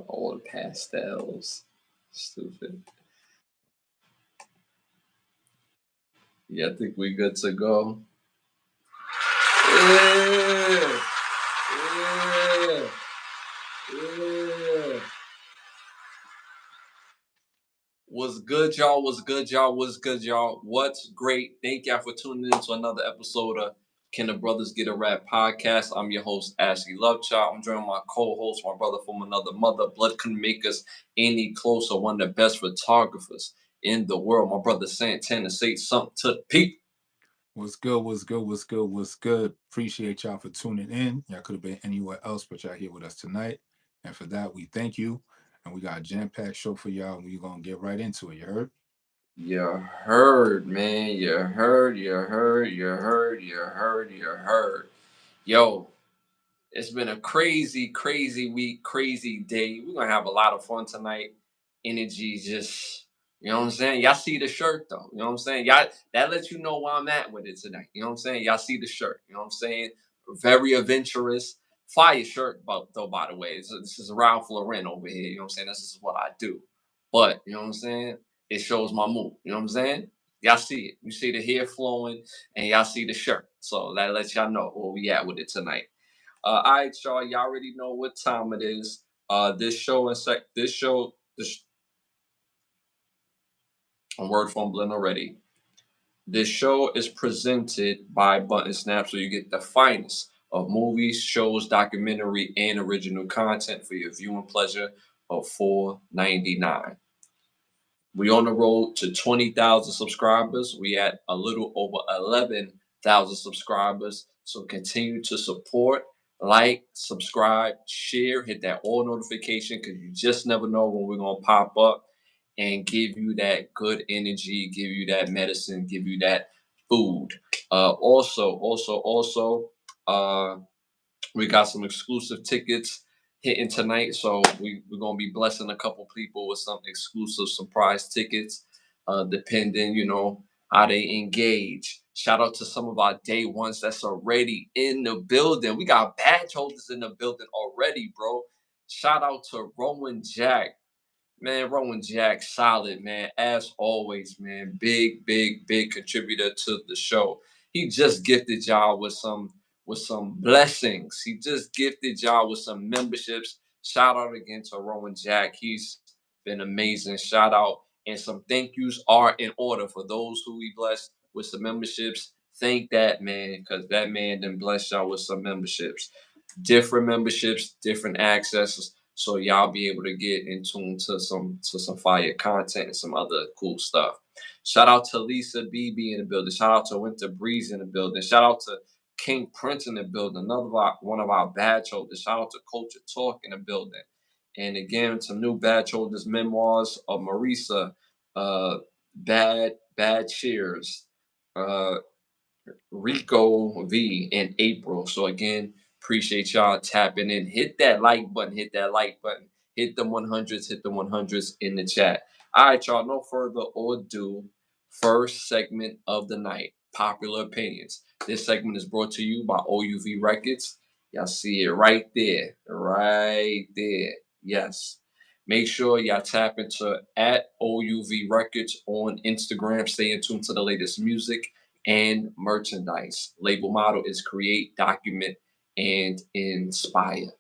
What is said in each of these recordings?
All the pastels. Stupid. Yeah, I think we good to go. Yeah. Yeah. Yeah. What's good, y'all? What's good, y'all? What's good, y'all? What's great? Thank y'all for tuning in to another episode of Can the Brothers Get a Rap podcast. I'm your host, Ashley Lovechild. I'm joined by my co-host, my brother from another mother. Blood couldn't make us any closer. One of the best photographers in the world. My brother Santana. Say something to the people. What's good? What's good? What's good? What's good? Appreciate y'all for tuning in. Y'all could have been anywhere else, but y'all here with us tonight. And for that, we thank you. And we got a jam-packed show for y'all. And we're going to get right into it. You heard? You heard, man. You heard, you heard, you heard, you heard, you heard. Yo, it's been a crazy, crazy week, crazy day. We're going to have a lot of fun tonight. Energy just, you know what I'm saying? Y'all see the shirt, though. You know what I'm saying? Y'all, that lets you know where I'm at with it tonight. You know what I'm saying? Y'all see the shirt. You know what I'm saying? Very adventurous. Fire shirt, though, by the way. This is Ralph Lauren over here. You know what I'm saying? This is what I do. But, you know what I'm saying? It shows my mood. You know what I'm saying? Y'all see it. You see the hair flowing, and y'all see the shirt. So that lets y'all know where we at with it tonight. All right, y'all. Y'all already know what time it is. This I'm word fumbling already. This show is presented by Button Snap, so you get the finest of movies, shows, documentary, and original content for your viewing pleasure of $4.99. We on the road to 20,000 subscribers. We at a little over 11,000 subscribers. So continue to support, like, subscribe, share, hit that all notification because you just never know when we're gonna pop up and give you that good energy, give you that medicine, give you that food. Also, we got some exclusive tickets hitting tonight, so we're gonna be blessing a couple people with some exclusive surprise tickets, depending, how they engage. Shout out to some of our day ones that's already in the building. We got badge holders in the building already, bro. Shout out to Rowan Jack. Man, Rowan Jack, solid, man. As always, man. Big, big, big contributor to the show. He just gifted y'all with some blessings. He just gifted y'all with some memberships. Shout out again to Rowan Jack. He's been amazing. Shout out. And some thank yous are in order for those who we blessed with some memberships. Thank that man, because that man then blessed y'all with some memberships. Different memberships, different accesses, so y'all be able to get in tune to some fire content and some other cool stuff. Shout out to Lisa BB in the building. Shout out to Winter Breeze in the building. Shout out to King Prince in the building. One of our badge holders. Shout out to Culture Talk in the building. And again, some new badge holders, Memoirs of Marisa, Bad Cheers, Rico V in April. So again, appreciate y'all tapping in. Hit that like button. Hit that like button. Hit the 100s. Hit the 100s in the chat. All right, y'all. No further ado. First segment of the night. Popular opinions. This segment is brought to you by OUV Records. Y'all see it right there. Right there. Yes. Make sure y'all tap into at OUV Records on Instagram. Stay in tune to the latest music and merchandise. Label motto is create, document, and inspire.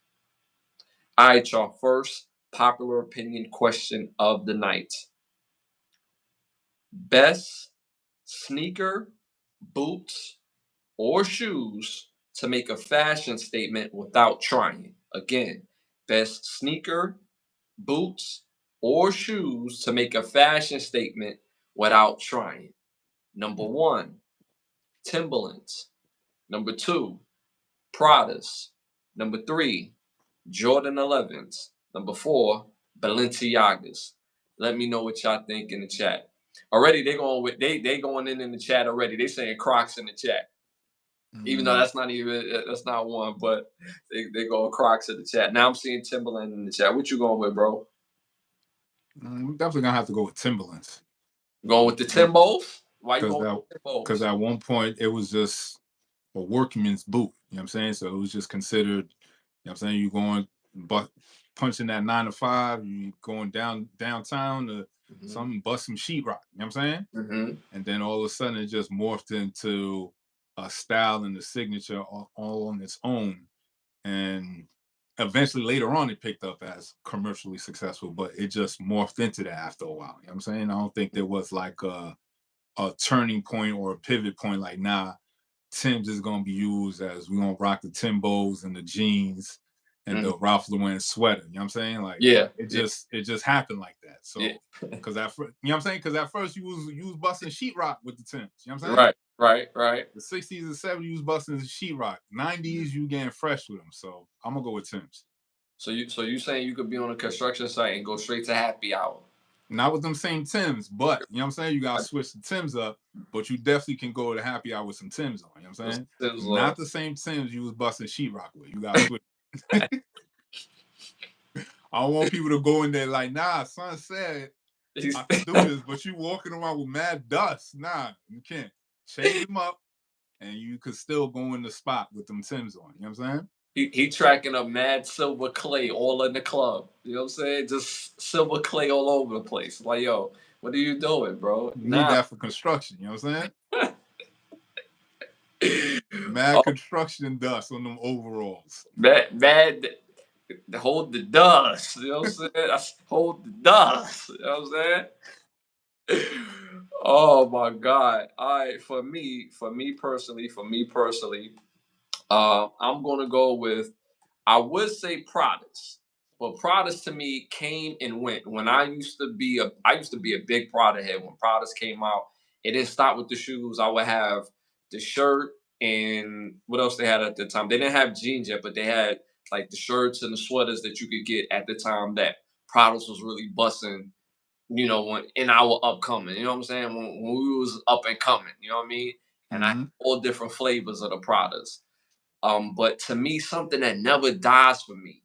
All right, y'all. First popular opinion question of the night. Best sneaker, boots, or shoes to make a fashion statement without trying. Again, best sneaker, boots, or shoes to make a fashion statement without trying. Number 1, Timberlands. Number 2, Brothas. Number 3, Jordan 11s. Number 4, Balenciagas. Let me know what y'all think in the chat. Already they going in the chat already. They saying Crocs in the chat. Even though that's not one, but they go Crocs in the chat. Now I'm seeing Timberland in the chat. What you going with, bro? I'm definitely going to have to go with Timberlands. Going with the Timbos? Why you going with Timbos? Because at one point it was just a workman's boot. You know what I'm saying? So it was just considered, you know what I'm saying, you going, but punching that 9 to 5, you going downtown to something, bust some sheetrock. You know what I'm saying? Mm-hmm. And then all of a sudden it just morphed into a style and the signature all on its own. And eventually later on it picked up as commercially successful, but it just morphed into that after a while. You know what I'm saying? I don't think there was like a turning point or a pivot point, like, nah, Tim's is gonna be used as we're gonna rock the Timbos and the jeans and Mm-hmm. the Ralph Lauren sweater. You know what I'm saying? Like Yeah. it just happened like that. Yeah. So because at first, you know what I'm saying? Because at first you was busting sheetrock with the Timbs. You know what I'm saying? Right. Right. Right. The 60s and 70s you was busting sheetrock. 90s you getting fresh with them. So I'm gonna go with Tim's. So you saying you could be on a construction site and go straight to happy hour? Not with them same Tims, but you know what I'm saying? You gotta switch the Tims up, but you definitely can go to happy hour with some Tims on. You know what I'm saying? Not the same Tims you was busting sheetrock with. You gotta switch. I don't want people to go in there like, nah, son said I could do this, but you walking around with mad dust. Nah, you can't. Change them up and you could still go in the spot with them Tims on. You know what I'm saying? He tracking up mad silver clay all in the club. You know what I'm saying? Just silver clay all over the place. Like, yo, what are you doing, bro? You need Nah. that for construction. You know what I'm saying? Mad Oh, construction dust on them overalls. mad, hold the dust. You know what I'm saying? Hold the dust. You know what I'm saying? Oh my God. All right, for me personally, I'm gonna go with, I would say Brothas, but Brothas to me came and went. When I used to be a big Prada head. When Brothas came out, it didn't stop with the shoes. I would have the shirt and what else they had at the time. They didn't have jeans yet, but they had like the shirts and the sweaters that you could get at the time that Brothas was really busting. When in our upcoming, you know what I'm saying? When we was up and coming, you know what I mean? And I had Mm-hmm. all different flavors of the Pradas. But to me, something that never dies for me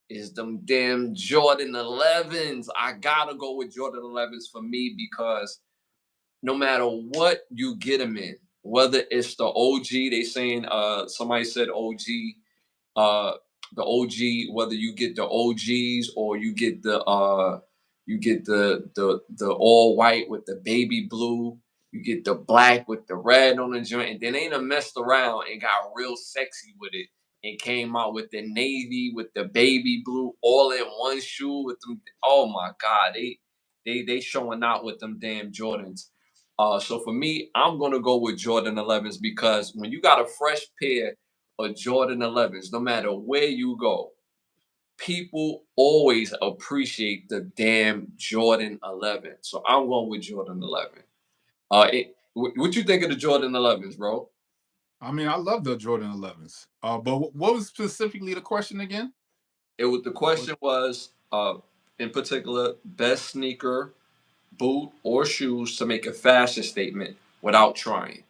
is them damn Jordan 11s. I gotta go with Jordan 11s for me because no matter what you get them in, whether it's the OG, they saying somebody said OG, uh the OG, whether you get the OGs or you get the all white with the baby blue, you get the black with the red on the joint, and then they done messed around and got real sexy with it and came out with the navy with the baby blue all in one shoe with them. Oh my God, they showing out with them damn Jordans. So for me, I'm gonna go with Jordan 11s because when you got a fresh pair of Jordan 11s, no matter where you go, people always appreciate the damn Jordan 11. So I'm going with Jordan 11. What you think of the Jordan 11s, bro? I mean, I love the Jordan 11s. But what was specifically the question again? The What? question was, in particular, best sneaker, boot, or shoes to make a fashion statement without trying.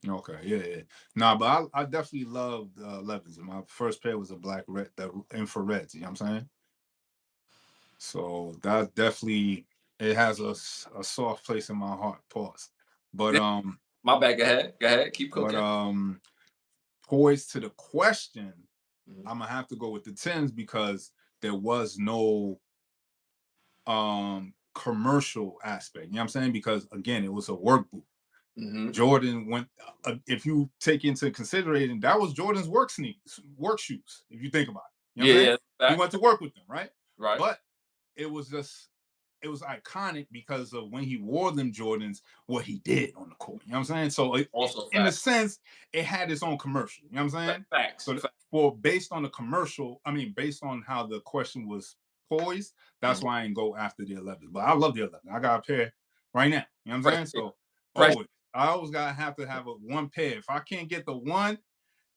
Okay, yeah. Nah, but I definitely loved 11s. My first pair was a black red, the infrared. You know what I'm saying? So that definitely it has a soft place in my heart. Pause. But Yeah, my bad. Go ahead. Go ahead. Keep but cooking. poised to the question, Mhm. I'm gonna have to go with the tens because there was no commercial aspect. You know what I'm saying? Because again, it was a work boot. Mhm. Jordan went. If you take into consideration, that was Jordan's work sneakers, work shoes. If you think about it, you know Yeah, what I'm saying? yeah. He Fact. went to work with them, right? Right. But it was just it was iconic because of when he wore them Jordans, what he did on the court. You know what I'm saying? So Also in a fact. sense, it had its own commercial. You know what I'm saying? Facts. So Fact. for based on the commercial, I mean, based on how the question was poised, that's Mhm. why I didn't go after the 11. But I love the 11. I got a pair right now. You know what I'm Fresh saying? pair. So Fresh. always, I always gotta have to have a one pair. If I can't get the one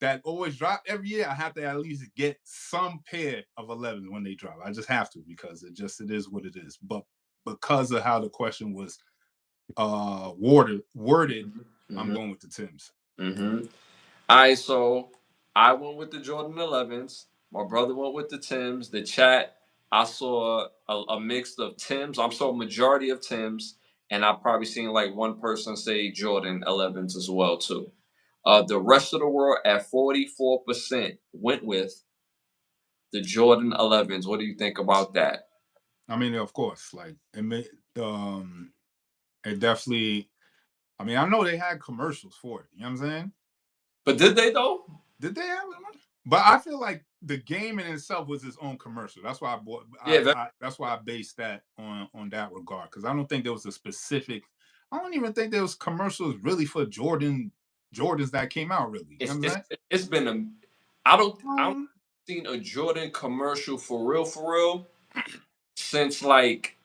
that always drop every year, I have to at least get some pair of 11 when they drop. I just have to because it is what it is. But because of how the question was worded, I'm Mhm. going with the Tims. Mhm. All right, so I went with the Jordan 11s. My brother went with the Tims. The chat, I saw a mix of Tims. I saw a majority of Tims, and I probably seen like one person say Jordan 11s as well too. The rest of the world at 44% went with the Jordan 11s. What do you think about that? I mean, of course, like it definitely. I mean, I know they had commercials for it. You know what I'm saying? But did they though? Did they have one? But I feel like the game in itself was its own commercial. That's why I bought. Yeah, That's why I based that on that regard, because I don't think there was a specific. I don't even think there was commercials really for Jordans that came out really. You know it's what I'm it's saying? it's been a. I don't seen a Jordan commercial for real since Like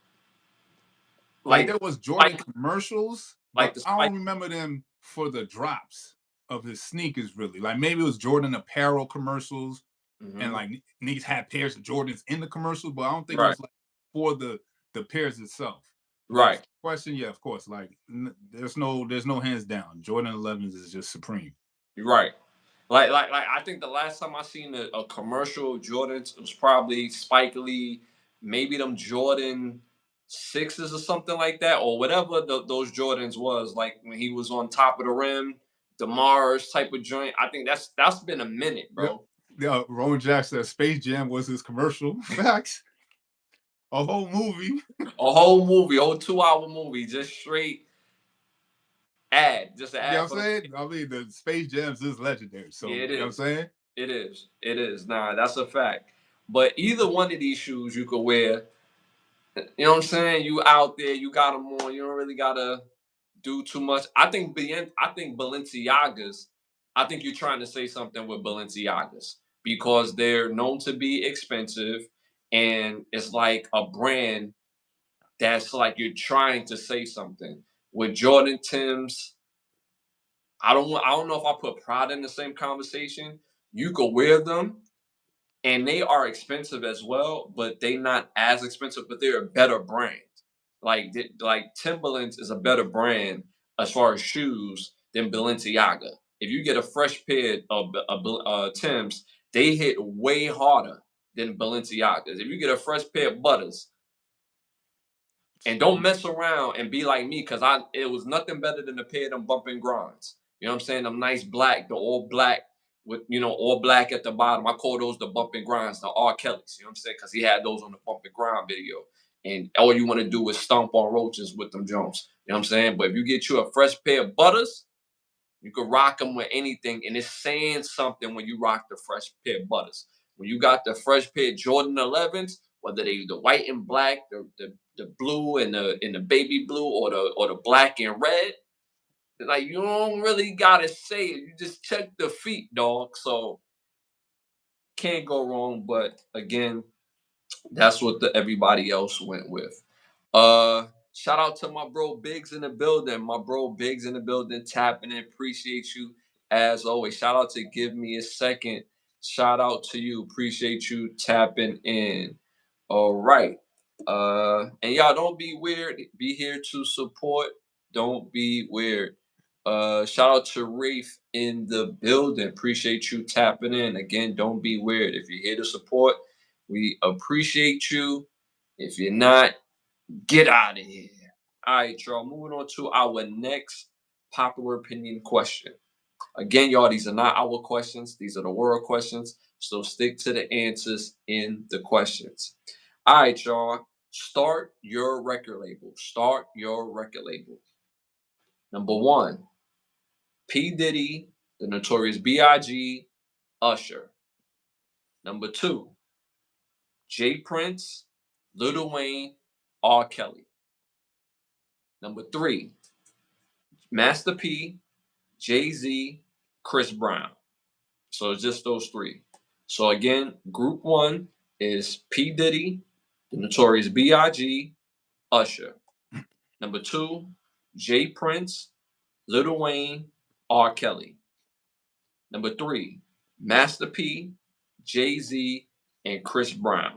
like there was Jordan like commercials, like but the I spike. don't remember them for the drops of his sneakers really. Like maybe it was Jordan apparel commercials, and Hmm. like niggas had pairs of Jordans in the commercials, but I don't think it Right, was like for the pairs itself. But right. question, yeah, of course, like there's no hands down. Jordan 11s is just supreme. Right. Like I think the last time I seen a commercial of Jordans was probably Spike Lee, maybe them Jordan sixes or something like that, or whatever those Jordans was, like when he was on top of the rim, the Mars type of joint. I think that's been a minute, Yeah, bro. yeah. Rowan Jackson, Space Jam was his commercial. Facts. A whole movie. A whole movie, a whole 2 hour movie, just straight ad, just an You know ad what for I'm the. saying? I mean, the Space Jams is legendary. Yeah, So it you know what I'm is. saying? It is. It is. Nah, that's a fact. But either one of these shoes you could wear. You know what I'm saying? You out there, you got them on. You don't really gotta do too much. I think Balenciagas. I think you're trying to say something with Balenciagas because they're known to be expensive, and it's like a brand that's like you're trying to say something. With Jordan Tim's, I don't know if I put Prada in the same conversation. You could wear them, and they are expensive as well, but they not as expensive, but they're a better brand. Like Timberlands is a better brand as far as shoes than Balenciaga. If you get a fresh pair of Tims, they hit way harder than Balenciagas. If you get a fresh pair of Butters, and don't mess around and be like me, because it was nothing better than a pair of them bumping grinds. You know what I'm saying? Them nice black, the all black with all black at the bottom. I call those the bumping grinds, the R. Kellys. You know what I'm saying? Because he had those on the bumping grind video. And all you want to do is stomp on roaches with them Jones. You know what I'm saying? But if you get you a fresh pair of Butters, you can rock them with anything, and it's saying something when you rock the fresh pair of Butters. When you got the fresh pair of Jordan 11s, whether they the white and black, the blue and the baby blue, or the black and red, like you don't really gotta say it. You just check the feet, dog. So can't go wrong. But again, that's what everybody else went with. Shout out to my bro Biggs in the building. My bro Biggs in the building, tapping in. Appreciate you as always. Shout out to Give Me a Second. Shout out to you. Appreciate you tapping in. All right. And y'all don't be weird. Be here to support. Don't be weird. Shout out to Rafe in the building. Appreciate you tapping in. Again, don't be weird. If you're here to support, we appreciate you. If you're not, get out of here. All right, y'all. Moving on to our next popular opinion question. Again, y'all, these are not our questions. These are the world questions. So stick to the answers in the questions. All right, y'all. Start your record label. Start your record label. Number one, P. Diddy, the Notorious B.I.G., Usher. Number two, J. Prince, Lil Wayne, R. Kelly. Number three, Master P, Jay Z, Chris Brown. So it's just those three. So again, group one is P. Diddy, the Notorious B.I.G., Usher. Number two, J. Prince, Lil Wayne, R. Kelly. Number three, Master P, Jay Z, and Chris Brown.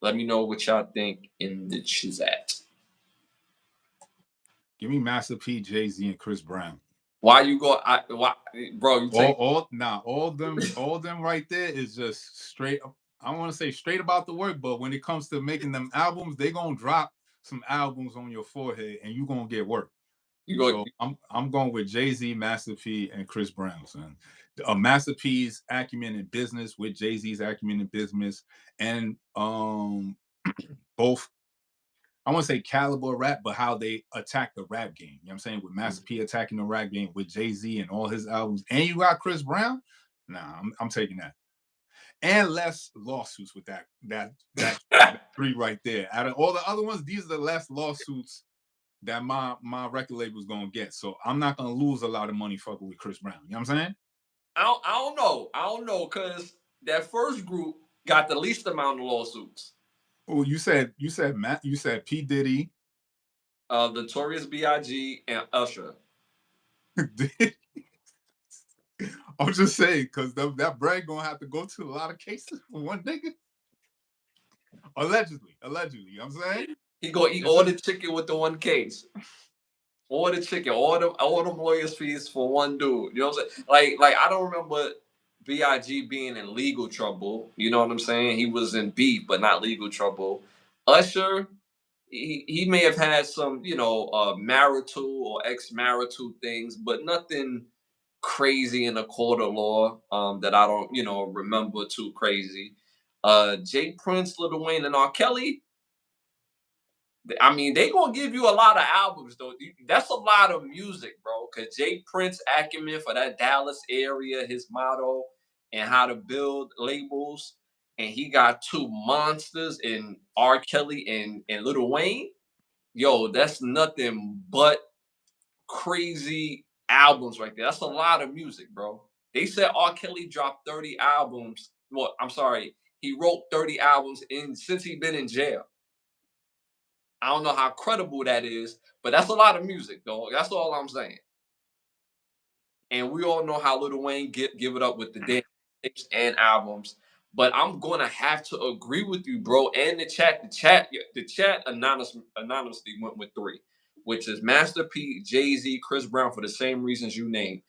Let me know what y'all think in the chat. Give me Master P, Jay Z, and Chris Brown. Why you go? Why, bro? You take All them right there is just straight. I don't want to say straight about the work, but when it comes to making them albums, they gonna drop some albums on your forehead, and you gonna get work. You go. So I'm going with Jay-Z, Master P, and Chris Brown, son. Master P's acumen in business with Jay-Z's acumen in business, and both, I want to say caliber rap, but how they attack the rap game. You know what I'm saying? With Master P attacking the rap game with Jay-Z and all his albums, and you got Chris Brown. Nah, I'm taking that. And less lawsuits with that three right there. Out of all the other ones, these are the less lawsuits that my record label is gonna get. So I'm not gonna lose a lot of money fucking with Chris Brown. You know what I'm saying? I don't know. I don't know because that first group got the least amount of lawsuits. Oh, you said P Diddy. Notorious B.I.G. and Usher. I'm just saying because that brand gonna have to go to a lot of cases for one nigga. Allegedly. You know what I'm saying? He gonna eat all the chicken with the one case. All the chicken, all them lawyers fees for one dude. You know what I'm saying? Like I don't remember Big being in legal trouble. You know what I'm saying? He was in beef, but not legal trouble. Usher, he may have had some, marital or ex-marital things, but nothing crazy in a court of law that I don't, remember too crazy. Jay Prince, Lil Wayne, and R. Kelly, I mean, they gonna give you a lot of albums though. That's a lot of music, bro. Cause Jay Prince acumen for that Dallas area, his motto, and how to build labels. And he got two monsters in R. Kelly and Lil Wayne. Yo, that's nothing but crazy albums right there. That's a lot of music, bro. They said R. Kelly dropped 30 albums. Well, I'm sorry, he wrote 30 albums in since he been in jail. I don't know how credible that is, but that's a lot of music, dog. That's all I'm saying. And we all know how Lil Wayne give it up with the dance tapes and albums. But I'm gonna have to agree with you, bro. And the chat anonymously went with three, which is Master P, Jay Z, Chris Brown for the same reasons you named.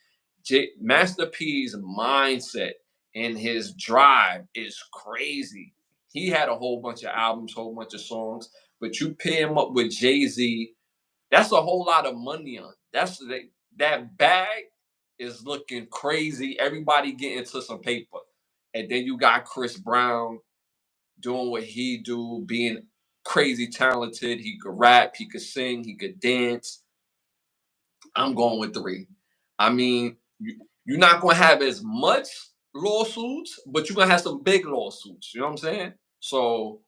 Master P's mindset and his drive is crazy. He had a whole bunch of albums, whole bunch of songs, but you pair him up with Jay Z, that's a whole lot of money on. That bag is looking crazy. Everybody getting to some paper, and then you got Chris Brown doing what he do, being crazy talented. He could rap, he could sing, he could dance. I'm going with three. I mean, you're not going to have as much lawsuits, but you're going to have some big lawsuits. You know what I'm saying? So,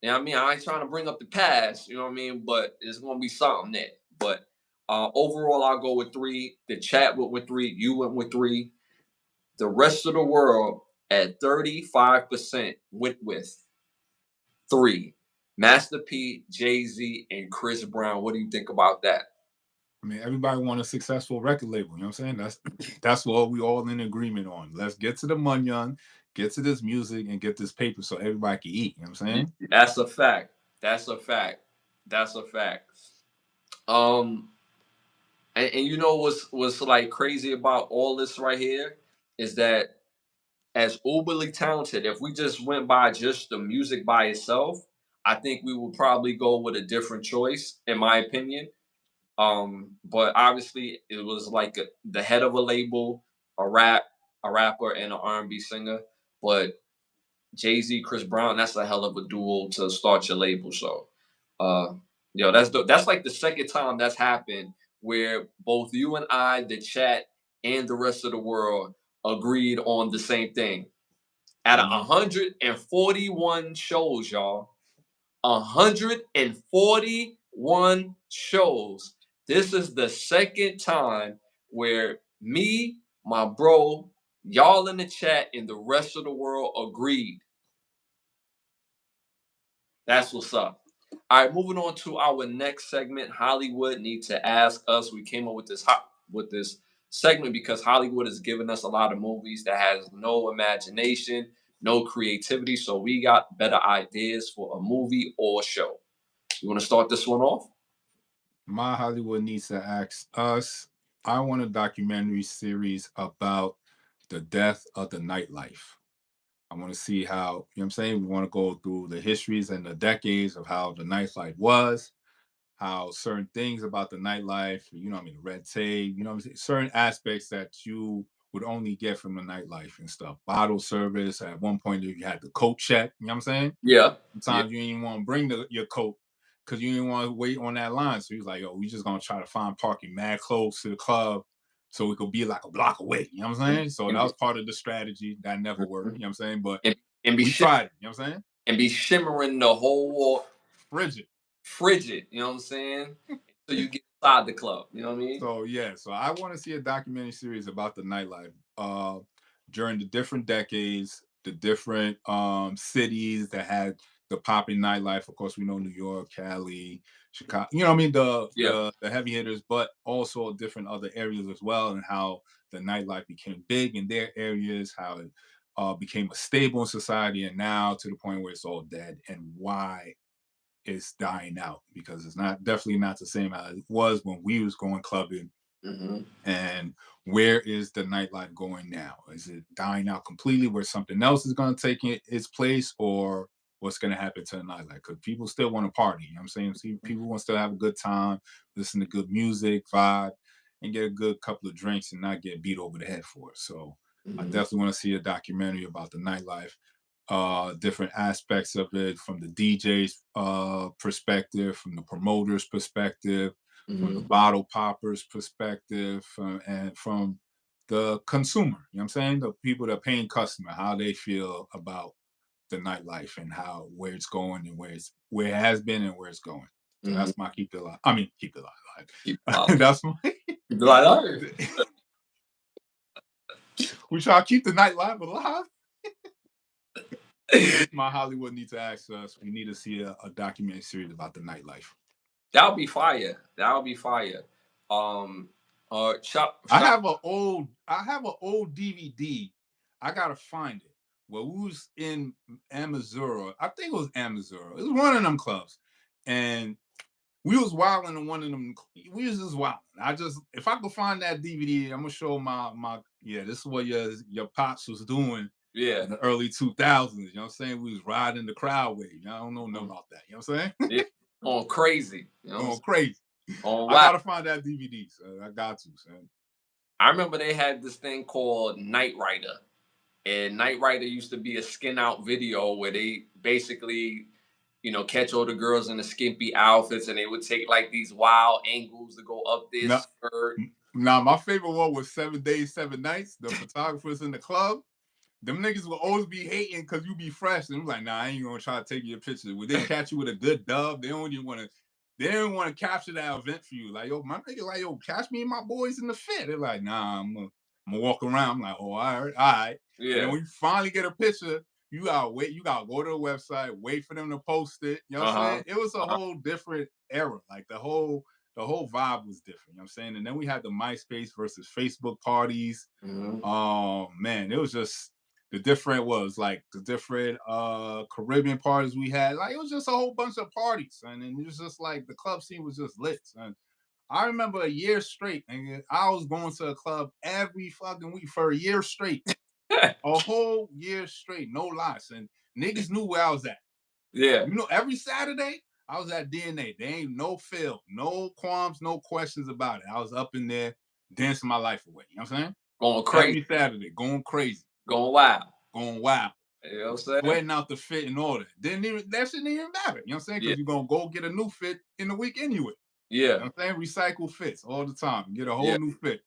yeah, I mean, I ain't trying to bring up the past, you know what I mean? But it's going to be something there. But overall, I'll go with three. The chat went with three. You went with three. The rest of the world at 35% went with three. Master P, Jay Z, and Chris Brown. What do you think about that? I mean, everybody want a successful record label. You know what I'm saying? That's what we all in agreement on. Let's get to the money on, get to this music, and get this paper so everybody can eat. You know what I'm saying? That's a fact. That's a fact. That's a fact. Um, and you know what's like crazy about all this right here is that as uberly talented, if we just went by just the music by itself, I think we would probably go with a different choice, in my opinion. But obviously, it was like the head of a label, a rapper, and an R&B singer. But Jay Z, Chris Brown, that's a hell of a duo to start your label. So, uh, that's like the second time that's happened where both you and I, the chat, and the rest of the world agreed on the same thing. Out of Mhm. 141 shows, y'all, 141 shows. This is the second time where me, my bro, y'all in the chat, and the rest of the world agreed. That's what's up. All right, moving on to our next segment. Hollywood Need to Ask Us. We came up with this segment because Hollywood has given us a lot of movies that has no imagination, no creativity. So we got better ideas for a movie or show. You want to start this one off? My Hollywood needs to ask us. I want a documentary series about the death of the nightlife. I want to see how, you know what I'm saying? We want to go through the histories and the decades of how the nightlife was. how certain things about the nightlife, I mean, red tape, I'm saying, certain aspects that you would only get from the nightlife and stuff. Bottle service. At one point, you had the coat check. You know what I'm saying? Yeah. Yeah. Sometimes you didn't even want to bring your coat because you didn't want to wait on that line. So he's like, "Yo, we just gonna try to find parking mad close to the club, so we could be like a block away." You know what I'm And, saying? So that and, was part of the strategy that never worked. mhm. You know what I'm saying? But and, and be we shim- tried it. You know what I'm saying? and be shimmering the whole Frigid. frigid. You know what I'm saying? So you get inside the club. You know what I mean? So yeah, so I want to see a documentary series about the nightlife during the different decades, the different cities that had the popping nightlife. Of course, we know New York, Cali, Chicago. You know what I mean? The Yeah. the the heavy hitters, but also different other areas as well, and how the nightlife became big in their areas, how it became a stable in society, and now to the point where it's all dead, and why it's dying out, because it's not, definitely not the same as it was when we was going clubbing. Mm-hmm. And where is the nightlife going now? Is it dying out completely where something else is going to take its place, or what's going to happen to the nightlife? Because people still want to party. You know what I'm saying? See, people want to still have a good time, listen to good music, vibe, and get a good couple of drinks and not get beat over the head for it. So I Mm-hmm. definitely want to see a documentary about the nightlife, different aspects of it, from the DJ's perspective, from the promoter's perspective, from the Mm-hmm. bottle popper's perspective, and from the consumer. You know what I'm saying? The people, the paying customer, how they feel about the nightlife and how, where it's going, and where it has been and where it's going. So Mm-hmm. that's my keep it alive. I mean, keep it Keep it alive. alive. That's my. Keep it alive. We try to keep the nightlife alive. That's my Hollywood need to ask us. We need to see a documentary series about the nightlife. That'll be fire. That'll be fire. Um, shop, I shop. have an old DVD. I gotta find it. Well, we was in Amazura. I think it was Amazura. It was one of them clubs, and we was wilding in one of them. We was just wilding. If I could find that DVD, I'm gonna show my. Yeah, this is what your pops was doing Yeah. in the early 2000s. You know what I'm saying? We was riding the crowd wave. I don't know nothing Mhm. about that. You know what I'm saying? Yeah. Going crazy. You know what I'm Going saying? crazy. On I wow. gotta find that DVD, son. I got to, son. I remember they had this thing called Night Rider. And Night Rider used to be a skin out video where they basically, catch all the girls in the skimpy outfits and they would take like these wild angles to go up their No, skirt. now my favorite one was 7 Days, 7 Nights. The photographers in the club, them niggas will always be hating because you be fresh. And I'm like, nah, I ain't gonna try to take your picture. When they catch you with a good dub, they don't even want to. They don't want to capture that event for you. Like, yo, my nigga, like, yo, catch me and my boys in the fit. They're like, nah, I'm gonna walk around. I'm like, oh, all right, all right. And then Yeah. when you finally get a picture, you gotta wait. You gotta go to the website, wait for them to post it. You know what I'm saying? Uh-huh. It was a Uh-huh. whole different era. Like the whole vibe was different. You know what I'm saying? And then we had the MySpace versus Facebook parties. Mhm. Oh man, it was just the different Caribbean parties we had. Like, it was just a whole bunch of parties, and it was just like the club scene was just lit. And I remember a year straight, and I was going to a club every fucking week for a year straight. A whole year straight, no lies. And niggas knew where I was at. Yeah. Every Saturday, I was at DNA. There ain't no fail, no qualms, no questions about it. I was up in there dancing my life away. You know what I'm saying? Going crazy. Every Saturday, going crazy, Going wild. going wild, You know what I'm saying? sweating out the fit and all that. That shouldn't even matter. You know what I'm saying? Yeah. Because you're gonna go get a new fit in the week anyway. Yeah. You know what I'm saying? Recycle fits all the time. Get a Yeah. whole new fit.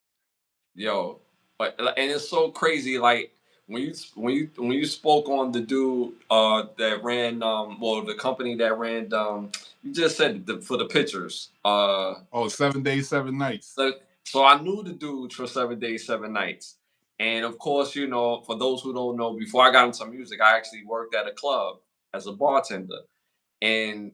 Yo, but and it's so crazy. Like when you spoke on the dude that ran the company that ran you just said for the pictures. Oh, 7 days, 7 nights. So I knew the dude for 7 days, 7 nights, and of course, for those who don't know, before I got into music, I actually worked at a club as a bartender. And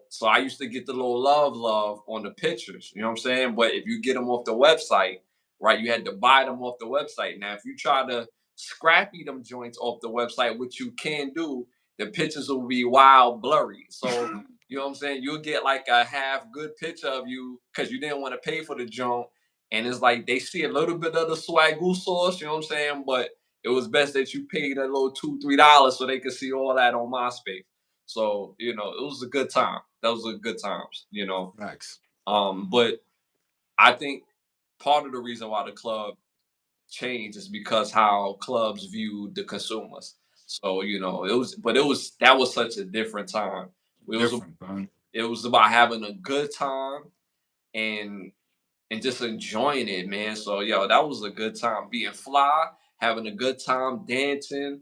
so I used to get the little love on the pictures, you know what I'm saying? But if you get them off the website, right, you had to buy them off the website. Now, if you try to scrappy them joints off the website, which you can do, the pictures will be wild blurry. So, you know what I'm saying? You'll get like a half good picture of you because you didn't want to pay for the joint. And it's like they see a little bit of the swagoo sauce, you know what I'm saying? But it was best that you paid a little $2, $3 so they could see all that on MySpace. So, you know, it was a good time. That was a good times, you know. Facts. But I think part of the reason why the club changed is because how clubs view the consumers. So, you know, that was such a different time. It was Different, man. it was about having a good time and just enjoying it, man. So, yo, that was a good time. Being fly, having a good time, dancing.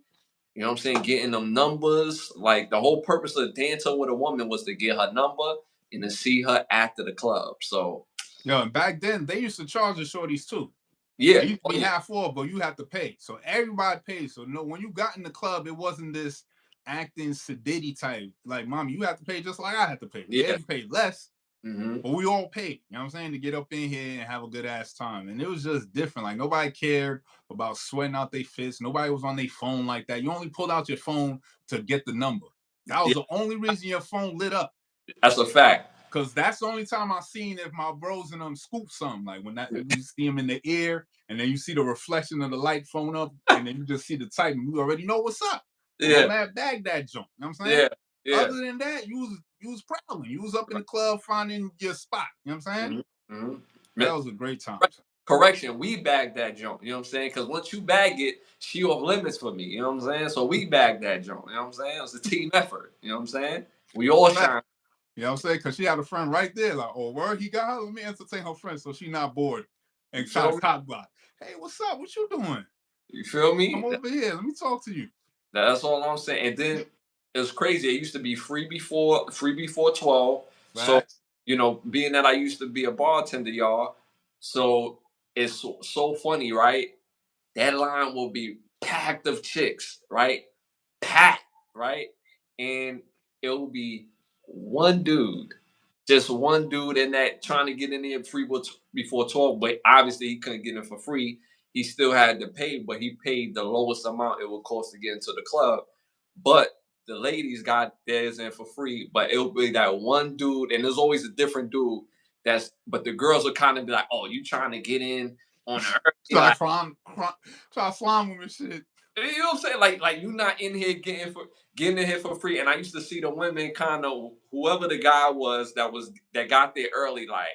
You know what I'm saying? Getting them numbers. Like the whole purpose of dancing with a woman was to get her number and to see her after the club. So, Yo, and back then they used to charge the shorties too. yeah, It used to oh be yeah, half off, but you have to pay. So everybody pays. So no, when you got in the club, it wasn't this acting sedity type. Like, mommy, you have to pay just like I had to pay. Yeah, yeah. you paid less, Hmm. but we all paid. You know what I'm saying? To get up in here and have a good ass time. And it was just different. Like nobody cared about sweating out their fists. Nobody was on their phone like that. You only pulled out your phone to get the number. That was Yeah, the only reason your phone lit up. that's a fact. Cause that's the only time I seen if my bros and them scoop something. Like when that you see them in the air and then you see the reflection of the light phone up and then you just see the type and you already know what's up. Oh, my Yeah, man bagged that junk. You know what I'm saying? yeah, yeah. Other than that, you was prowling. You was up in the club finding your spot. You know what I'm saying? Hmm. Hmm. That was a great time. Correction, we bagged that junk. You know what I'm saying? Because once you bag it, she off limits for me. You know what I'm saying? So we bagged that junk. You know what I'm saying? It was a team effort. You know what I'm saying? We all Fact. shine. You know what I'm saying? Cause she had a friend right there, like, oh, where he got her? Let me entertain her friend so she not bored You and try feel to me? cock block. Hey, what's up? What you doing? You feel Come me? over here. Let me talk to you. That's all I'm saying. And then it was crazy. It used to be free before 12. So, Facts. you know, being that I used to be a bartender, y'all, so it's so funny, right? That line will be packed of chicks, right? Packed, right? And it will be one dude, just one dude in that trying to get in there free before 12, but obviously he couldn't get in for free. He still had to pay, but he paid the lowest amount it would cost to get into the club. But the ladies got theirs in for free, but it'll be that one dude, and there's always a different dude. But the girls will kind of be like, "Oh, you trying to get in on the early?" Try Like, try slime with me shit. you know what I'm saying? Like you not in here getting in here for free. And I used to see the women kind of whoever the guy was that got there early. Like,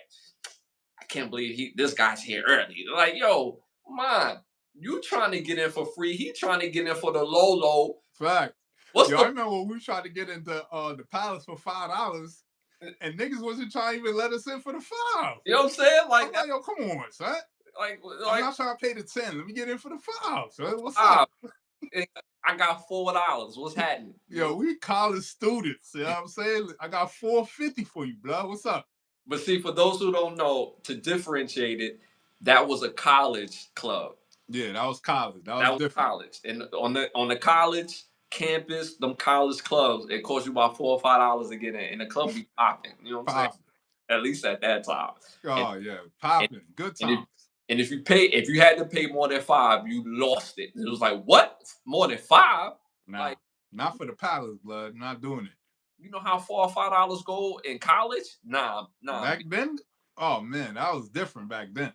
I can't believe this guy's here early. Like, yo, man, you trying to get in for free? He trying to get in for the low. Fact. What's Yo, I the remember when we tried to get into the palace for $5 and niggas wasn't trying to even let us in for the five. you know what I'm saying? I'm Like that, like, yo, come on, son. I'm like not trying to pay the 10. Let me get in for the five. Son. What's ah, up? I got $4. What's happening? You Yo, know. we college students. You know what I'm saying? I got 450 for you, bro. What's up? But see, for those who don't know, to differentiate it, that was a college club. Yeah, that was college. That was That was different. college, and on the college campus, them college clubs, it cost you about $4 or $5 to get in, and the club be popping. You know what I'm saying? Popping. At least at that time. And Oh yeah, and, popping. Good and if times. if you had to pay more than five, you lost it. It was like, what? More than five? Nah, Like, not for the palace, blood. Not doing it. you know how far $5 go in college? Nah, Back then, oh man, that was different back then.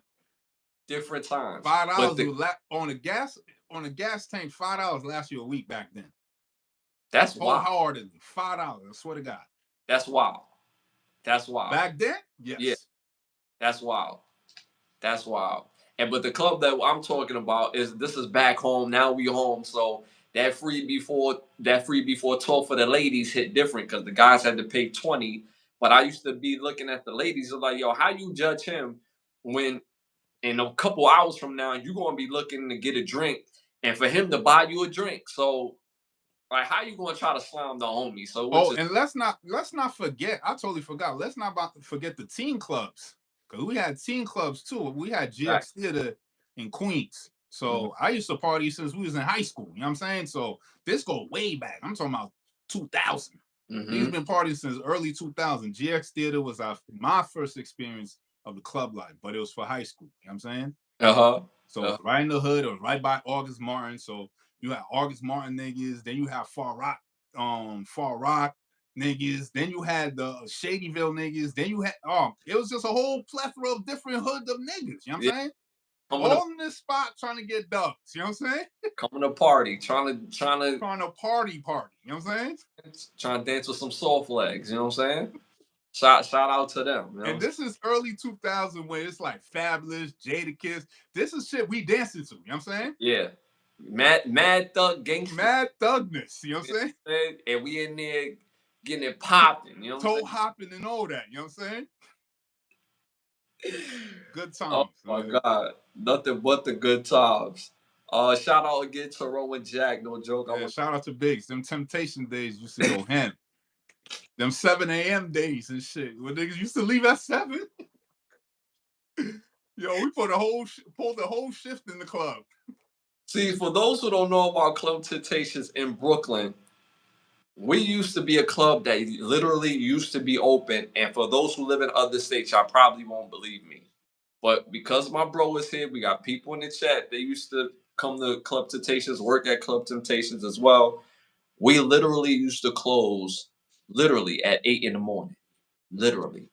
different times. Five But dollars would on a gas tank. $5 last you a week back then. that's wild. Wholeheartedly, $5. I swear to God. That's wild. That's wild. Back then, Yeah, yes. that's wild. That's wild. And but the club that I'm talking about is this is back home. Now we home. So that free before 12 for the ladies hit different because the guys had to pay 20. But I used to be looking at the ladies like, yo, how you judge him when in a couple hours from now you're gonna be looking to get a drink and for him to buy you a drink. So like how you gonna try to slam the homie? So which Oh, is and let's not forget. I totally forgot. Let's not forget the teen clubs because we had teen clubs too. We had right. GX Theater in Queens. Mm-hmm. So I used to party since we was in high school. You know what I'm saying? So this go way back. I'm talking about 2000. We've Mm-hmm. been partying since early 2000. GX Theater was my first experience of the club life, but it was for high school. You know what I'm saying? Uh-huh. So it was right in the hood. It was right by August Martin. So you had August Martin niggas. Then you have Far Rock niggas. Then you had the Shadyville niggas. Then you had it was just a whole plethora of different hoods of niggas. You know what I'm Yeah. saying? all in this spot trying to get dubs. You know what I'm saying? Coming to party, trying to party. You know what I'm saying? trying to dance with some soft legs. You know what I'm saying? Shout out to them. You know and this is early 2000 when it's like Fabulous, Jadakiss. This is shit we dancing to. You know what I'm saying? Yeah. Mad thug gangster. Mad thugness. You know what I'm saying? And we in there getting it popping. You know what I'm saying? Toe hopping and all that. You know what I'm saying? Good Oh times. my Man. God. Nothing but the good times. Shout out again to Rowan Jack. No joke. Yeah, shout out to Biggs. Them Temptation days used to go ham. Them 7 a.m. days and shit. When niggas used to leave at 7. Yo, we pulled the whole shift in the club. See, for those who don't know about Club Temptations in Brooklyn, we used to be a club that literally used to be open. And for those who live in other states, y'all probably won't believe me. But because my bro is here, we got people in the chat. They used to come to Club Temptations, work at Club Temptations as well. We literally used to close literally at 8 in the morning. Literally.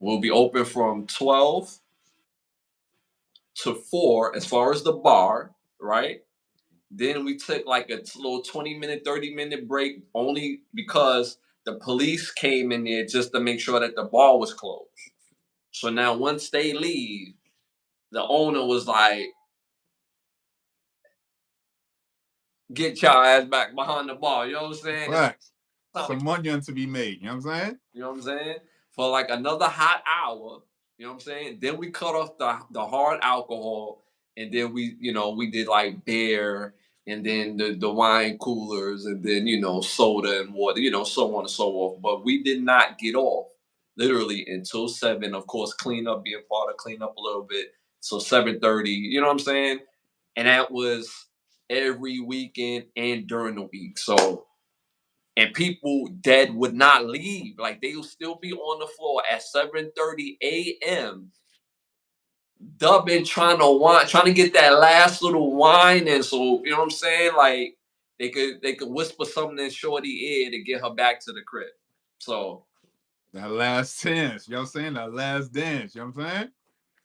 We'll be open from 12 to 4 as far as the bar, right? Then we took like a little 20-minute, 30-minute break only because the police came in there just to make sure that the bar was closed. So now once they leave, the owner was like, get y'all ass back behind the bar. You know what I'm saying? Facts. Some money to be made. You know what I'm saying? You know what I'm saying? For like another hot hour. You know what I'm saying? Then we cut off the hard alcohol, and then we did like beer, and then the wine coolers, and then soda and water, so on and so forth. But we did not get off literally until 7. Of course, clean up, being part of clean up a little bit. So 7:30. You know what I'm saying? And that was every weekend and during the week. So. And people dead would not leave. Like they will still be on the floor at 7:30 a.m. dubbing, trying to get that last little wine. And so, you know what I'm saying? Like they could whisper something in Shorty ear to get her back to the crib. So that last chance, you know what I'm saying? That last dance, you know what I'm saying?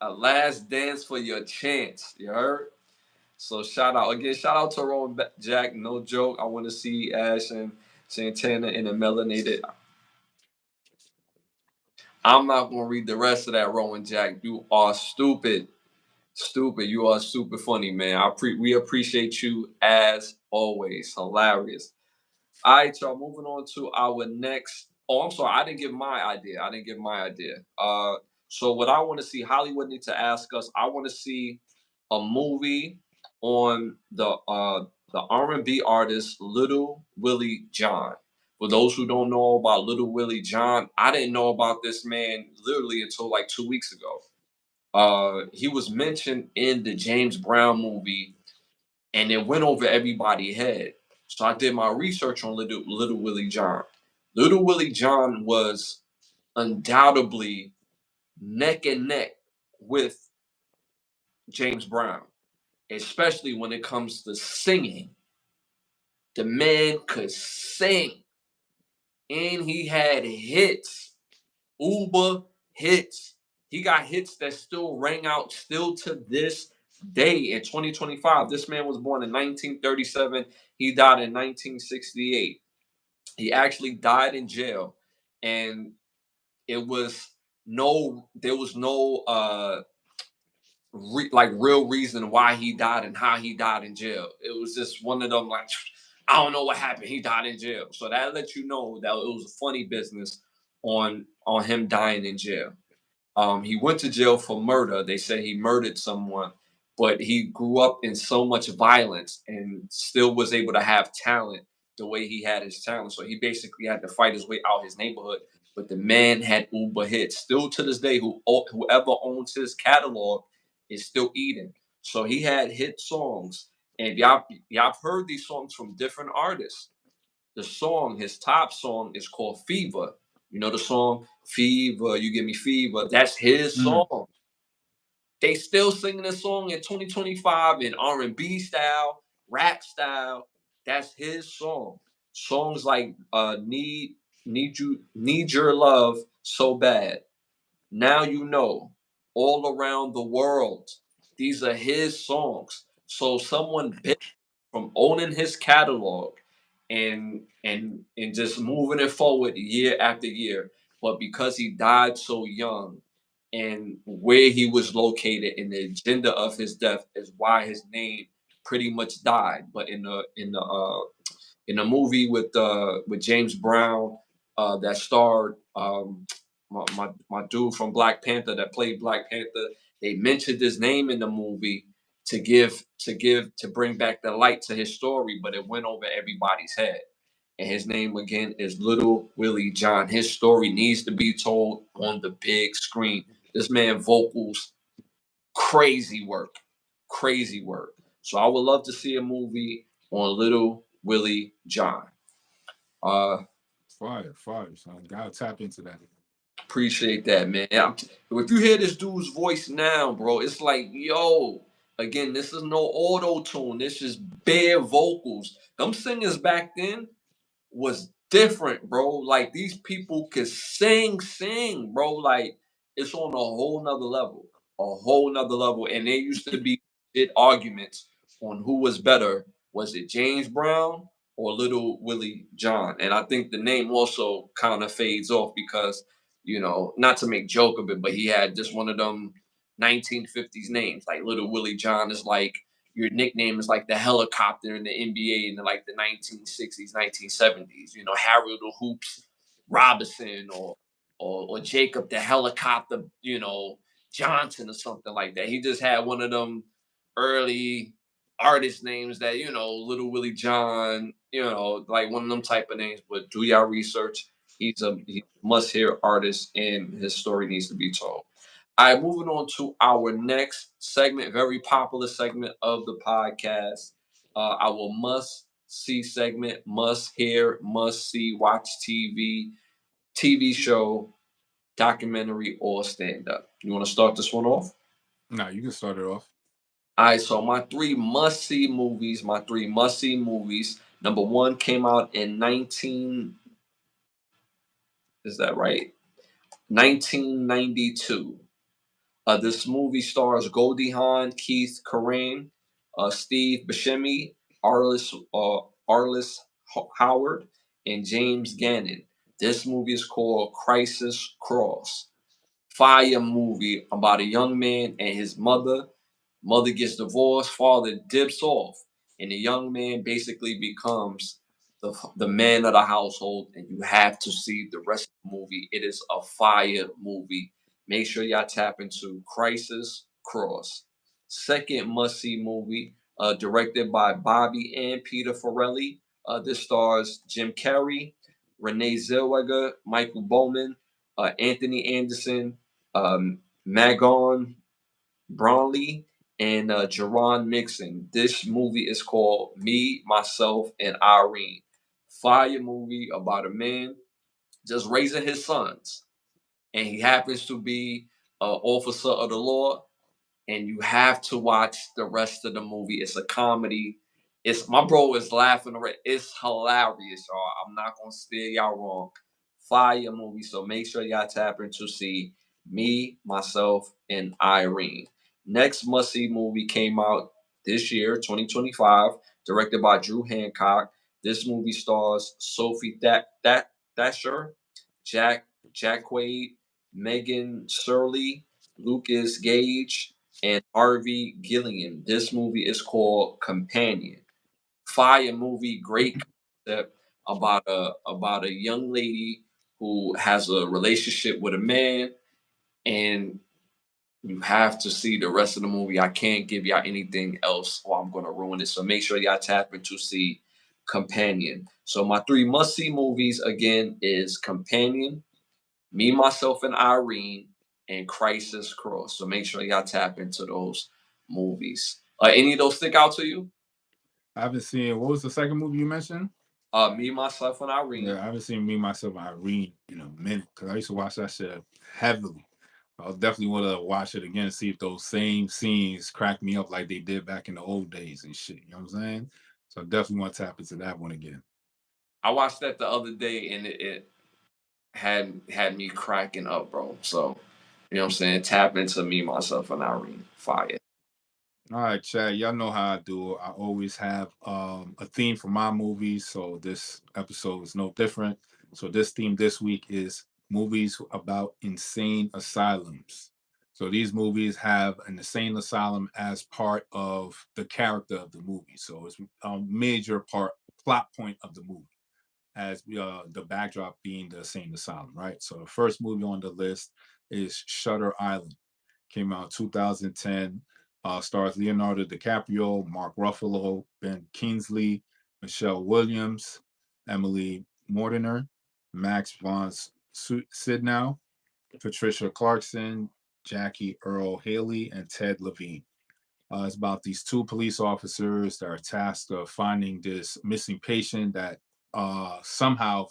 A last dance for your chance. You heard? So shout out to Rowan Jack. No joke. I want to see Ash and Santana in a melanated. I'm not gonna read the rest of that, Rowan Jack. You are stupid. Stupid. You are super funny, man. We appreciate you as always. Hilarious. All right, y'all. Moving on to our next. Oh, I'm sorry. I didn't give my idea. So what I want to see, Hollywood need to ask us. I want to see a movie on the R&B artist Little Willie John. For those who don't know about Little Willie John, I didn't know about this man literally until like 2 weeks ago. He was mentioned in the James Brown movie, and it went over everybody's head. So I did my research on Little Willie John. Little Willie John was undoubtedly neck and neck with James Brown, especially when it comes to singing. The man could sing, and he had hits, Uber hits. He got hits that still rang out still to this day in 2025. This man was born in 1937. He died in 1968. He actually died in jail, and there was no real reason why he died and how he died in jail. It was just one of them like, I don't know what happened. He died in jail. So that lets you know that it was a funny business on him dying in jail. He went to jail for murder. They said he murdered someone, but he grew up in so much violence and still was able to have talent the way he had his talent. So he basically had to fight his way out his neighborhood. But the man had Uber hits. Still to this day, whoever owns his catalog is still eating. So he had hit songs, and y'all heard these songs from different artists. His top song is called Fever. You know the song Fever, You Give Me Fever. That's his song. They still singing this song in 2025 in R&B style, rap style. That's his song. Songs like Need Your Love So Bad. Now You Know. All Around the World. These are his songs. So someone from owning his catalog and just moving it forward year after year. But because he died so young, and where he was located and the agenda of his death is why his name pretty much died. But in a movie with James Brown that starred my dude from Black Panther that played Black Panther. They mentioned his name in the movie to bring back the light to his story, but it went over everybody's head. And his name again is Little Willie John. His story needs to be told on the big screen. This man vocals, crazy work, crazy work. So I would love to see a movie on Little Willie John. Uh, Fire, fire, son. Gotta tap into that. Appreciate that, man. If you hear this dude's voice now, bro, it's like, yo, again, this is no auto tune. This is bare vocals. Them singers back then was different, bro. Like these people could sing, bro. Like it's on a whole nother level, a whole nother level. And there used to be big arguments on who was better. Was it James Brown or Little Willie John? And I think the name also kind of fades off because, not to make joke of it, but he had just one of them 1950s names. Like Little Willie John is like your nickname is like the helicopter in the NBA in like the 1960s, 1970s. Harold the Hoops Robinson or Jacob the helicopter, Johnson or something like that. He just had one of them early artist names that, Little Willie John, like one of them type of names. But do y'all research. He must hear artist and his story needs to be told. All right, moving on to our next segment, very popular segment of the podcast. Our must see segment, must hear, must see, watch TV show, documentary, or stand up. You want to start this one off? Nah, you can start it off. All right, so my three must see movies, Number one came out in 19, is that right? 1992. This movie stars Goldie Hawn, Keith Carradine, Steve Buscemi, Arliss Howard, and James Gannon. This movie is called Crisis Cross. Fire movie about a young man and his mother. Mother gets divorced, father dips off, and the young man basically becomes the man of the household. And you have to see the rest of the movie. It is a fire movie. Make sure y'all tap into Crisis Cross. Second must see movie, directed by Bobby and Peter Farrelly. This stars Jim Carrey, Renee Zellweger, Michael Bowman, Anthony Anderson, Magon Brownlee, and Jerron Mixon. This movie is called Me, Myself, and Irene. Fire movie about a man just raising his sons, and he happens to be an officer of the law, and you have to watch the rest of the movie. It's a comedy. It's my bro is laughing already. It's hilarious, y'all. I'm not gonna steer y'all wrong. Fire movie. So make sure y'all tap in to see Me, Myself, and Irene. Next must see movie came out this year, 2025, directed by Drew Hancock. This movie stars Sophie Thatcher, Jack Quaid, Megan Surley, Lucas Gage, and Harvey Gilliam. This movie is called Companion. Fire movie, great concept about a young lady who has a relationship with a man, and you have to see the rest of the movie. I can't give y'all anything else, or I'm gonna ruin it. So make sure y'all tap in to see Companion. So my three must see movies again is Companion, Me, Myself, and Irene, and Crisis Cross. So make sure y'all tap into those movies. Any of those stick out to you? I haven't seen, what was the second movie you mentioned? Me, Myself, and Irene. Yeah, I haven't seen Me, Myself, and Irene in a minute because I used to watch that shit heavily. I definitely want to watch it again, see if those same scenes crack me up like they did back in the old days and shit. You know what I'm saying? So I definitely want to tap into that one again. I watched that the other day, and it had me cracking up, bro. So you know what I'm saying? Tap into Me, Myself, and Irene. Fire. All right, Chad. Y'all know how I do. I always have a theme for my movies, so this episode is no different. So this theme this week is movies about insane asylums. So these movies have an insane asylum as part of the character of the movie. So it's a major part plot point of the movie, as the backdrop being the insane asylum, right? So the first movie on the list is Shutter Island. Came out 2010. Stars Leonardo DiCaprio, Mark Ruffalo, Ben Kingsley, Michelle Williams, Emily Mortimer, Max von Sydow, Patricia Clarkson, Jackie Earl Haley, and Ted Levine. It's about these two police officers that are tasked of finding this missing patient that somehow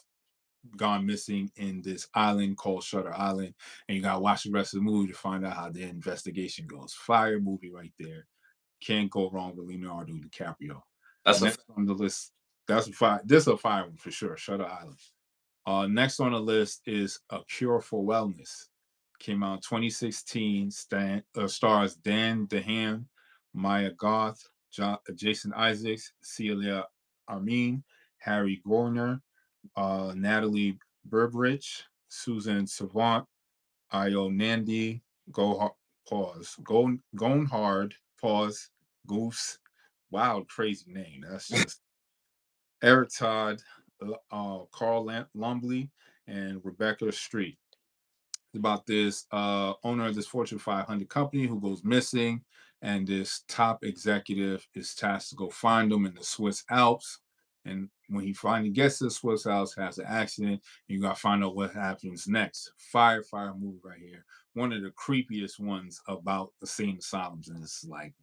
gone missing in this island called Shutter Island, and you gotta watch the rest of the movie to find out how the investigation goes. Fire movie right there. Can't go wrong with Leonardo DiCaprio. That's a Next on the list, that's a fire. This is a fire one for sure. Shutter Island. Next on the list is A Cure for Wellness. Came out in 2016. Stars Dan DeHaan, Maya Goth, Jason Isaacs, Celia Armin, Harry Gorner, Natalie Burbridge, Susan Savant, Io Nandi, Go pause, Gone Hard, pause, Goose. Wild, crazy name. That's just Eric Todd, Carl Lumbly, and Rebecca Street. It's about this owner of this Fortune 500 company who goes missing, and this top executive is tasked to go find him in the Swiss Alps. And when he finally gets to the Swiss Alps, has an accident, you gotta find out what happens next. Fire movie right here. One of the creepiest ones about the same asylums, and it's like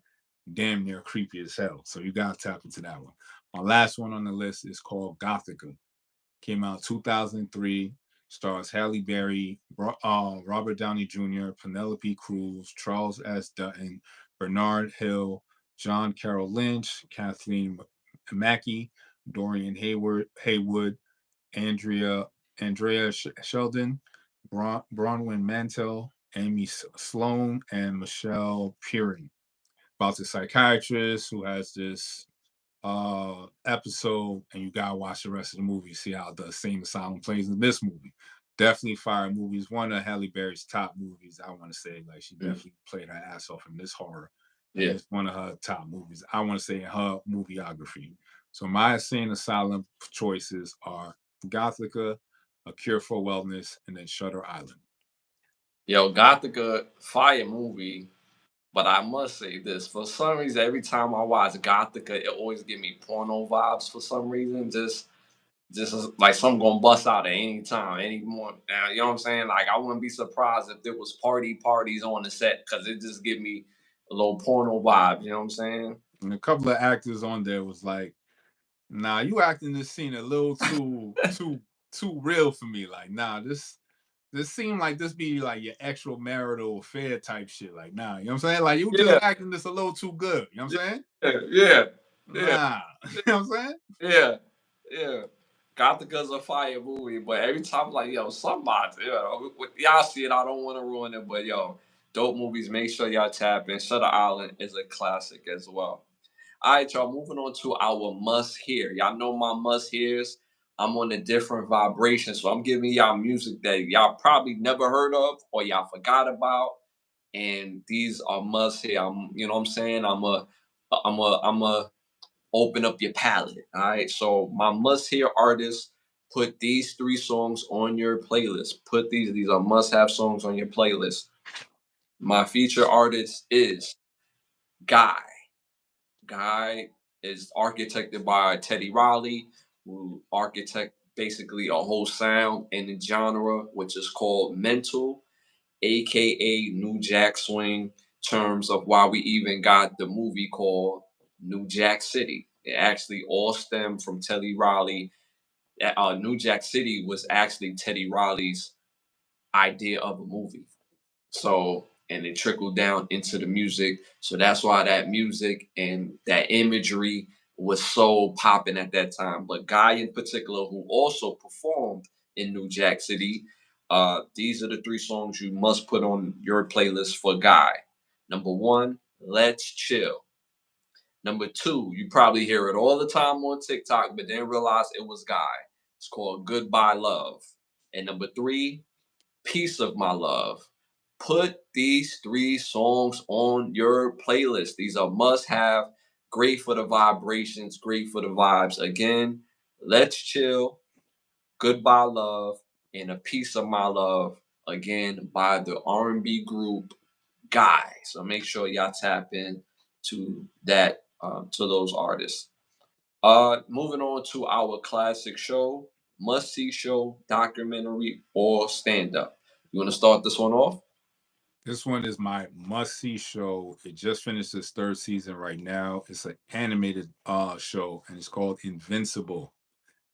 damn near creepy as hell. So you gotta tap into that one. My last one on the list is called Gothica. Came out 2003. Stars Halle Berry, Robert Downey Jr., Penelope Cruz, Charles S. Dutton, Bernard Hill, John Carroll Lynch, Kathleen Mackie, Dorian Haywood, Andrea Sheldon, Bronwyn Mantel, Amy Sloan, and Michelle Peering. About the psychiatrist who has this episode, and you gotta watch the rest of the movie, see how the same asylum plays in this movie. Definitely fire movies. One of Halle Berry's top movies, I want to say. Like she definitely played her ass off in this horror. And yeah. it's one of her top movies. I want to say in her movieography. So my insane asylum choices are Gothica, A Cure for Wellness, and then Shutter Island. Yo, Gothica, fire movie. But I must say this: for some reason, every time I watch Gothica, it always give me porno vibes. For some reason, just like something gonna bust out at any time, any more. You know what I'm saying? Like I wouldn't be surprised if there was parties on the set because it just give me a little porno vibe. You know what I'm saying? And a couple of actors on there was like, nah, you acting this scene a little too real for me. Like, nah, this seemed like this be like your extramarital affair type shit. Like, nah, you know what I'm saying? Like, you just Yeah, acting this a little too good. You know what I'm saying? yeah, yeah, yeah, Nah, you know what I'm saying? yeah, yeah. Gothica's a fire movie, but every time like yo, somebody, y'all see it. I don't want to ruin it, but yo, dope movies. Make sure y'all tap in. Shutter Island is a classic as well. All right, y'all. Moving on to our must hear. Y'all know my must hears. I'm on a different vibration, so I'm giving y'all music that y'all probably never heard of or y'all forgot about, and these are must hear. You know what I'm saying? I'm a open up your palette. All right. So my must hear artists, put these three songs on your playlist. Put these are must have songs on your playlist. My feature artist is Guy. Guy is architected by Teddy Riley, who architect basically a whole sound in the genre, which is called mental, aka New Jack Swing, terms of why we even got the movie called New Jack City. It actually all stemmed from Teddy Riley. New Jack City was actually Teddy Riley's idea of a movie. So, and it trickled down into the music. So that's why that music and that imagery was so popping at that time. But Guy in particular, who also performed in New Jack City, these are the three songs you must put on your playlist for Guy. Number one, let's chill. Number 2, you probably hear it all the time on TikTok, but didn't realize it was Guy. It's called Goodbye Love. And number 3, Piece of My Love. Put these 3 songs on your playlist. These are must have, great for the vibrations, great for the vibes. Again, let's chill, Goodbye Love, and A Piece of My Love, again by the R&B group Guy. So make sure y'all tap in to that, to those artists. Moving on to our classic show, must see show, documentary, or stand up. You want to start this one off? This one is my must-see show. It just finished its third season right now. It's an animated show, and it's called Invincible.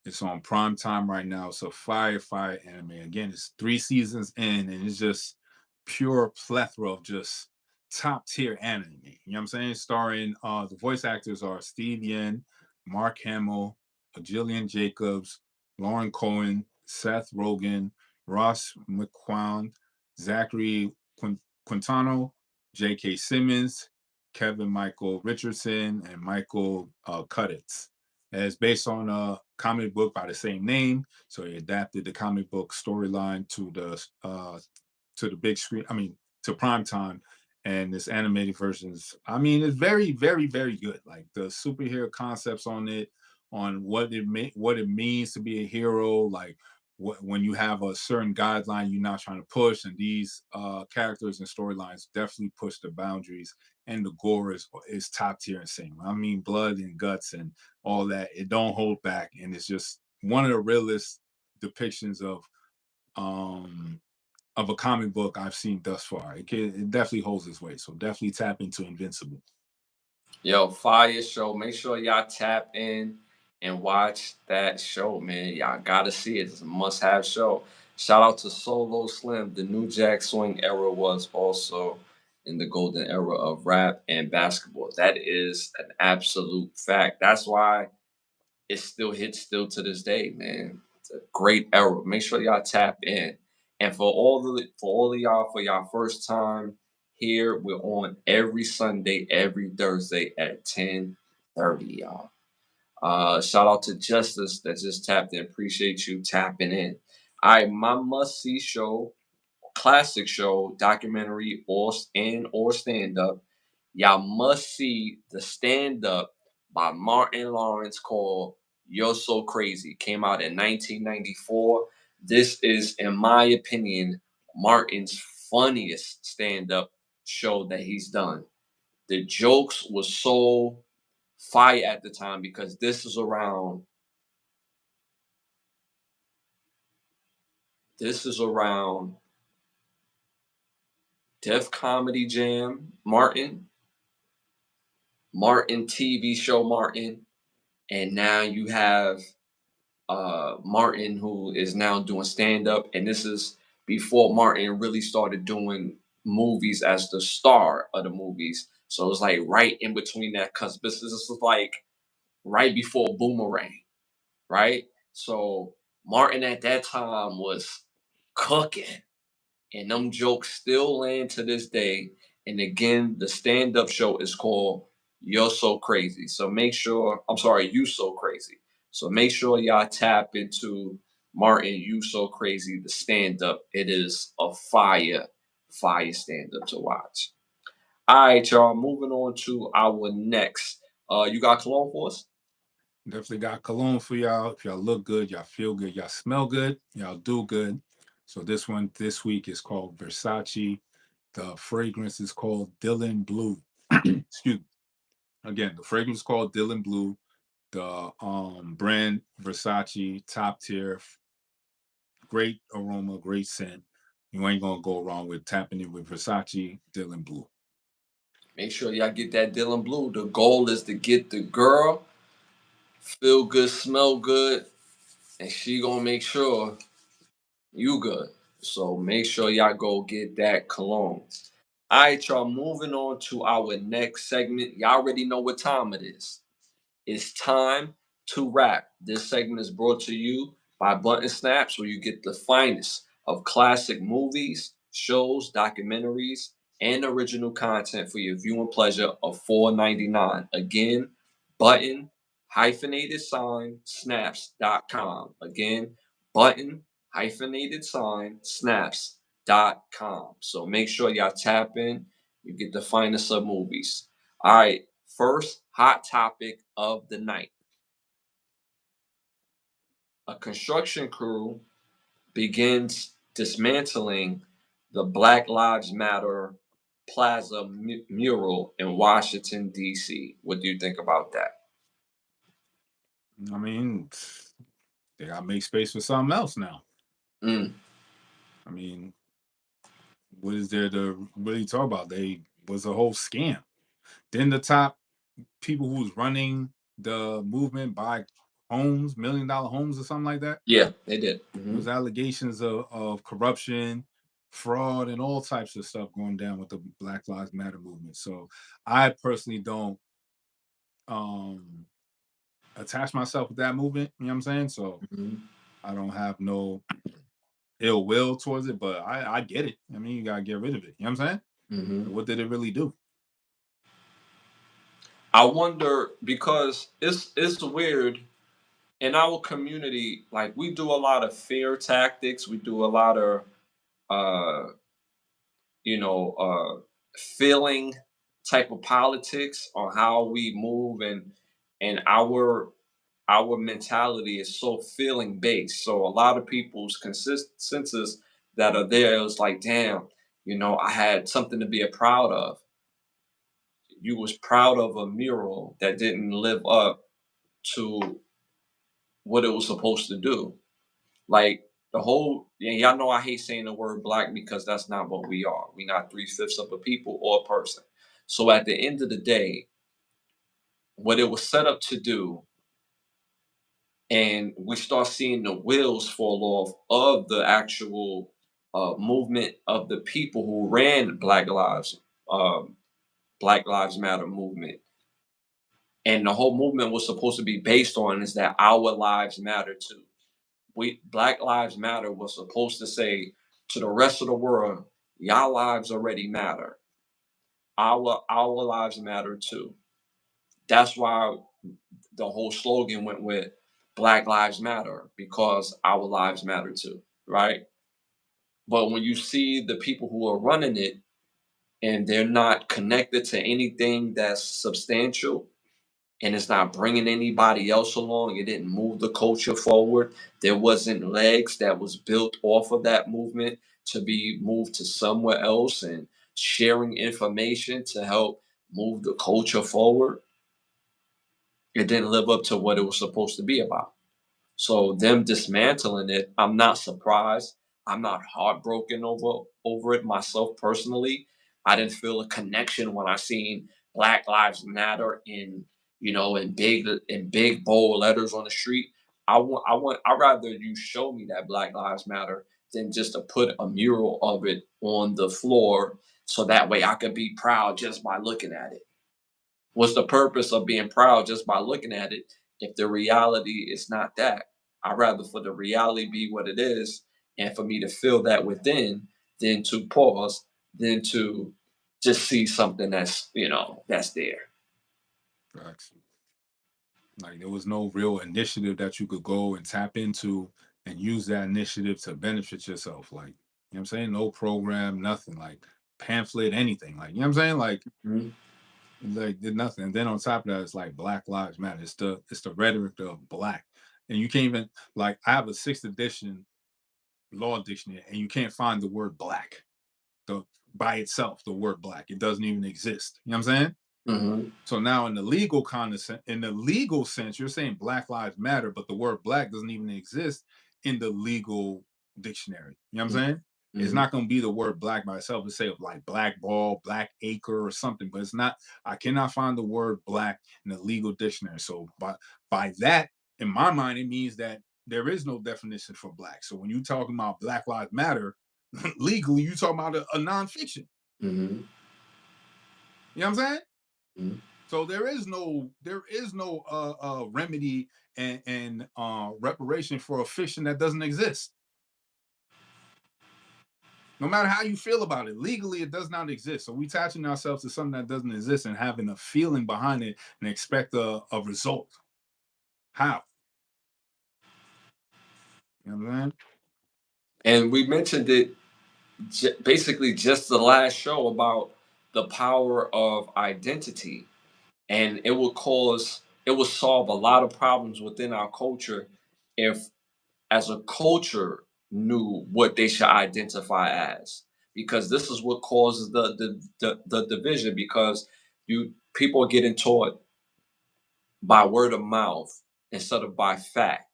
It's on prime time right now. It's a fire anime. Again, it's 3 seasons in, and it's just pure plethora of just top tier anime. You know what I'm saying? Starring the voice actors are Steve Yen, Mark Hamill, Jillian Jacobs, Lauren Cohen, Seth Rogen, Ross McQuown, Zachary Quintano, J.K. Simmons, Kevin Michael Richardson, and Michael Cuditz. And it's based on a comic book by the same name, so he adapted the comic book storyline to the big screen. I mean, to prime time, and this animated version is, I mean, it's very, very, very good. Like the superhero concepts on it, on what it means to be a hero, like when you have a certain guideline you're not trying to push, and these characters and storylines definitely push the boundaries, and the gore is top tier insane. I mean, blood and guts and all that. It don't hold back, and it's just one of the realest depictions um of a comic book I've seen thus far. It definitely holds its weight. So definitely tap into Invincible. Yo, fire show. Make sure y'all tap in and watch that show, man. Y'all gotta see it. It's a must have show. Shout out to Solo Slim. The New Jack Swing era was also in the golden era of rap and basketball. That is an absolute fact. That's why it still hits still to this day, man. It's a great era. Make sure y'all tap in. And for all of y'all, for y'all first time here, we're on every Sunday, every Thursday at 10:30, y'all. Shout out to Justice that just tapped in. Appreciate you tapping in. All right, my must see show, classic show, documentary, or stand up. Y'all must see the stand up by Martin Lawrence called You're So Crazy. Came out in 1994. This is, in my opinion, Martin's funniest stand up show that he's done. The jokes were so fire at the time because this is around Def Comedy Jam Martin TV show Martin, and now you have Martin who is now doing stand up, and this is before Martin really started doing movies as the star of the movies. So it's like right in between that cusp. This is like right before Boomerang, right? So Martin at that time was cooking, and them jokes still land to this day. And again, the stand-up show is called You're So Crazy. So make sure, I'm sorry, You So Crazy. So make sure y'all tap into Martin You So Crazy, the stand-up. It is a fire stand-up to watch. All right, y'all. Moving on to our next. You got cologne for us? Definitely got cologne for y'all. If y'all look good, y'all feel good, y'all smell good, y'all do good. So this one this week is called Versace. The fragrance is called Dylan Blue. Excuse me. Again, the fragrance is called Dylan Blue. The brand Versace, top tier, great aroma, great scent. You ain't gonna go wrong with tapping it with Versace Dylan Blue. Make sure y'all get that Dylan Blue. The goal is to get the girl feel good, smell good, and she gonna make sure you good. So make sure y'all go get that cologne. All right, y'all. Moving on to our next segment. Y'all already know what time it is. It's time to rap. This segment is brought to you by Button Snaps, where you get the finest of classic movies, shows, documentaries, and original content for your viewing pleasure of $4.99. Again, button hyphenated sign snaps.com. Again, button hyphenated sign snaps.com. So make sure y'all tap in. You get the finest of movies. All right, first hot topic of the night. A construction crew begins dismantling the Black Lives Matter Plaza mural in Washington, D.C. What do you think about that? I mean, they gotta make space for something else now. Mm, I mean, what is there to really talk about? They was a whole scam. Then the top people who's running the movement buy homes, $1 million homes or something like that. yeah, they did. There was allegations of corruption, fraud, and all types of stuff going down with the Black Lives Matter movement. So I personally don't um attach myself with that movement. You know what I'm saying? So Mhm, I don't have no ill will towards it, but I get it. I mean, you gotta get rid of it. You know what I'm saying? mhm. What did it really do? I wonder because it's weird in our community. Like we do a lot of fear tactics. We do a lot of uh, you know, feeling type of politics on how we move and our mentality is so feeling based. So a lot of people's consensus that are there, it was like, damn, I had something to be proud of. You was proud of a mural that didn't live up to what it was supposed to do. Like the whole, and y'all know I hate saying the word black because that's not what we are. We're not three-fifths of a people or a person. So at the end of the day, what it was set up to do, and we start seeing the wheels fall off of the actual movement of the people who ran um, Black Lives Matter movement. And the whole movement was supposed to be based on is that our lives matter too. We Black Lives Matter was supposed to say to the rest of the world, y'all lives already matter. Our lives matter too. That's why the whole slogan went with Black Lives Matter because our lives matter too, right? But when you see the people who are running it and they're not connected to anything that's substantial, and it's not bringing anybody else along. It didn't move the culture forward. There wasn't legs that was built off of that movement to be moved to somewhere else and sharing information to help move the culture forward. It didn't live up to what it was supposed to be about. So them dismantling it, I'm not surprised. I'm not heartbroken over it myself personally. I didn't feel a connection when I seen Black Lives Matter in big bold letters on the street. I'd rather you show me that Black Lives Matter than just to put a mural of it on the floor so that way I could be proud just by looking at it. What's the purpose of being proud just by looking at it if the reality is not that? I'd rather for the reality be what it is and for me to feel that within than to pause, than to just see something that's there. Facts. Like there was no real initiative that you could go and tap into and use that initiative to benefit yourself. Like, you know what I'm saying? No program, nothing like pamphlet, anything. Like, you know what I'm saying? Mhm. Like did nothing. And then on top of that, it's like Black Lives Matter. It's the rhetoric of black. And you can't even like I have a sixth edition law dictionary and you can't find the word black the by itself, the word black. It doesn't even exist. You know what I'm saying? Mhm. So now in the legal in the legal sense, you're saying Black Lives Matter, but the word black doesn't even exist in the legal dictionary. You know what I'm saying? It's Mhm. not going to be the word black by itself. It's say like black ball, black acre, or something, but it's not. I cannot find the word black in the legal dictionary. So by that, in my mind, it means that there is no definition for black. So when you're talking about Black Lives Matter, legally, you're talking about a nonfiction. Mhm. You know what I'm saying? Mhm. So there is no remedy and reparation for a fiction that doesn't exist. No matter how you feel about it, legally it does not exist. So we attaching ourselves to something that doesn't exist and having a feeling behind it and expect a result. How? You know what I'm saying? And we mentioned it basically just the last show about the power of identity, and it will solve a lot of problems within our culture if, as a culture, knew what they should identify as, because this is what causes the division, because you people are getting taught by word of mouth instead of by fact.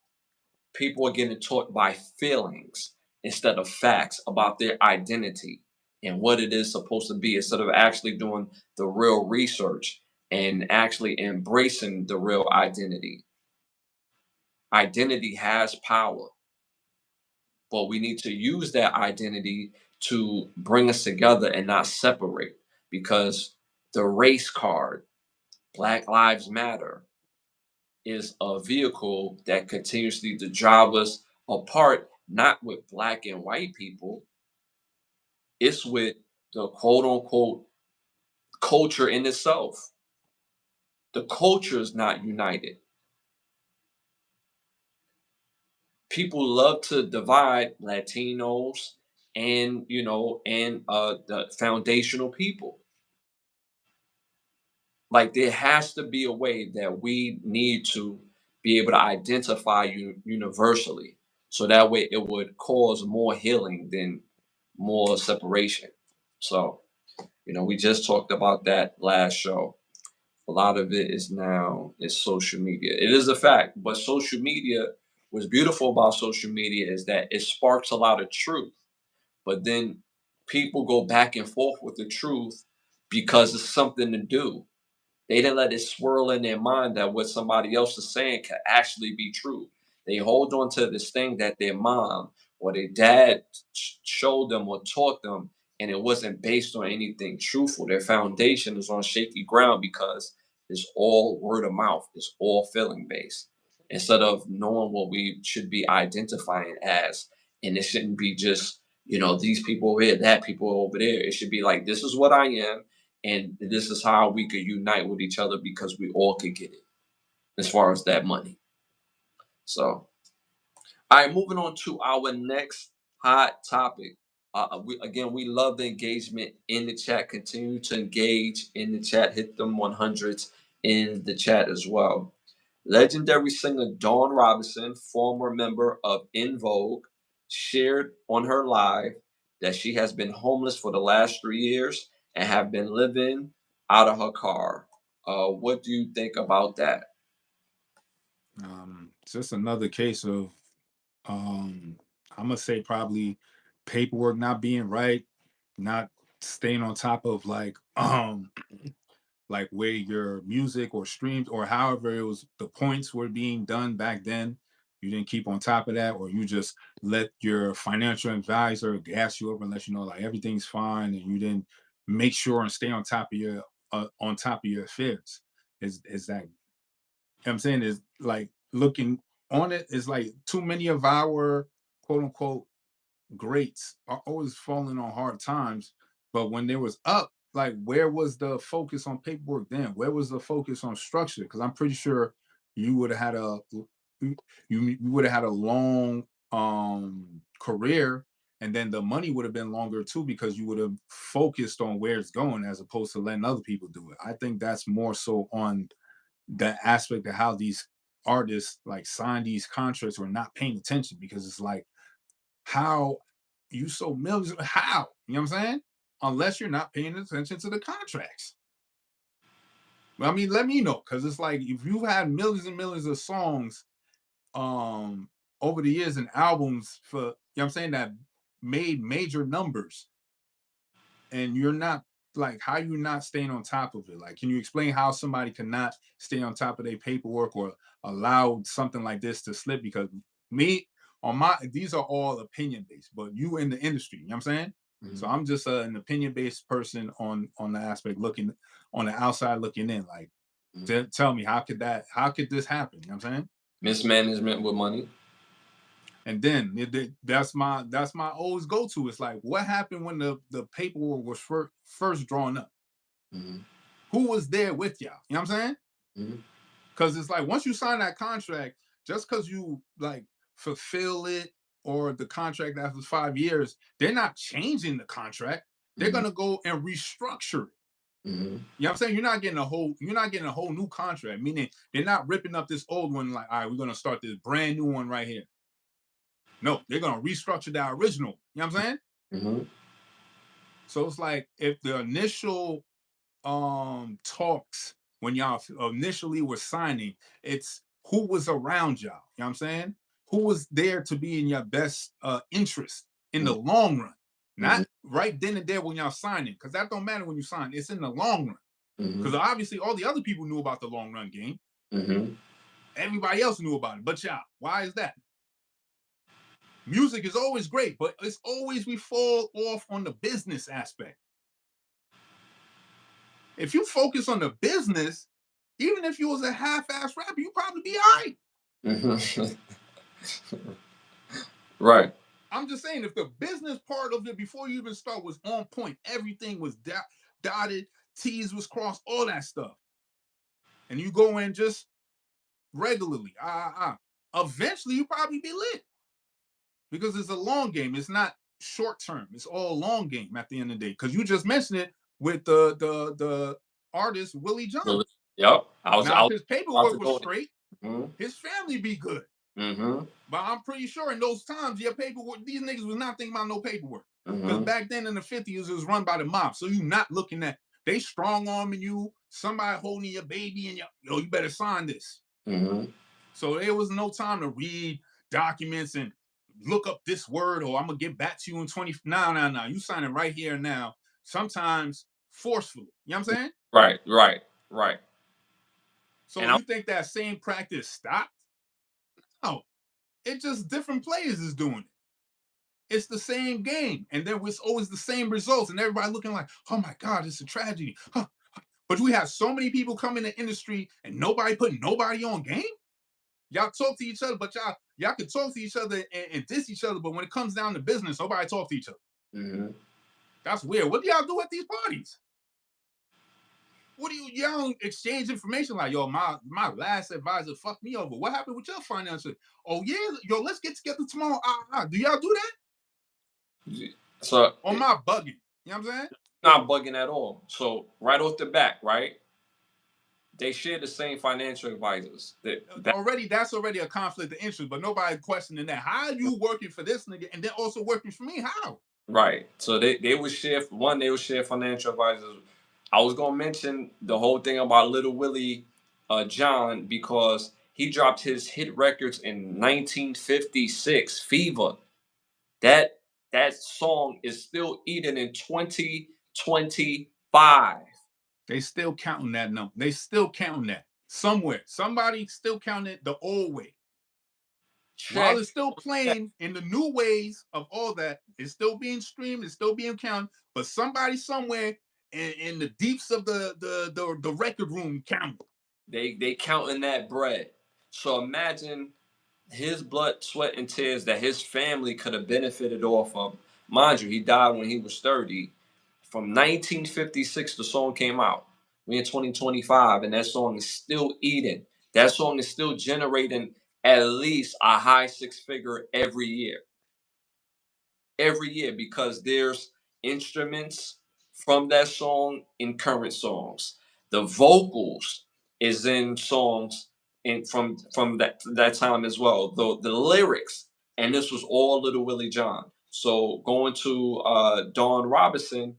People are getting taught by feelings instead of facts about their identity and what it is supposed to be, instead of actually doing the real research and actually embracing the real identity. Identity has power, but we need to use that identity to bring us together and not separate, because the race card, Black Lives Matter, is a vehicle that continuously to drive us apart, not with black and white people, it's with the quote unquote culture in itself. The culture is not united. People love to divide Latinos and, the foundational people. Like, there has to be a way that we need to be able to identify you universally, so that way it would cause more healing than more separation. So, we just talked about that last show. A lot of it is social media. It is a fact, but social media, what's beautiful about social media is that it sparks a lot of truth, but then people go back and forth with the truth because it's something to do. They didn't let it swirl in their mind that what somebody else is saying can actually be true. They hold on to this thing that their mom or their dad showed them or taught them, and it wasn't based on anything truthful. Their foundation is on shaky ground because it's all word of mouth, it's all feeling based, instead of knowing what we should be identifying as. And it shouldn't be just, these people over here, that people over there. It should be like, this is what I am, and this is how we could unite with each other because we all could get it as far as that money. So, all right, moving on to our next hot topic. We love the engagement in the chat. Continue to engage in the chat. Hit them 100s in the chat as well. Legendary singer Dawn Robinson, former member of In Vogue, shared on her live that she has been homeless for the last 3 years and have been living out of her car. What do you think about that? It's just another case of um I'm gonna say probably paperwork not being right, not staying on top of like where your music or streams or however it was the points were being done back then. You didn't keep on top of that, or you just let your financial advisor gas you up and let you know like everything's fine, and you didn't make sure and stay on top of your affairs. Is that, I'm saying, is like looking on it is like too many of our quote unquote greats are always falling on hard times. But when there was up, like where was the focus on paperwork then? Where was the focus on structure? Because I'm pretty sure you would have had you would have had a long career, and then the money would have been longer too because you would have focused on where it's going as opposed to letting other people do it. I think that's more so on the aspect of how these artists like sign these contracts or not paying attention, because it's like, how you sold millions, how, you know what I'm saying, unless you're not paying attention to the contracts. I mean, let me know, because it's like if you've had millions and millions of songs um over the years and albums for, you know what I'm saying, that made major numbers, and you're not, like, how you not staying on top of it? Like, can you explain how somebody cannot stay on top of their paperwork or allow something like this to slip? Because me, on my, these are all opinion based, but you in the industry, you know what I'm saying? So Mhm. I'm just an opinion based person on the aspect, looking on the outside looking in, like, Mhm. tell me, how could this happen, you know what I'm saying? Mismanagement with money. And then that's my always go to. It's like, what happened when the paperwork was first drawn up? Mm-hmm. Who was there with y'all? You know what I'm saying? Mm-hmm. Because it's like once you sign that contract, just because you like fulfill it or the contract after 5 years, they're not changing the contract. They're Mm-hmm. gonna go and restructure it. Mm-hmm. You know what I'm saying? You're not getting a whole new contract, meaning they're not ripping up this old one like, all right, we're gonna start this brand new one right here. No, they're gonna restructure that original. You know what I'm saying? Mm-hmm. So it's like if the initial talks when y'all initially were signing, it's who was around y'all. You know what I'm saying? Who was there to be in your best interest in the long run, Mm-hmm. not right then and there when y'all signing, because that don't matter when you sign. It's in the long run. Because Mm-hmm. obviously all the other people knew about the long run game. Mm-hmm. Everybody else knew about it, but y'all. Why is that? Music is always great, but it's always we fall off on the business aspect. If you focus on the business, even if you was a half-ass rapper, you probably be all right. Mm-hmm. Right. I'm just saying, if the business part of it before you even start was on point, everything was dotted, T's was crossed, all that stuff, and you go in just regularly, eventually you probably be lit because it's a long game. It's not short term. It's all long game at the end of the day. Because you just mentioned it with the artist Willie John. Well, yep. I Now, if was his about to paperwork was go straight, there. his family be good. Mm-hmm. But I'm pretty sure in those times, your paperwork, these niggas was not thinking about no paperwork. Because Mm-hmm. back then in the 50s, it was run by the mob. So you not looking at, they strong arming you, somebody holding your baby, and yo, you better sign this. Mm-hmm. So there was no time to read documents and look up this word, or I'm going to get back to you in 20. No. You sign it right here and now, sometimes forcefully. You know what I'm saying? Right. So And I you think that same practice stopped? No. It's just different players is doing it. It's the same game, and then it's always the same results, and everybody looking like, "Oh my God, it's a tragedy." Huh. But we have so many people come in the industry, and nobody putting nobody on game. Y'all talk to each other, but y'all can talk to each other and diss each other, but when it comes down to business, nobody talk to each other. mm-hmm. That's weird. What do y'all do at these parties? What do y'all don't exchange information like, yo, my last advisor fucked me over. What happened with your financial? Oh yeah, yo, let's get together tomorrow. Do y'all do that? So Or am I bugging? You know what I'm saying? not bugging at all. So right off the bat, right? They share the same financial advisors. That's already a conflict of interest, but nobody questioning that. How are you working for this nigga and then also working for me? How? Right. So they would share they would share financial advisors. I was gonna mention the whole thing about Little Willie John because he dropped his hit records in 1956, Fever. That that song is still eating in 2025. They still counting that number. They still counting that somewhere. Somebody still counting it the old way. While Check. it's still Check. playing in the new ways of all that, it's still being streamed, it's still being counted, but somebody somewhere in the deeps of the record room counting. They counting that bread. So imagine his blood, sweat, and tears that his family could have benefited off of. Mind you, he died when he was 30. From 1956, the song came out. We in 2025, and that song is still eating. That song is still generating at least a high six figure every year. Every year, because there's instruments from that song in current songs. The vocals is in songs from that time as well. The lyrics, and this was all Little Willie John. So going to Dawn Robinson,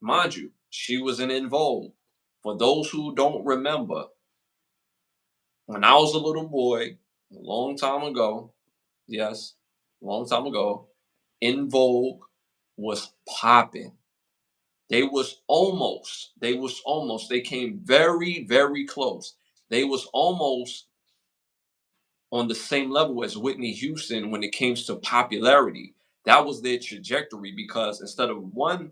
mind you, she was an In Vogue. For those who don't remember, when I was a little boy, a long time ago, yes, a long time ago, In Vogue was popping. They came very, very close. They was almost on the same level as Whitney Houston when it came to popularity. That was their trajectory because instead of one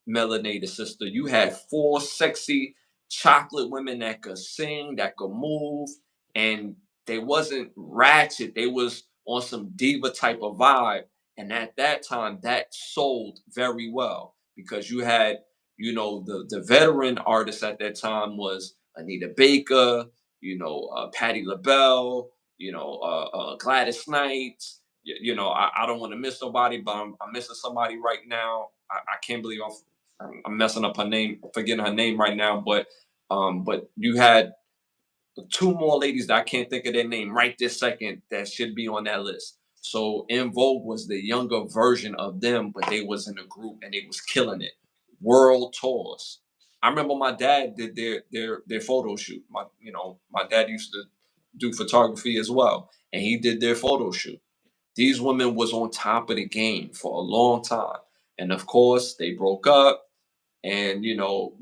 melanated sister, you had four sexy chocolate women that could sing, that could move, and they wasn't ratchet. They was on some diva type of vibe. And at that time, that sold very well because you had, the veteran artists at that time was Anita Baker, Patti LaBelle, Gladys Knight. I don't want to miss nobody, but I'm missing somebody right now. I can't believe I'm messing up her name, forgetting her name right now. But you had two more ladies that I can't think of their name right this second that should be on that list. So In Vogue was the younger version of them, but they was in a group and they was killing it. World tours. I remember my dad did their photo shoot. My dad used to do photography as well, and he did their photo shoot. These women was on top of the game for a long time, and of course they broke up, and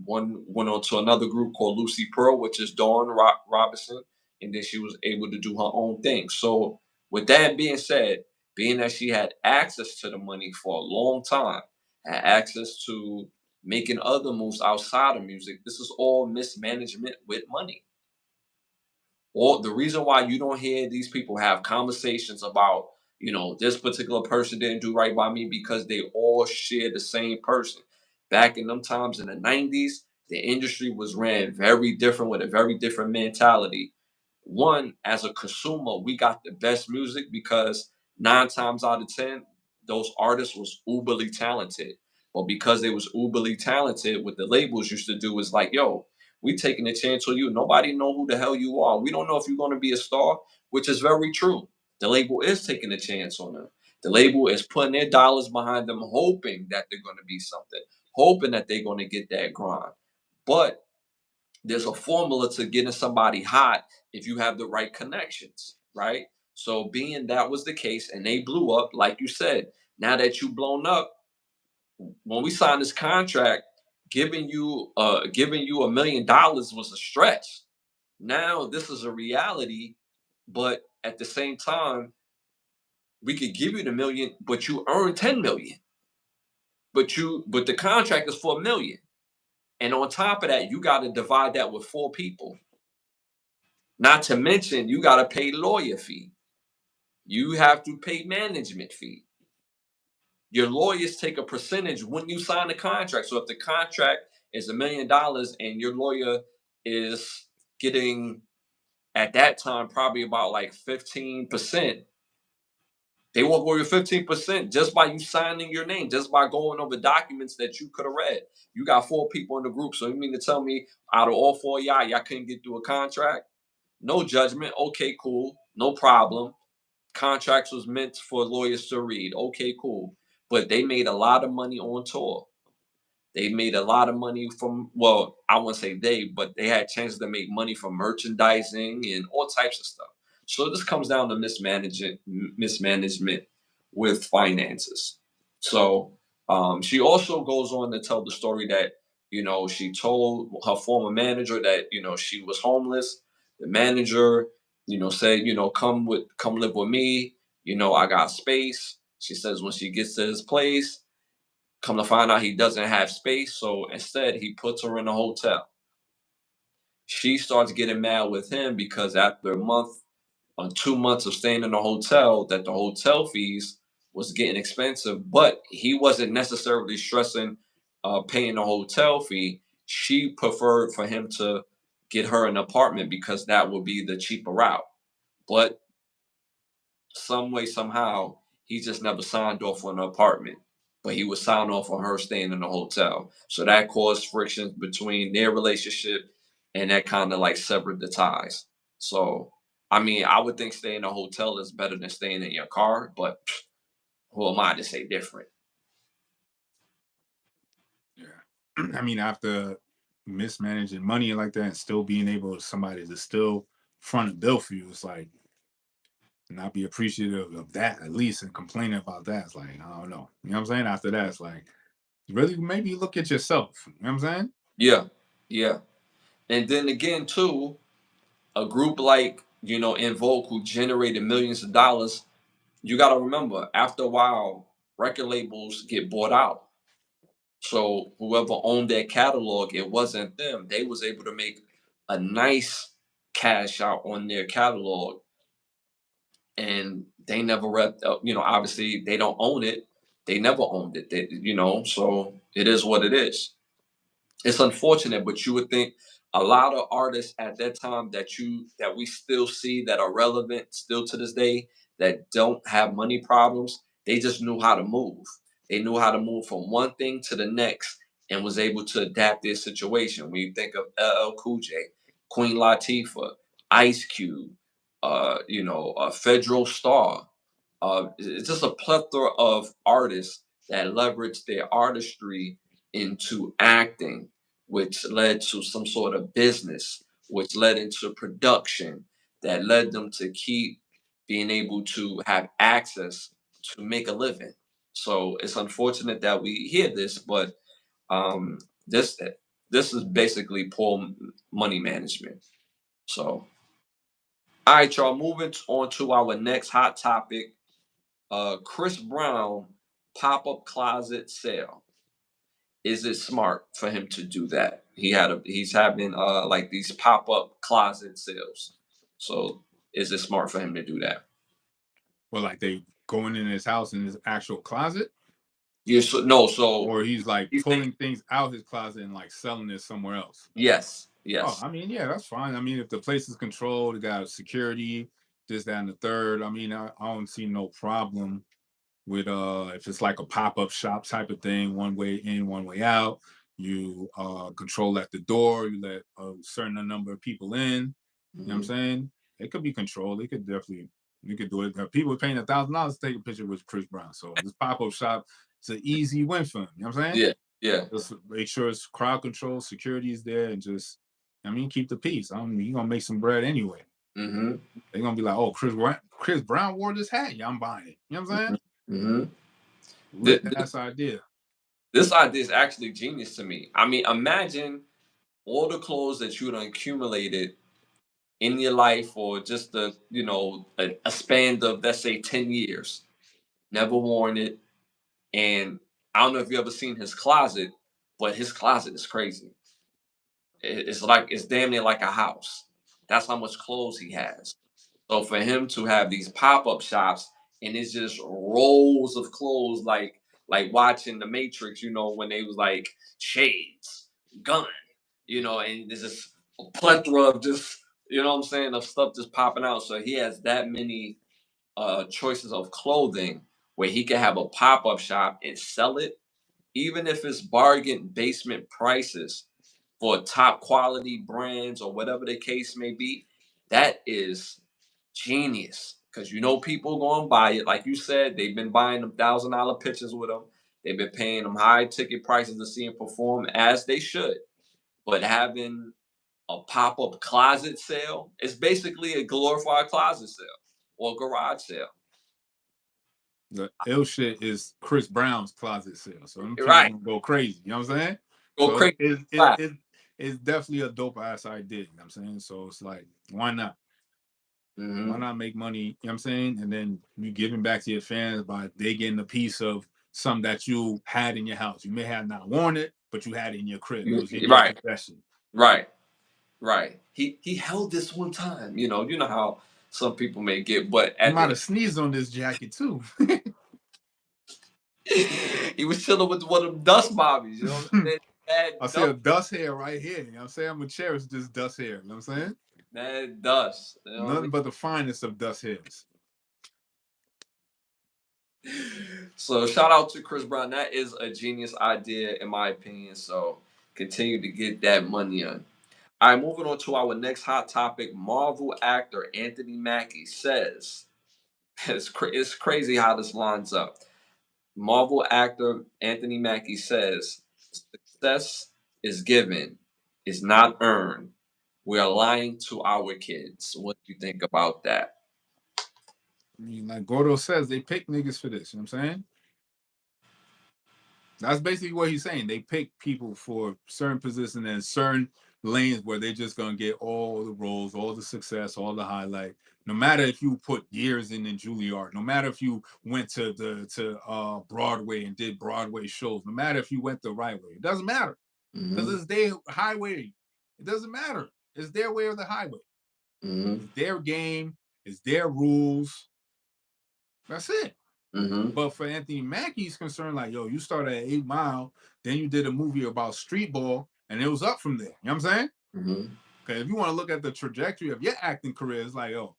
one went on to another group called Lucy Pearl, which is Dawn Robinson, and then she was able to do her own thing. So with that being said, being that she had access to the money for a long time, had access to making other moves outside of music, this is all mismanagement with money. Or the reason why you don't hear these people have conversations about, this particular person didn't do right by me, because they all share the same person. Back in them times in the 90s, the industry was ran very different with a very different mentality. One, as a consumer, we got the best music because 9 times out of 10, those artists was uberly talented. But because they was uberly talented, what the labels used to do is like, yo, we taking a chance on you. Nobody know who the hell you are. We don't know if you're going to be a star, which is very true. The label is taking a chance on them. The label is putting their dollars behind them, hoping that they're going to be something, hoping that they're going to get that grind. But there's a formula to getting somebody hot if you have the right connections, right? So being that was the case and they blew up, like you said, now that you blown up, when we signed this contract, giving you $1 million was a stretch. Now this is a reality, but at the same time, we could give you the million, but you earn 10 million. But the contract is for 1 million. And on top of that, you got to divide that with 4 people. Not to mention, you got to pay lawyer fee. You have to pay management fee. Your lawyers take a percentage when you sign the contract. So if the contract is $1 million and your lawyer is getting at that time probably about like 15%, they walk away with 15% just by you signing your name, just by going over documents that you could have read. You got 4 people in the group. So you mean to tell me out of all 4 of y'all couldn't get through a contract? No judgment. Okay, cool. No problem. Contracts was meant for lawyers to read. Okay, cool. But they made a lot of money on tour. They made a lot of money from, well, I won't say they, but they had chances to make money from merchandising and all types of stuff. So this comes down to mismanagement with finances. So she also goes on to tell the story that, she told her former manager that, she was homeless. The manager, said, come live with me. I got space. She says when she gets to his place, come to find out he doesn't have space, so instead he puts her in a hotel. She starts getting mad with him because after a month or 2 months of staying in a hotel, that the hotel fees was getting expensive, but he wasn't necessarily stressing paying the hotel fee. She preferred for him to get her an apartment because that would be the cheaper route. But some way, somehow, he just never signed off on an apartment, but he was signed off on her staying in a hotel. So that caused frictions between their relationship, and that kind of like severed the ties. So, I mean, I would think staying in a hotel is better than staying in your car, but who am I to say different? Yeah. I mean, after mismanaging money like that and still being able somebody to still front a bill for you, it's like not be appreciative of that at least and complaining about that. It's like, I don't know. You know what I'm saying? After that, it's like really maybe look at yourself. You know what I'm saying? Yeah, yeah. And then again, too, a group like, In Vogue, who generated millions of dollars, you got to remember, after a while, record labels get bought out. So whoever owned their catalog, it wasn't them. They was able to make a nice cash out on their catalog and they never rep. Obviously they don't own it. They never owned it. So it is what it is. It's unfortunate, but you would think a lot of artists at that time that we still see that are relevant still to this day, that don't have money problems, they just knew how to move. They knew how to move from one thing to the next and was able to adapt their situation. When you think of LL Cool J, Queen Latifah, Ice Cube, Federal Star, it's just a plethora of artists that leverage their artistry into acting, which led to some sort of business, which led into production, that led them to keep being able to have access to make a living. So it's unfortunate that we hear this, but um, this this is basically poor money management. So, all right, y'all, moving on to our next hot topic. Chris Brown pop-up closet sale. Is it smart for him to do that? He's having like these pop-up closet sales. So is it smart for him to do that? Well, like they going in his house in his actual closet, No, so or he's like he's saying pulling things out his closet and like selling it somewhere else. yes, Oh, yes. I mean, yeah, that's fine. I mean, if the place is controlled, it got security, this, that, and the third. I mean, I don't see no problem with if it's like a pop-up shop type of thing, one way in, one way out. You control at the door, you let a certain number of people in. You know what I'm Hmm. saying? It could be controlled. It could definitely you could do it. People are paying $1,000 to take a picture with Chris Brown. So this pop-up shop, it's an easy win for him. You know what I'm saying? Yeah, yeah. Just make sure it's crowd control, security is there, and just I mean keep the peace. I mean, you're gonna make some bread anyway. Hmm. They're gonna be like, oh, Chris Brown wore this hat. Yeah, I'm buying it. You know what I'm saying? Hmm. Hmm. Lit ass idea. This idea is actually genius to me. I mean, imagine all the clothes that you done accumulated in your life, or just a span of, let's say, 10 years, never worn it. And I don't know if you ever seen his closet, but his closet is crazy. It's damn near like a house. That's how much clothes he has. So for him to have these pop-up shops and it's just rolls of clothes, like watching the Matrix, when they was like shades, gun, and there's this plethora of just, what I'm saying, of stuff just popping out. So he has that many choices of clothing where he can have a pop-up shop and sell it, even if it's bargain basement prices for top quality brands or whatever the case may be. That is genius, because people going to buy it. Like you said, they've been buying them $1,000 pictures with them. They've been paying them high ticket prices to see him perform, as they should. But having a pop up closet sale is basically a glorified closet sale or garage sale. The ill shit is Chris Brown's closet sale. So them people Right. gonna go crazy. You know what I'm saying? Go So crazy. Fast. it's definitely a dope ass idea. You know what I'm saying? So it's like, why not? Why Hmm. not make money? You know what I'm saying? And then you giving back to your fans by they getting a piece of something that you had in your house. You may have not worn it, but you had it in your crib. It was in your Right. possession. Right. Right. He held this one time. You know how some people may get, but You at might the have sneezed on this jacket too. he was chilling with one of them dust bobbies. I That see a dust, dust hair right here. You know what I'm saying? I'm gonna cherish this dust hair. You know what I'm saying? that dust. You know what I Nothing but the finest of dust hairs. mean? So shout out to Chris Brown. That is a genius idea, in my opinion. So continue to get that money on. All right, moving on to our next hot topic. Marvel actor Anthony Mackie says, it's crazy how this lines up. Marvel actor Anthony Mackie says, success is given, is not earned. We are lying to our kids. What do you think about that? I mean, like Gordo says, they pick niggas for this. You know what I'm saying? That's basically what he's saying. They pick people for certain positions and certain lanes where they're just gonna get all the roles, all the success, all the highlight. No matter if you put years in Juilliard, no matter if you went to Broadway and did Broadway shows, no matter if you went the right way, it doesn't matter because Hmm. it's their highway. It doesn't matter. It's their way or the highway. Hmm. It's their game. It's their rules. That's it. Mm-hmm. But for Anthony Mackie's concerned, like, yo, you started at 8 Mile, then you did a movie about street ball, and it was up from there. You know what I'm saying? Mm-hmm. Because if you want to look at the trajectory of your acting career, it's like, yo,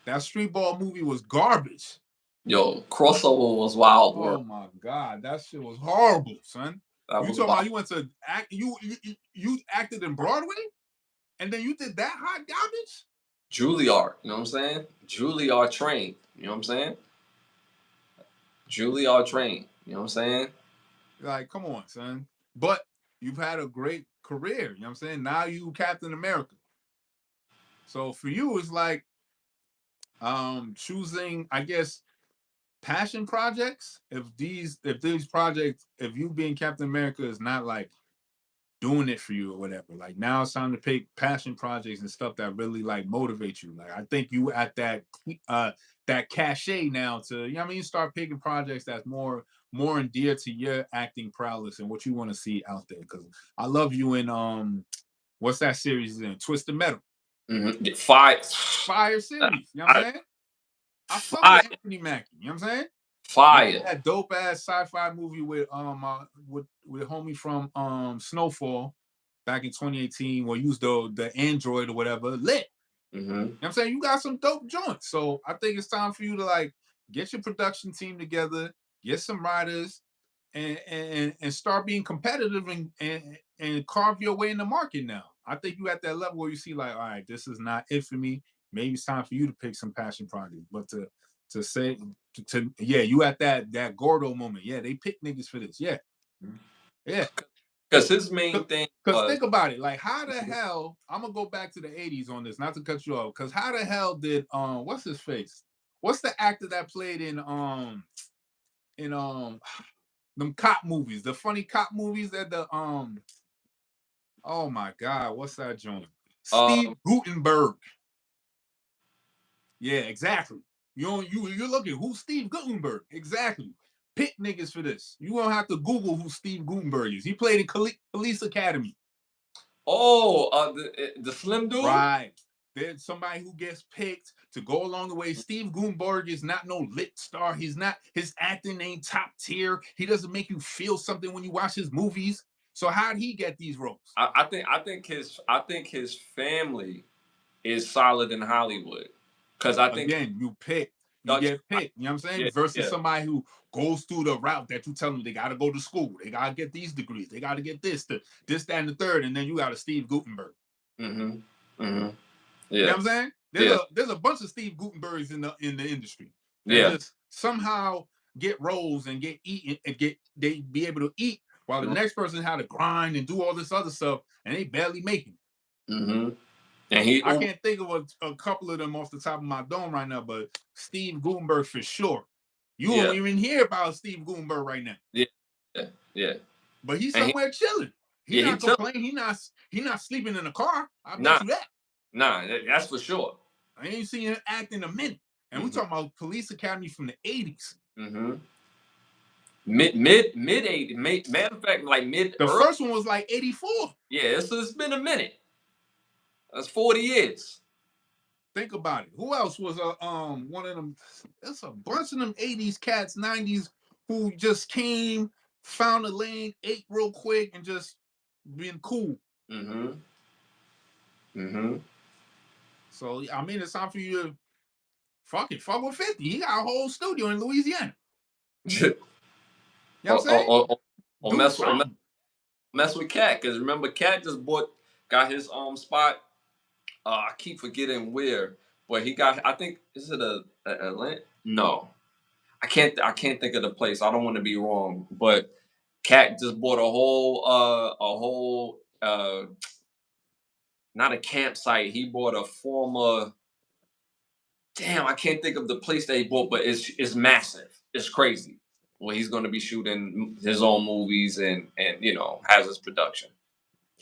that street ball movie was garbage. Yo, crossover was wild Oh work. my God, that shit was horrible, son. That You was talking about wild. you went to act, you acted in Broadway, and then you did that hot garbage? Juilliard, you know what I'm saying? Juilliard trained, you know what I'm saying? Juilliard trained, you know what I'm saying? Like, come on, son. But you've had a great career, you know what I'm saying? Now you Captain America. So for you, it's like choosing, I guess, passion projects. If these projects, if you being Captain America is not like doing it for you or whatever, like now it's time to pick passion projects and stuff that really like motivate you. Like I think you at that cachet now to, you know what I mean, start picking projects that's more endeared to your acting prowess and what you want to see out there. Because I love you in what's that series in Twisted Metal. Mm-hmm. Fire, Fire series, you know what I'm saying? I fuck fire, with Anthony Mackie, you know what I'm saying? You did fire. that dope ass sci-fi movie with homie from Snowfall back in 2018 where you was the android or whatever lit. Mm-hmm. You know what I'm saying? You got some dope joints. So I think it's time for you to like get your production team together, get some writers, and start being competitive and carve your way in the market now. I think you at that level where you see like, all right, this is not it for me. Maybe it's time for you to pick some passion projects. But to say yeah, you at that Gordo moment. Yeah, they pick niggas for this. Yeah, yeah. Because his main thing Because was think about it, like how the hell I'm gonna go back to the 80s on this, not to cut you off. Because how the hell did what's his face? What's the actor that played in them cop movies, the funny cop movies that the oh my God, what's that joint? Steve um Gutenberg. Yeah, exactly. You're looking who's Steve Gutenberg? Exactly. Pick niggas for this. You won't have to Google who Steve Gutenberg is. He played in Police Academy. the slim dude. Right. There's somebody who gets picked to go along the way. Steve Gutenberg is not no lit star. He's not, his acting ain't top tier. He doesn't make you feel something when you watch his movies. So how'd he get these roles? I think his family is solid in Hollywood. Because I think Again, you Dutch. get picked, you know what I'm saying? Yeah, Versus yeah. somebody who goes through the route that you tell them they gotta go to school, they gotta get these degrees, they gotta get this, that, and the third, and then you got a Steve Gutenberg. Mm-hmm. Mm-hmm. You know Yeah. what I'm saying? Yeah. There's a bunch of Steve Gutenbergs in the industry that Yeah. just somehow get roles and get eaten and get they be able to eat while the next person had to grind and do all this other stuff and they barely making it. Mm-hmm. And he I can't think of a couple of them off the top of my dome right now, but Steve Gutenberg for sure. You yeah. won't even hear about Steve Gutenberg right now, Yeah. Yeah. Yeah. but he's And somewhere chilling. He he not tell complaining. He not sleeping in a car. I bet nah, you that. that's for sure. I ain't seen him act in a minute. And we Mm-hmm. talking about Police Academy from the 80s. Mm-hmm. Mid 80s. Matter of fact, like mid The early. first one was like 84. Yeah, it's been a minute. That's 40 years. Think about it. Who else was one of them? There's a bunch of them 80s cats, 90s who just came, found a lane, ate real quick, and just been cool. Mm-hmm. Mm-hmm. So I mean, it's time for you to fuck with 50. He got a whole studio in Louisiana. You know what I'm or, saying? or, or, or Do mess or something. mess with Cat, because remember Cat just got his spot. I keep forgetting where, but he got. I think is it a Atlanta? No, I can't think of the place. I don't want to be wrong, but Cat just bought a whole not a campsite. He bought a former. Damn, I can't think of the place that he bought, but it's massive. It's crazy. Well, he's going to be shooting his own movies and has his production.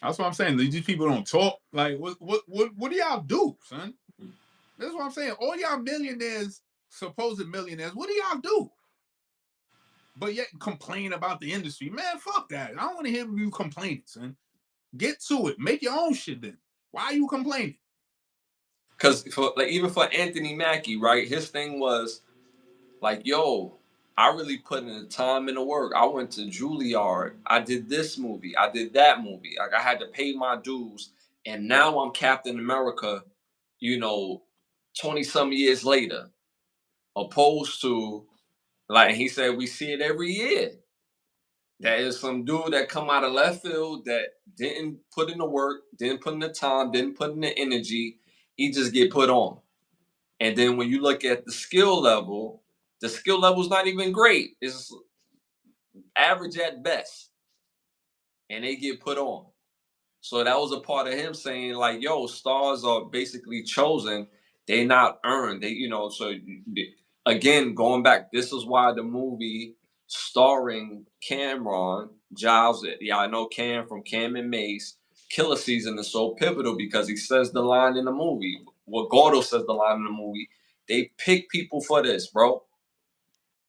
That's what I'm saying. These people don't talk. Like, what do y'all do, son? That's what I'm saying. All y'all millionaires, supposed millionaires, what do y'all do? But yet complain about the industry. Man, fuck that. I don't want to hear you complaining, son. Get to it. Make your own shit then. Why are you complaining? Because even for Anthony Mackie, right? His thing was like, yo, I really put in the time and the work. I went to Juilliard. I did this movie. I did that movie. Like I had to pay my dues. And now I'm Captain America, you know, 20 some years later. Opposed to, like he said, we see it every year. That is some dude that come out of left field that didn't put in the work, didn't put in the time, didn't put in the energy. He just get put on. And then when you look at the skill level is not even great. It's average at best, and they get put on. So that was a part of him saying, like, yo, stars are basically chosen. They not earned. They, so again, going back, this is why the movie starring Cameron Giles, yeah, I know Cam from Cam and Mace, Killer Season is so pivotal because he says the line in the movie. Well, Gordo says the line in the movie. They pick people for this, bro.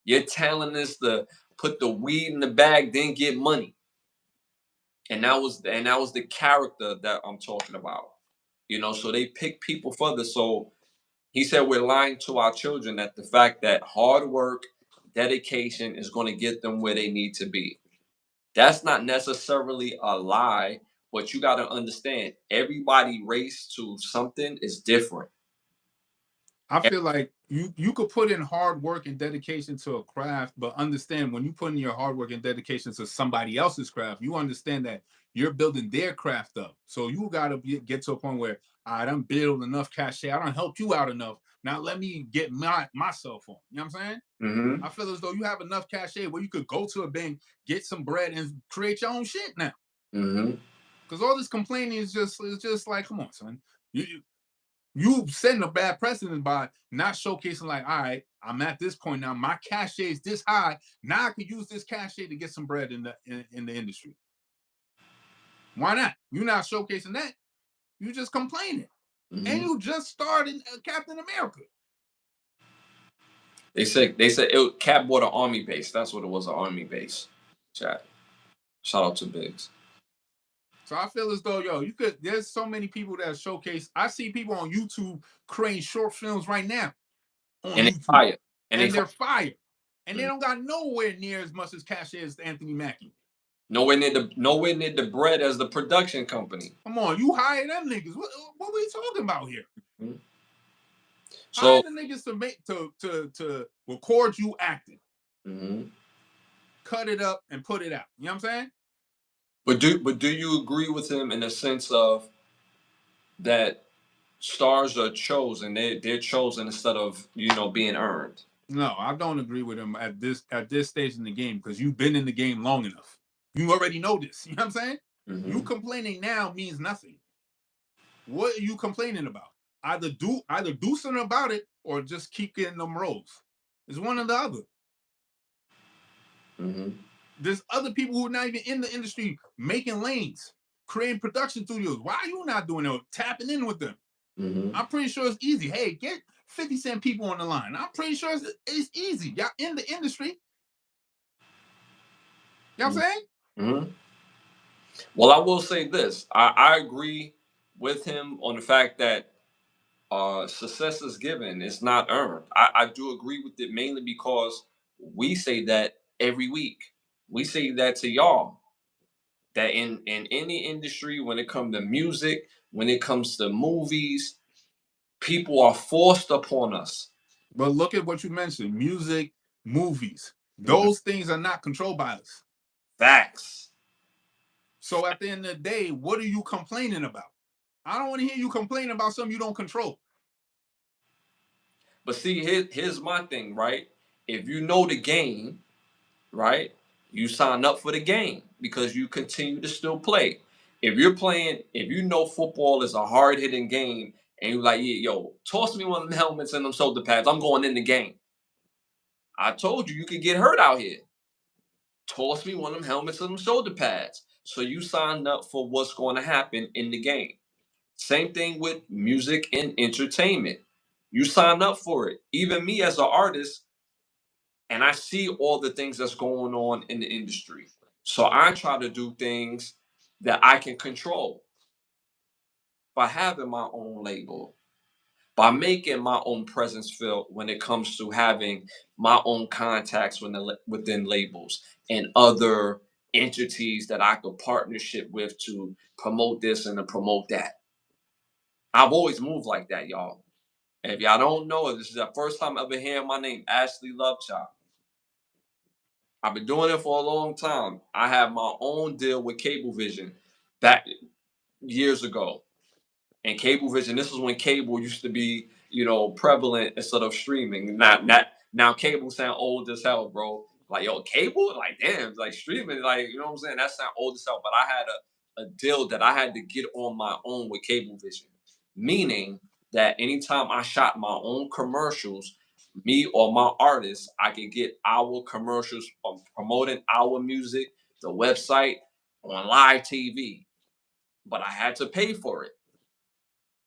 Your talent is to put the weed in the bag, then get money. And that was the character that I'm talking about. So they pick people for this. So he said we're lying to our children that the fact that hard work, dedication is going to get them where they need to be. That's not necessarily a lie, but you got to understand everybody race to something is different. I feel like you could put in hard work and dedication to a craft, but understand when you put in your hard work and dedication to somebody else's craft, you understand that you're building their craft up. So you got to get to a point where I don't build enough cachet. I don't help you out enough. Now let me get myself on. You know what I'm saying? Mm-hmm. I feel as though you have enough cachet where you could go to a bank, get some bread, and create your own shit now. Mm-hmm. Because all this complaining is just like, come on, son. You setting a bad precedent by not showcasing, like, all right, I'm at this point now. My cachet is this high. Now I could use this cachet to get some bread in the industry. Why not? You're not showcasing that. You just complaining, and Mm-hmm. you just started Captain America. They said Cap bought an army base. That's what it was, an army base. Chat. Shout out to Biggs. So I feel as though, yo, you could. There's so many people that showcase. I see people on YouTube creating short films right now on And they YouTube, fire. And they and fire. they're fired, and they Mm. don't got nowhere near as much as cachet as Anthony Mackie. Nowhere near the bread as the production company. Come on, you hire them niggas. What are we talking about here? Mhm. Hire So, the niggas to make to record you acting, mhm. cut it up, and put it out. You know what I'm saying? But do you agree with him in the sense of that stars are chosen? They're chosen instead of being earned. No, I don't agree with him at this stage in the game because you've been in the game long enough. You already know this. You know what I'm saying? You Mm-hmm. complaining now means nothing. What are you complaining about? Either do something about it or just keep getting them roles. It's one or the other. Mm-hmm. There's other people who are not even in the industry making lanes, creating production studios. Why are you not doing it? Tapping in with them. Mm-hmm. I'm pretty sure it's easy. Hey, get 50 Cent people on the line. I'm pretty sure it's easy. Y'all in the industry. You know what I'm saying? Mm-hmm. Well, I will say this. I agree with him on the fact that success is given, it's not earned. I do agree with it mainly because we say that every week. We say that to y'all. That in any industry, when it comes to music, when it comes to movies, people are forced upon us. But look at what you mentioned: music, movies. Mhm. Those things are not controlled by us. Facts. So at the end of the day, what are you complaining about? I don't want to hear you complain about something you don't control. But see, here's my thing, right? If you know the game, right, you sign up for the game because you continue to still play. If you know football is a hard hitting game, and you're like, yeah, yo, toss me one of them helmets and them shoulder pads, I'm going in the game. I told you could get hurt out here. Toss me one of them helmets and them shoulder pads. So you signed up for what's going to happen in the game. Same thing with music and entertainment. You sign up for it. Even me as an artist, and I see all the things that's going on in the industry. So I try to do things that I can control by having my own label, by making my own presence felt when it comes to having my own contacts within labels and other entities that I could partnership with to promote this and to promote that. I've always moved like that, y'all. And if y'all don't know it, this is the first time ever hearing my name, Ashley Lovechild. I've been doing it for a long time. I have my own deal with Cablevision back years ago. And Cablevision, this is when cable used to be, prevalent instead of streaming. Not now cable sound old as hell, bro. Like, yo, cable? Like, damn, like streaming, like, you know what I'm saying? That sound old as hell. But I had a deal that I had to get on my own with Cablevision. Meaning that anytime I shot my own commercials, me or my artists, I could get our commercials promoting our music, the website, on live TV. But I had to pay for it,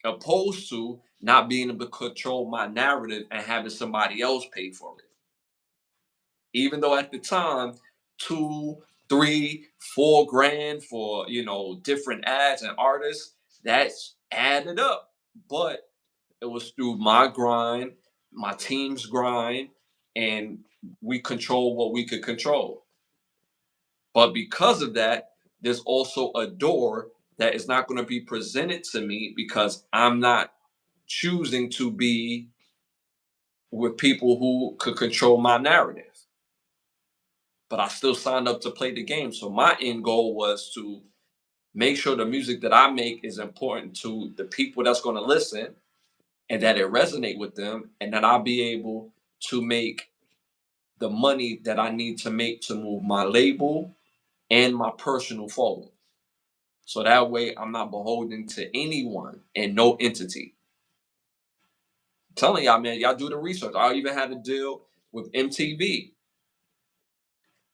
opposed to not being able to control my narrative and having somebody else pay for it. Even though at the time, 2, 3, 4 grand for different ads and artists, that's added up. But it was through my grind, my team's grind, and we control what we could control. But because of that, there's also a door that is not going to be presented to me because I'm not choosing to be with people who could control my narrative. But I still signed up to play the game. So my end goal was to make sure the music that I make is important to the people that's going to listen and that it resonate with them and that I'll be able to make the money that I need to make to move my label and my personal forward. So that way I'm not beholden to anyone and no entity. I'm telling y'all, man, y'all do the research. I even had a deal with MTV.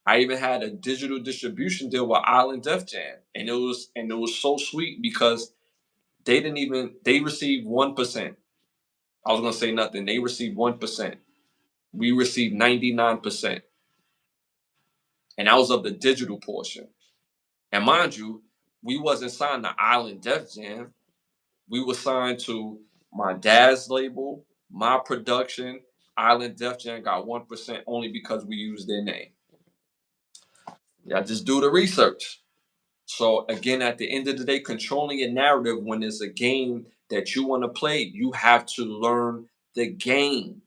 I even had a digital distribution deal with Island Def Jam, and it was so sweet because they received 1%. I was gonna say nothing. They received 1%. We received 99%, and that was of the digital portion. And mind you, we wasn't signed to Island Def Jam. We were signed to my dad's label, my production. Island Def Jam got 1% only because we used their name. Yeah, just do the research. So again, at the end of the day, controlling your narrative when it's a game that you want to play, you have to learn the game.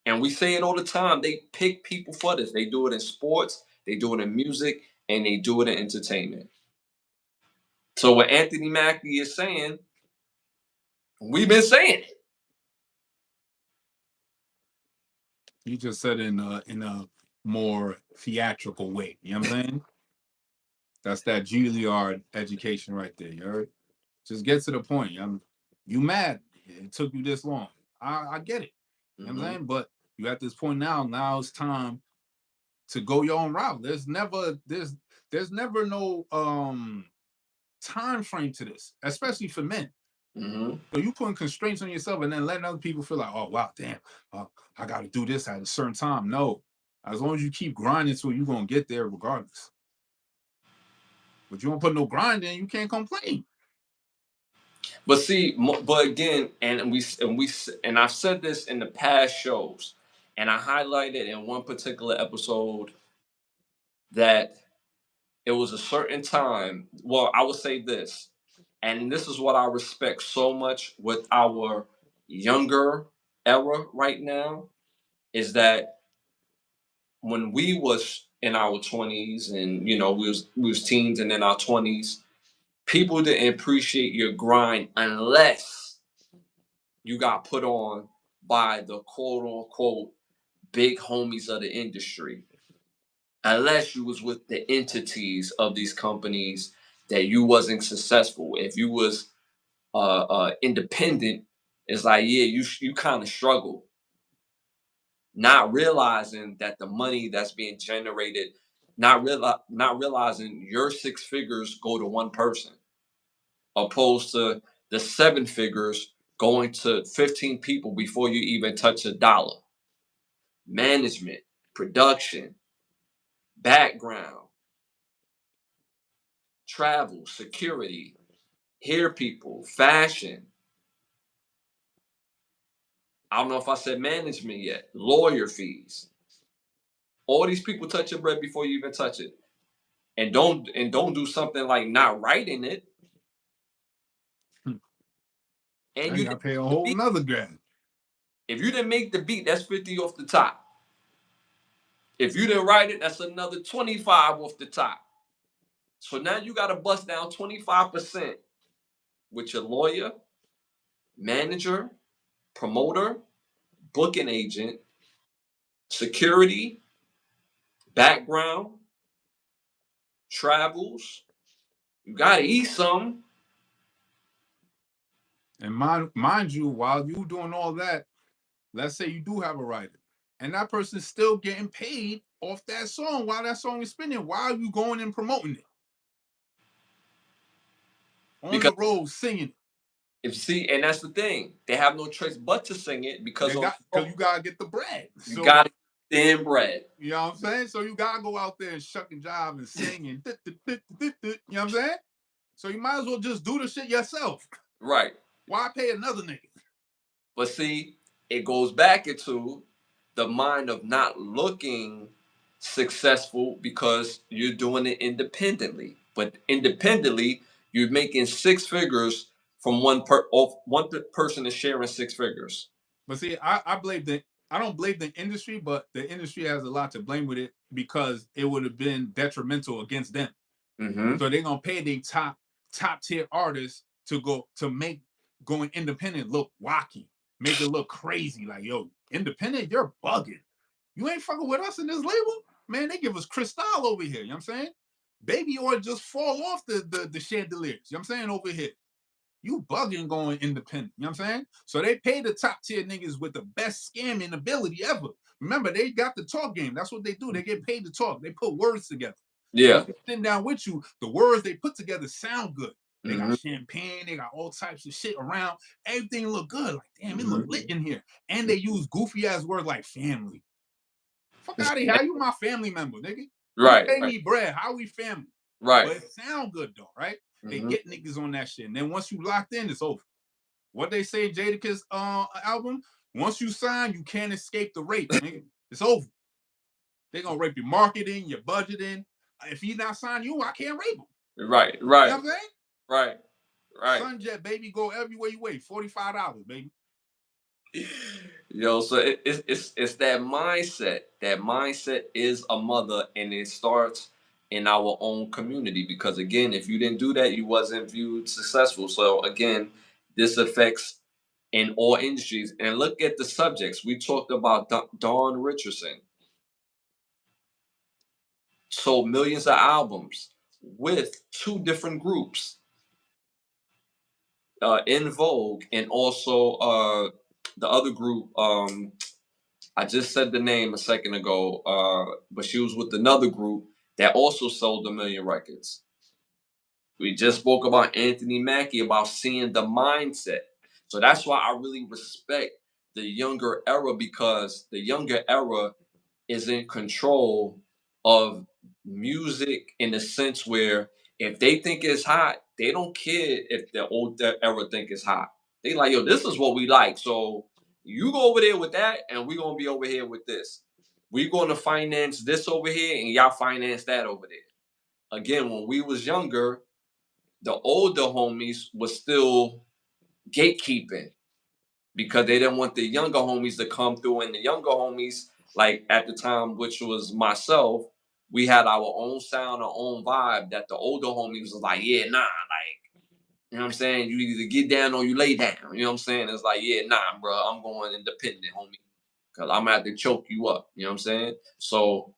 And we say it all the time. They pick people for this. They do it in sports, they do it in music, and they do it in entertainment. So what Anthony Mackie is saying, we've been saying it. You just said in a more theatrical way. You know what I'm saying? That's that Juilliard education right there. You heard? Just get to the point. You mad? It took you this long. I get it. You know what I'm saying? But you at this point now. Now it's time to go your own route. There's never no time frame to this, especially for men. So you putting constraints on yourself and then letting other people feel like, oh wow, damn, I got to do this at a certain time. No, as long as you keep grinding, so you're gonna get there regardless. But you don't put no grind in, you can't complain. But see, but again, and I've said this in the past shows, and I highlighted in one particular episode that it was a certain time. Well, I would say this, and this is what I respect so much with our younger era right now, is that when we was in our 20s and we was teens and in our 20s, people didn't appreciate your grind unless you got put on by the quote unquote big homies of the industry. Unless you was with the entities of these companies that you wasn't successful. If you was independent, it's like, yeah, you kind of struggle, not realizing that the money that's being generated, not realizing your 6 figures go to one person, opposed to the 7 figures going to 15 people before you even touch a dollar. Management, production, background, travel, security, hair people, fashion. I don't know if I said management yet. Lawyer fees. All these people touch your bread before you even touch it. And don't do something like not writing it. And Now you you didn't gotta pay a make the whole beat. nother grand. If you didn't make the beat, that's 50 off the top. If you didn't write it, that's another 25 off the top. So now you gotta bust down 25% with your lawyer, manager, promoter, booking agent, security, background, travels. You gotta eat some. And mind you, while you doing all that, let's say you do have a writer, and that person's still getting paid off that song while that song is spinning. Why are you going and promoting it on Because the road singing it? if see, and that's the thing, they have no choice but to sing it because They on got the because road, you gotta get the bread. you So gotta get thin bread. you know what I'm saying. So you gotta go out there and shuck and jive and sing and you know what I'm saying. So you might as well just do the shit yourself. Right. Why pay another nigga? But see, it goes back into the mind of not looking successful because you're doing it independently. But independently, you're making six figures from person is sharing six figures. But see, I don't blame the industry, but the industry has a lot to blame with it because it would have been detrimental against them. Mm-hmm. So they're gonna pay their top tier artists to go to make going independent look wacky, make it look crazy. Like, yo, independent, you're bugging. You ain't fucking with us in this label, man. They give us Cristal over here. You know what I'm saying? Baby oil just fall off the chandeliers. You know what I'm saying? Over here. You bugging going independent. You know what I'm saying? So they pay the top tier niggas with the best scamming ability ever. Remember, they got the talk game. That's what they do. They get paid to talk. They put words together. So Yeah. when they sit down with you, the words they put together sound good. They got Mm-hmm. champagne, they got all types of shit around. Everything look good. Like, damn, it look Mm-hmm. lit in here. And they use goofy ass words like family. Fuck out of here. How you my family member, nigga? You Right. pay Right. me bread. How we family? Right. But it sound good though, right? They Mm-hmm. get niggas on that shit. And then once you locked in, it's over. What they say, Jadakiss album, once you sign, you can't escape the rape, nigga. It's over. They're gonna rape your marketing, your budgeting. If he's not signed you, I can't rape him. Right. You know Right. what I'm saying? Right. Right. Sunjet, baby, go everywhere you wait. $45, baby. Yo, so it's that mindset. That mindset is a mother, and it starts in our own community. Because again, if you didn't do that, you wasn't viewed successful. So again, this affects in all industries. And look at the subjects we talked about. Dawn Richardson sold millions of albums with two different groups, In Vogue, and also the other group. I just said the name a second ago, but she was with another group that also sold a million records. We just spoke about Anthony Mackie about seeing the mindset. So that's why I really respect the younger era, because the younger era is in control of music in the sense where if they think it's hot, they don't care if the old era think it's hot. They like, yo, this is what we like. So you go over there with that, and we're gonna be over here with this. We're gonna finance this over here, and y'all finance that over there. Again, when we was younger, the older homies was still gatekeeping because they didn't want the younger homies to come through. And the younger homies, like at the time, which was myself, we had our own sound, our own vibe. That the older homies was like, yeah, nah, like, you know what I'm saying? You either get down or you lay down. You know what I'm saying? It's like, yeah, nah, bro, I'm going independent, homie, because I'm gonna have to choke you up. You know what I'm saying? So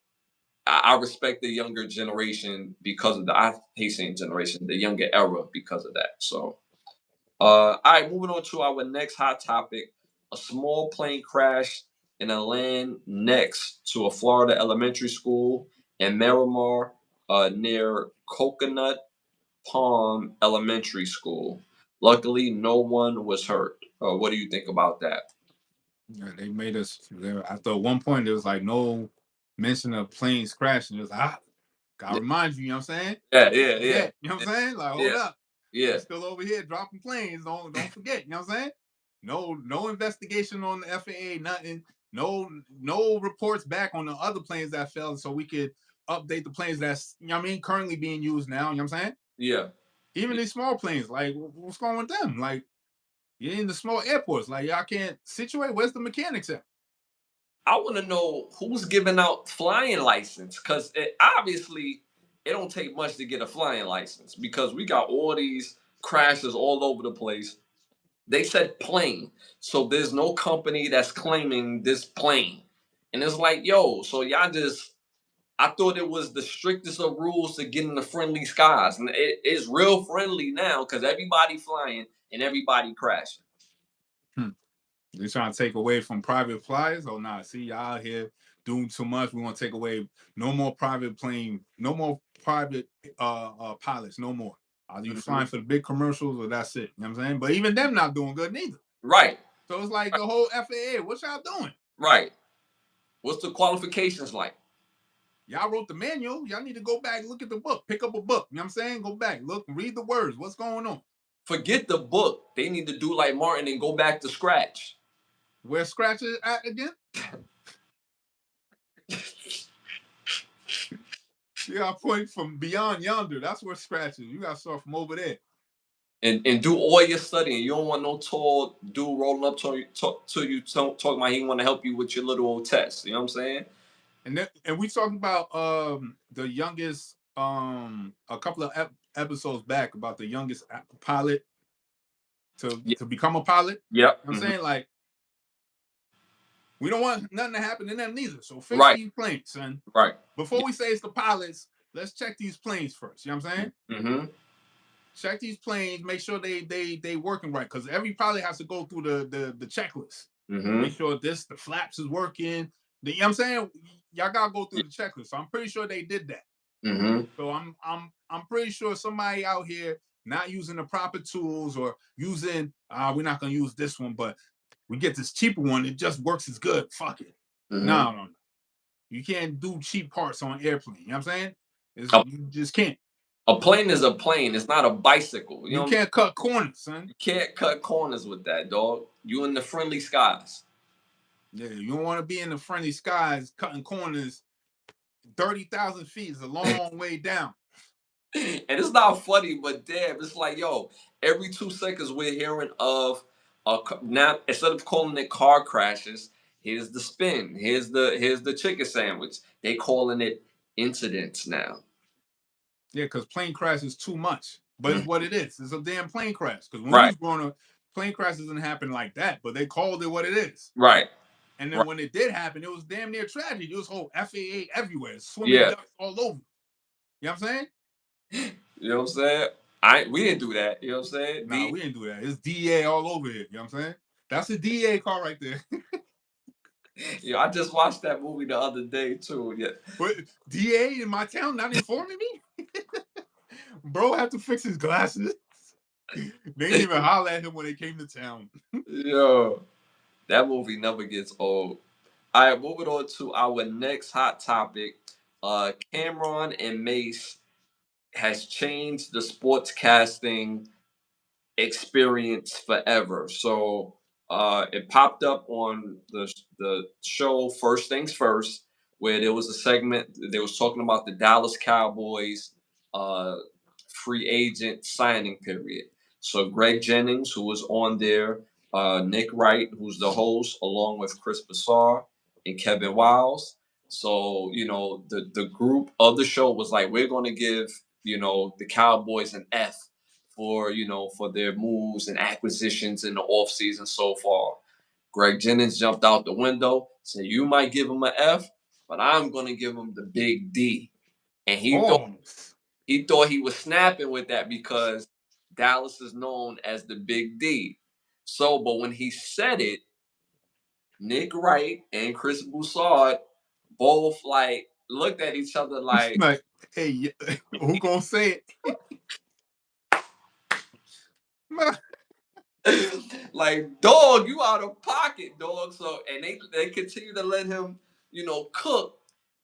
I respect the younger generation because of the, I hate saying generation, the younger era because of that. So all right, moving on to our next hot topic. A small plane crashed in a land next to a Florida elementary school in Miramar, near Coconut Palm Elementary School. Luckily, no one was hurt. What do you think about that? Yeah, they made us there. After one point, there was like no mention of planes crashing. It was like, gotta remind you, you know what I'm saying? Yeah, Don't yeah, yeah, forget, you know what I'm saying? Like, hold yeah, up. We yeah, still over here dropping planes. Don't forget, you know what I'm saying? No investigation on the FAA, nothing. No reports back on the other planes that fell, so we could update the planes that's, you know what I mean, currently being used now. You know what I'm saying? Yeah. Even these small planes, like what's going on with them? Like you're in the small airports, like y'all can't situate. Where's the mechanics at? I want to know who's giving out flying license, because it obviously it don't take much to get a flying license, because we got all these crashes all over the place. They said plane, so there's no company that's claiming this plane, and it's like, yo, so y'all just. I thought it was the strictest of rules to get in the friendly skies, and it is real friendly now because everybody flying and everybody crashing. Hmm. They're trying to take away from private flyers. Oh nah, see y'all out here doing too much. We want to take away no more private plane, no more private pilots, no more. Are you Mhm. flying for the big commercials or that's it? You know what I'm saying? But even them not doing good neither. Right, So it's like the whole FAA, what y'all doing? right. What's the qualifications like? Y'all wrote the manual. Y'all need to go back, look at the book, pick up a book. You know what I'm saying? Go back, look, read the words. What's going on? Forget the book. They need to do like Martin and go back to scratch. Where Scratch is at again? You got point from beyond yonder. That's where Scratch is. You got to start from over there. And do all your studying. You don't want no tall dude rolling up to you talking about he want to help you with your little test. You know what I'm saying? And we talked about the youngest a couple of episodes back about the youngest pilot Yeah. to become a pilot. Yep. You know what I'm saying, like, we don't want nothing to happen to them neither. So fix Right. these planes, son. Right. Before we say it's the pilots, let's check these planes first. You know what I'm saying? Mm-hmm. Check these planes, make sure they working right, because every pilot has to go through the checklist. Mm-hmm. Make sure the flaps is working. You know what I'm saying? Y'all gotta go through the checklist. So I'm pretty sure they did that. Mm-hmm. So I'm pretty sure somebody out here not using the proper tools or using we're not gonna use this one, but we get this cheaper one. It just works as good. Fuck it. Mm-hmm. No. You can't do cheap parts on airplane. You know what I'm saying? A, You just can't. a plane is a plane. It's not a bicycle. You You know what I'm can't cut corners, son. You can't cut corners with that, dog. You in the friendly skies. Yeah, you don't want to be in the friendly skies cutting corners. 30,000 feet is a long way down. And it's not funny, but damn, it's like, yo, every 2 seconds we're hearing of now, instead of calling it car crashes, here's the spin, here's the chicken sandwich. They calling it incidents now. Yeah, because plane crash is too much. But it's Mm. what it is. It's a damn plane crash. Because when we Right, was growing up, plane crash doesn't happen like that, but they called it what it is. right, And then right. when it did happen, it was damn near tragedy. It was whole FAA everywhere, swimming Yeah, ducks all over. You know what I'm saying? you know what I'm saying. We didn't do that. You know what I'm saying. Nah, we didn't do that. It's DA all over here. You know what I'm saying? That's a DA car right there. Yeah, I just watched that movie the other day too. Yeah, But DA in my town not informing me? Bro had to fix his glasses. They didn't even holler at him when they came to town. yo, that movie never gets old. All right, moving on to our next hot topic. Cameron and Mace has changed the sportscasting experience forever. So it popped up on the show First Things First, where there was a segment they was talking about the Dallas Cowboys uh, free agent signing period. So Greg Jennings, who was on there, Nick Wright, who's the host, along with Chris Bassar and Kevin Wiles. So the group of the show was like, we're going to give the Cowboys an F for their moves and acquisitions in the offseason so far. Greg Jennings jumped out the window, said, you might give him an F, but I'm going to give him the big D. And Pause. he thought he was snapping with that because Dallas is known as the big D. So, but when he said it, Nick Wright and Chris Broussard both like looked at each other like, Like, hey, who gonna say it? like, dog, you out of pocket, dog. So, and they continue to let him, cook,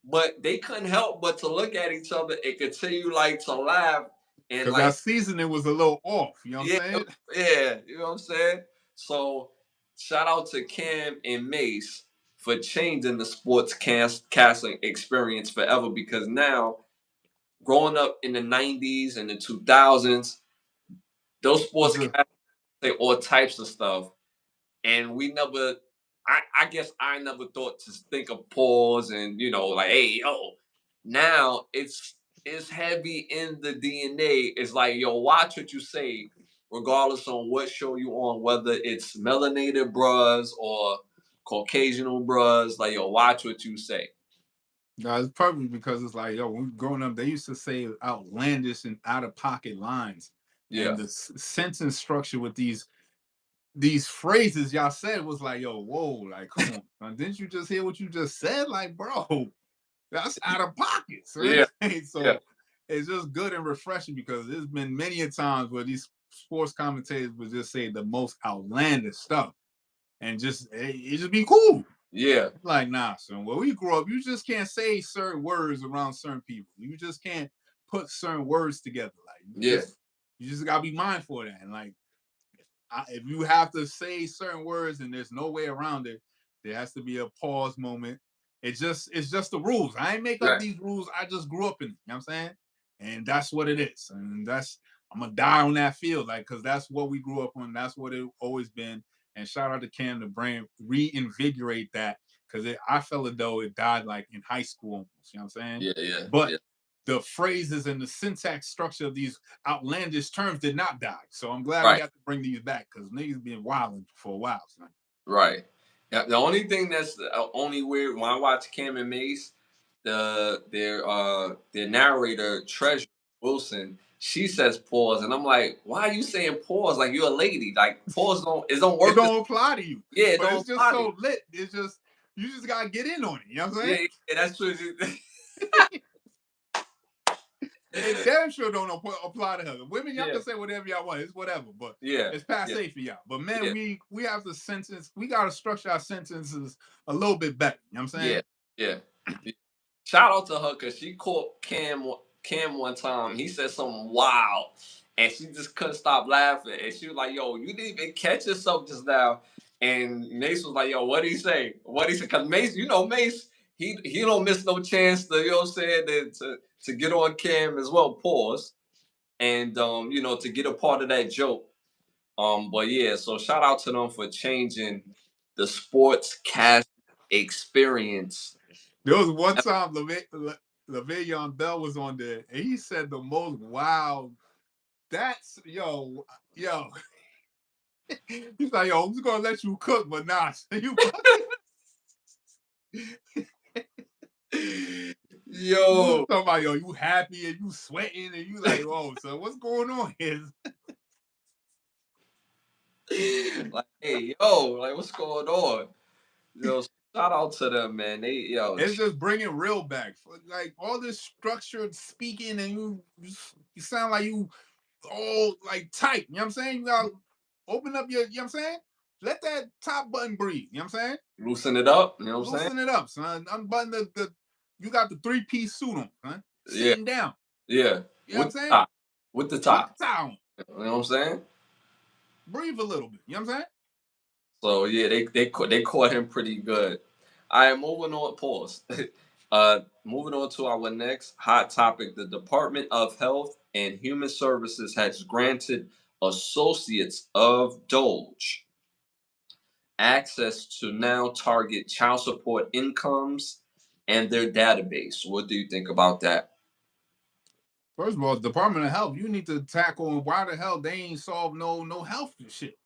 but they couldn't help but to look at each other and continue like to laugh and Because like, that seasoning was a little off. You know what yeah, I'm saying? yeah, you know what I'm saying. So shout out to Cam and Mace for changing the sports casting experience forever, because now, growing up in the 90s and the 2000s, those Was sports a cast say all types of stuff, and we never, I guess I never thought to think of pause and, like, hey, yo, now it's heavy in the DNA. It's like, yo, watch what you say, regardless on what show you on, whether it's melanated bras or Caucasian bras. Like, yo, watch what you say. No, it's probably because it's like, yo, when we growing up, they used to say outlandish and out of pocket lines, Yeah, and the sentence structure with these phrases y'all said was like, yo, whoa, like, come on, man. Didn't you just hear what you just said? Like, bro, that's out of pocket, yeah, right? yeah, So it's just good and refreshing because there's been many a times where these sports commentators would just say the most outlandish stuff and just it just be cool. yeah, Like, nah, son. Where we grew up, you just can't say certain words around certain people. You just can't put certain words together. Like, yeah, you just gotta be mindful of that. And like, if you have to say certain words and there's no way around it, there has to be a pause moment. It's just the rules. I ain't make up right, these rules. I just grew up in it. You know what I'm saying? And that's what it is. And I'm gonna die on that field, like, because that's what we grew up on. That's what it always been. And shout out to Cam to reinvigorate that, because I felt as though it died like in high school almost. You know what I'm saying? yeah, yeah, But yeah, the phrases and the syntax structure of these outlandish terms did not die. So I'm glad we right. have to bring these back because niggas been wilding for a while. Son. Right. Yeah, the only thing that's only weird when I watch Cam and Mace, their narrator Treasure Wilson, she says pause, and I'm like, why are you saying pause? Like, you're a lady. Like, pause don't It work. don't apply to you, Yeah, it but don't it's just apply to you. so lit. It's just you just gotta get in on it. You know what I'm Yeah, saying? yeah, that's true. It damn sure don't apply to her. Women, y'all Yeah, can say whatever y'all want. It's whatever, but yeah, it's yeah, passe for y'all. But men, yeah, we have to sentence. We gotta structure our sentences a little bit better. You know what I'm yeah, saying? yeah. Shout out to her because she caught Cam one time. He said something wild, and she just couldn't stop laughing. And she was like, "Yo, you didn't even catch yourself just now." And Mace was like, "Yo, what did he say? What did he say?" Because Mace, Mace, he don't miss no chance to, what I'm saying, to get on Cam as well. Pause, and to get a part of that joke. But yeah, so shout out to them for changing the sports cast experience. There was one time Le'Veon Bell was on there, and he said the most wild. That's yo. He's like, yo, I'm just gonna let you cook, but nah, you talking Yo, about, yo, you happy and you sweating and you like, oh, so what's going on here? like, hey, yo, like, what's going on? Yo, shout out to them, man. It's just bringing real back. Like all this structured speaking, and you sound like you all like tight. You know what I'm saying? You gotta open up your, you know what I'm saying? Let that top button breathe. You know what I'm saying? loosen it up. You know what I'm saying? Loosen it up, son. Unbutton the you got the three-piece suit on, huh? Yeah, Sitting down. yeah. You know what I'm With the saying? top, with the With top. the tie on. You know what I'm saying? Breathe a little bit. You know what I'm saying? So yeah, they caught him pretty good. I am moving on. Pause. Moving on to our next hot topic. The Department of Health and Human Services has granted associates of Doge access to now target child support incomes and their database. What do you think about that? First of all, Department of Health, you need to tackle why the hell they ain't solved no health shit.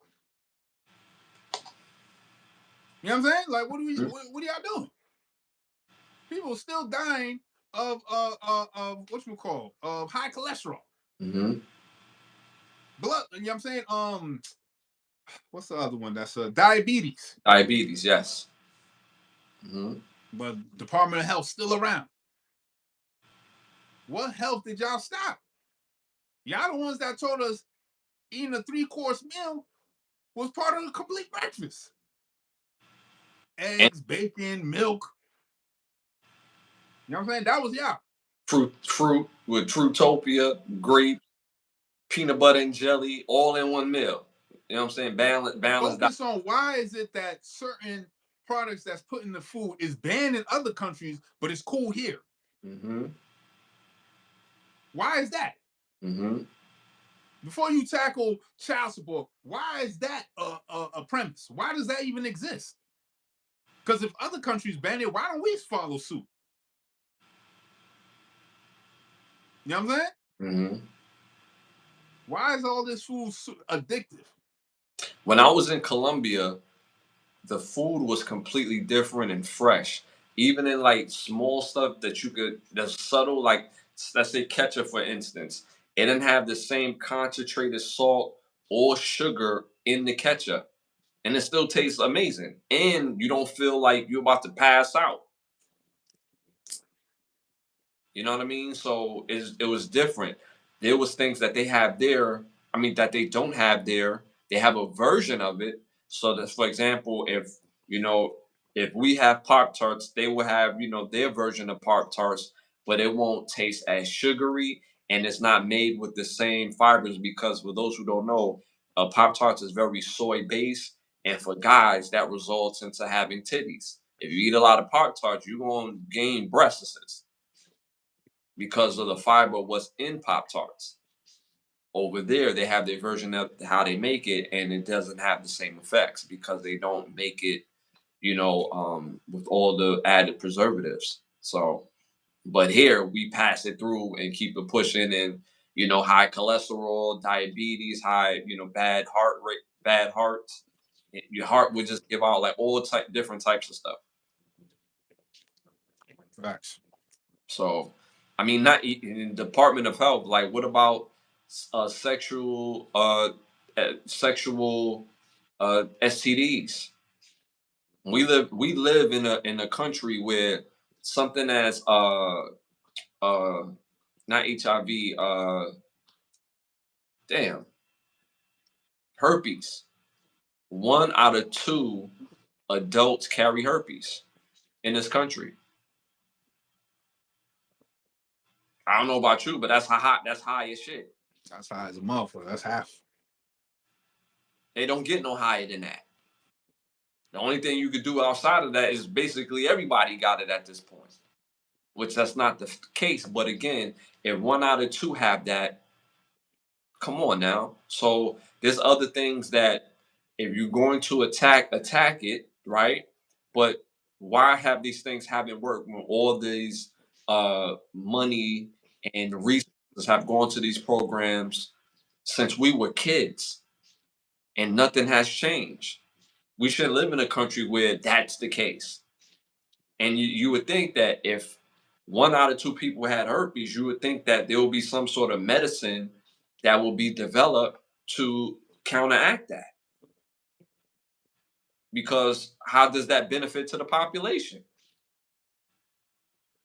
You know what I'm saying? Like, what are y'all doing? People still dying of what you call of high cholesterol, Mm-hmm. blood. You know what I'm saying? What's the other one? That's diabetes. Diabetes, yes. Mm-hmm. But Department of Health still around. What health did y'all stop? Y'all the ones that told us eating a 3-course meal was part of a complete breakfast. And Eggs, bacon, milk. You know what I'm saying? That was y'all. fruit with Fruitopia, grape, peanut butter and jelly, all in one meal. You know what I'm saying? Balance diet. Focus on why is it that certain products that's put in the food is banned in other countries, but it's cool here. Mm-hmm. Why is that? Mm-hmm. Before you tackle child support, why is that a premise? Why does that even exist? Because if other countries ban it, why don't we follow suit? You know what I'm saying? Mm-hmm. Why is all this food addictive? When I was in Colombia, the food was completely different and fresh. Even in like small stuff that you could, that's subtle, like let's say ketchup, for instance, it didn't have the same concentrated salt or sugar in the ketchup, and it still tastes amazing. And you don't feel like you're about to pass out. You know what I mean? So it was different. There was things that they have there. I mean, that they don't have there. They have a version of it. So that, for example, you know, if we have Pop Tarts, they will have their version of Pop Tarts, but it won't taste as sugary, and it's not made with the same fibers because, for those who don't know, Pop Tarts is very soy based, and for guys that results into having titties. If you eat a lot of Pop Tarts, you're gonna gain breasts because of the fiber what's in Pop Tarts. Over there, they have their version of how they make it, and it doesn't have the same effects because they don't make it, with all the added preservatives. So, but here we pass it through and keep it pushing, and high cholesterol, diabetes, high, bad heart rate, bad hearts. Your heart would just give out like all different types of stuff. Facts. So, I mean, not in Department of Health. Like, what about sexual STDs? We live in a country where something as uh not HIV, damn, herpes. 1 out of 2 adults carry herpes in this country. I don't know about you, but that's high as shit. That's high as a motherfucker. That's half. They don't get no higher than that. The only thing you could do outside of that is basically everybody got it at this point, which that's not the case. But again, if 1 out of 2 have that, come on now. So there's other things that if you're going to attack it, right? But why have these things haven't worked when all these money and resources have gone to these programs since we were kids and nothing has changed? We should live in a country where that's the case. And you would think that if 1 out of 2 people had herpes, you would think that there will be some sort of medicine that will be developed to counteract that. Because how does that benefit to the population?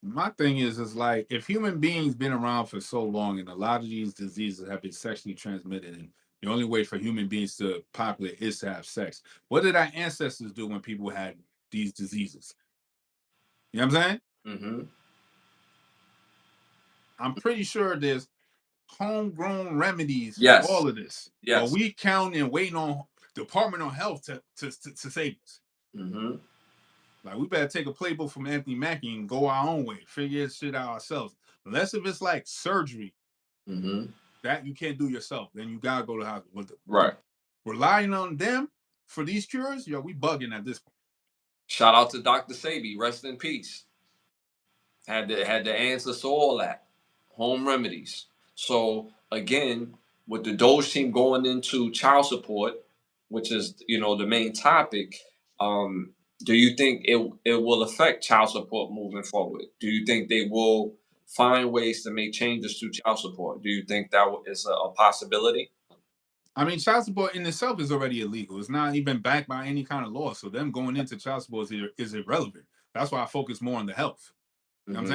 My thing is like if human beings been around for so long and a lot of these diseases have been sexually transmitted and the only way for human beings to populate is to have sex. What did our ancestors do when people had these diseases? You know what I'm saying? Mm-hmm. I'm pretty sure there's homegrown remedies for Yes. all of this. But Yes. we counting and waiting on Department of Health to save us. Mm-hmm. Like we better take a playbook from Anthony Mackie and go our own way, figure this shit out ourselves. Unless if it's like surgery Mm-hmm. that you can't do yourself, then you gotta go to the hospital. Right. Relying on them for these cures, yo, we bugging at this point. Shout out to Dr. Sabi, rest in peace. Had the answers to all that. Home remedies. So again, with the Doge team going into child support, which is the main topic, do you think it will affect child support moving forward? Do you think they will find ways to make changes to child support? Do you think that is a possibility? I mean, child support in itself is already illegal. It's not even backed by any kind of law. So them going into child support is irrelevant. That's why I focus more on the health. You know what Mm-hmm.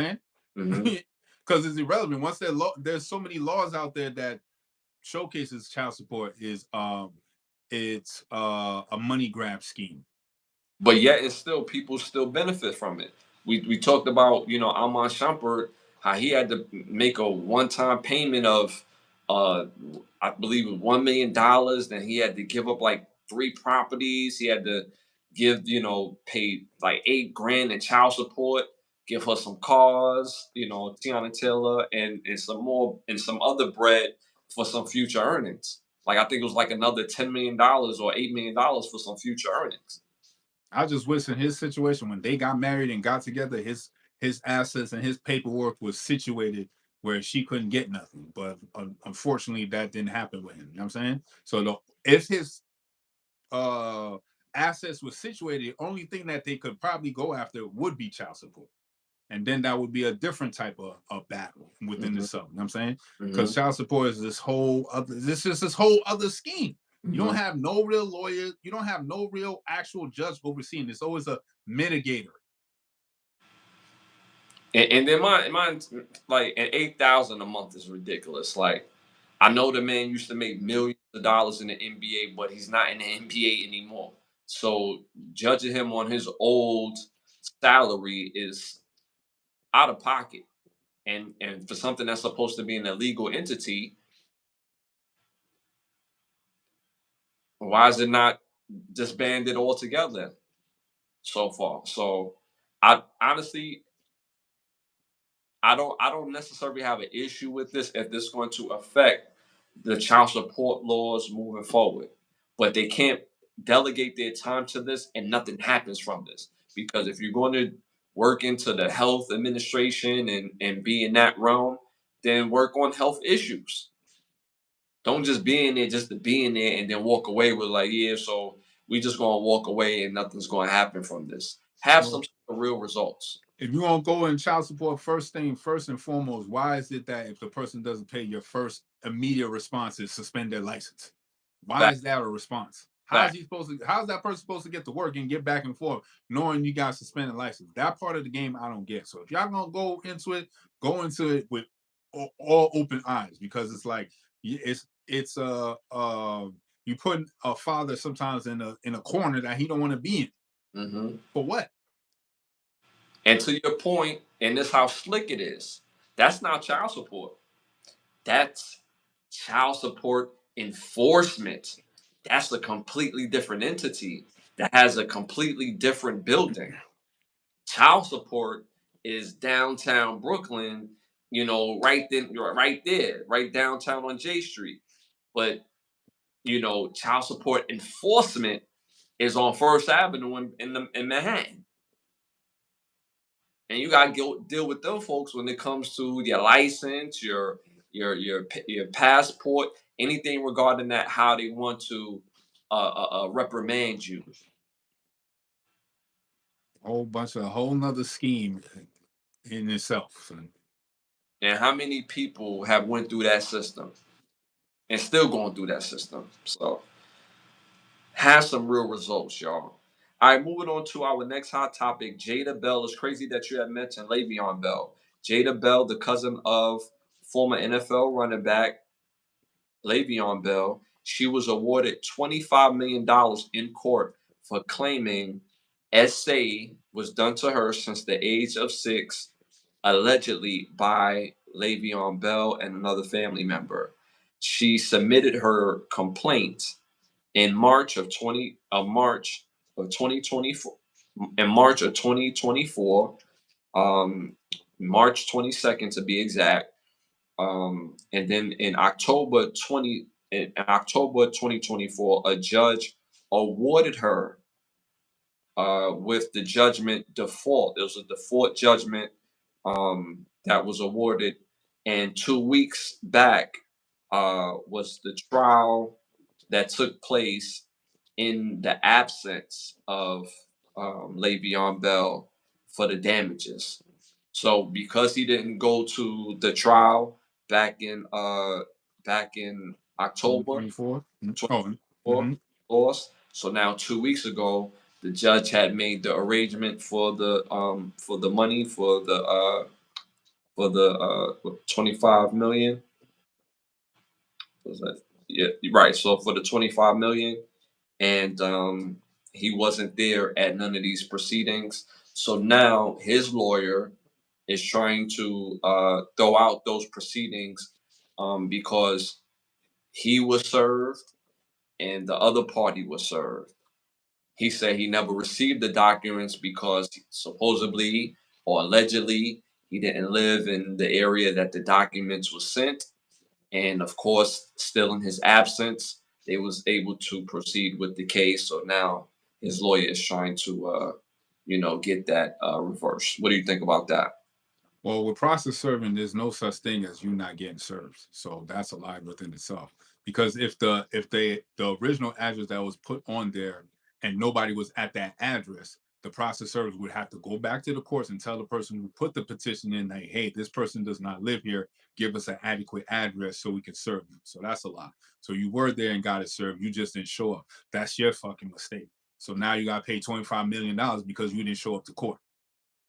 I'm Mm-hmm. saying? Because it's irrelevant. Once there's so many laws out there that showcases child support is it's a money grab scheme. But yet, it's still people still benefit from it. We talked about Alman Shumpert, how he had to make a one time payment of I believe it was $1 million. Then he had to give up like 3 properties. He had to give, pay like 8 grand in child support, give her some cars, Tiana Taylor, and some more and some other bread for some future earnings. Like I think it was like another $10 million or $8 million for some future earnings. I just wish in his situation when they got married and got together, his assets and his paperwork was situated where she couldn't get nothing. But unfortunately, that didn't happen with him. You know what I'm saying? So if his uh assets were situated, the only thing that they could probably go after would be child support. And then that would be a different type of battle within the Hmm. sub. You know what I'm saying? Because Hmm. child support is this whole other scheme. You don't Hmm. have no real lawyer, you don't have no real actual judge overseeing. There's always a mitigator. And then mine like at 8,000 a month is ridiculous. Like I know the man used to make millions of dollars in the NBA, but he's not in the NBA anymore. So judging him on his old salary is out of pocket. And for something that's supposed to be an illegal entity, why is it not disbanded altogether so far? So I honestly I don't necessarily have an issue with this if this is going to affect the child support laws moving forward. But they can't delegate their time to this and nothing happens from this. Because if you're going to work into the health administration and be in that realm, then work on health issues. Don't just be in there just to be in there and then walk away with like, yeah, so we just gonna walk away and nothing's gonna happen from this. Have some So sort of real results. if you want to go in child support, first and foremost, why is it that if the person doesn't pay, your first immediate response is suspend their license? Why Fact, is that a response? fact. How's that person supposed to get to work and get back and forth knowing you got suspended license? That part of the game I don't get. So if y'all gonna go into it with all open eyes, because it's like you put a father sometimes in a corner that he don't want to be in. Hmm. For what? And to your point, and this how slick it is. That's not child support. That's child support enforcement. That's a completely different entity that has a completely different building. Child support is downtown Brooklyn, right there, right downtown on J Street. But child support enforcement is on First Avenue in Manhattan. And you gotta deal with them folks when it comes to your license, your passport, anything regarding that, how they want to reprimand you. A whole nother scheme in itself. Son. And how many people have went through that system and still going through that system? So have some real results, y'all. All right, moving on to our next hot topic. Jada Bell. It's crazy that you have mentioned Le'Veon Bell. Jada Bell, the cousin of former NFL running back Le'Veon Bell, she was awarded $25 million in court for claiming SA was done to her since the age of 6, allegedly by Le'Veon Bell and another family member. She submitted her complaint in March of 2024. In March of 2024, um, March 22nd to be exact. And then in October 2024, a judge awarded her with the judgment default. It was a default judgment that was awarded, and 2 weeks back was the trial that took place in the absence of Le'Veon Bell for the damages. So because he didn't go to the trial back in uh back in October 2024. Oh, 2024, mm-hmm. lost. So now 2 weeks ago, the judge had made the arrangement for the money for the 25 million. Was that, yeah, right. So for the 25 million, and he wasn't there at none of these proceedings. So now his lawyer is trying to throw out those proceedings because he was served and the other party was served. He said he never received the documents because supposedly or allegedly he didn't live in the area that the documents were sent. And of course, still in his absence, they was able to proceed with the case. So now his lawyer is trying to, get that reversed. What do you think about that? Well, with process serving, there's no such thing as you not getting served. So that's a lie within itself. Because if the original address that was put on there and nobody was at that address, the process servers would have to go back to the courts and tell the person who put the petition in that, hey, this person does not live here. Give us an adequate address so we can serve them. So that's a lie. So you were there and got it served. You just didn't show up. That's your fucking mistake. So now you got to pay $25 million because you didn't show up to court.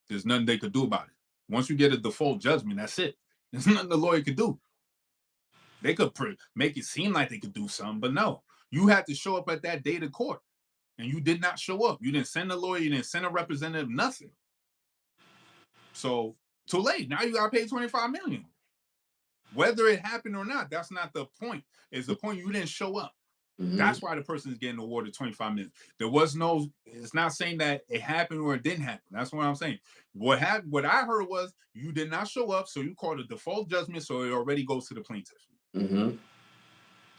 There's nothing they could do about it. Once you get a default judgment, that's it. There's nothing the lawyer could do. They could make it seem like they could do something, but no. You had to show up at that day to court, and you did not show up. You didn't send a lawyer. You didn't send a representative. Nothing. So too late. Now you got to pay $25 million. Whether it happened or not, that's not the point. It's the point you didn't show up. Mm-hmm. That's why the person is getting awarded $25 million. There was no. It's not saying that it happened or it didn't happen. That's what I'm saying. What I heard was you did not show up, so you called a default judgment, so it already goes to the plaintiff. Mm-hmm.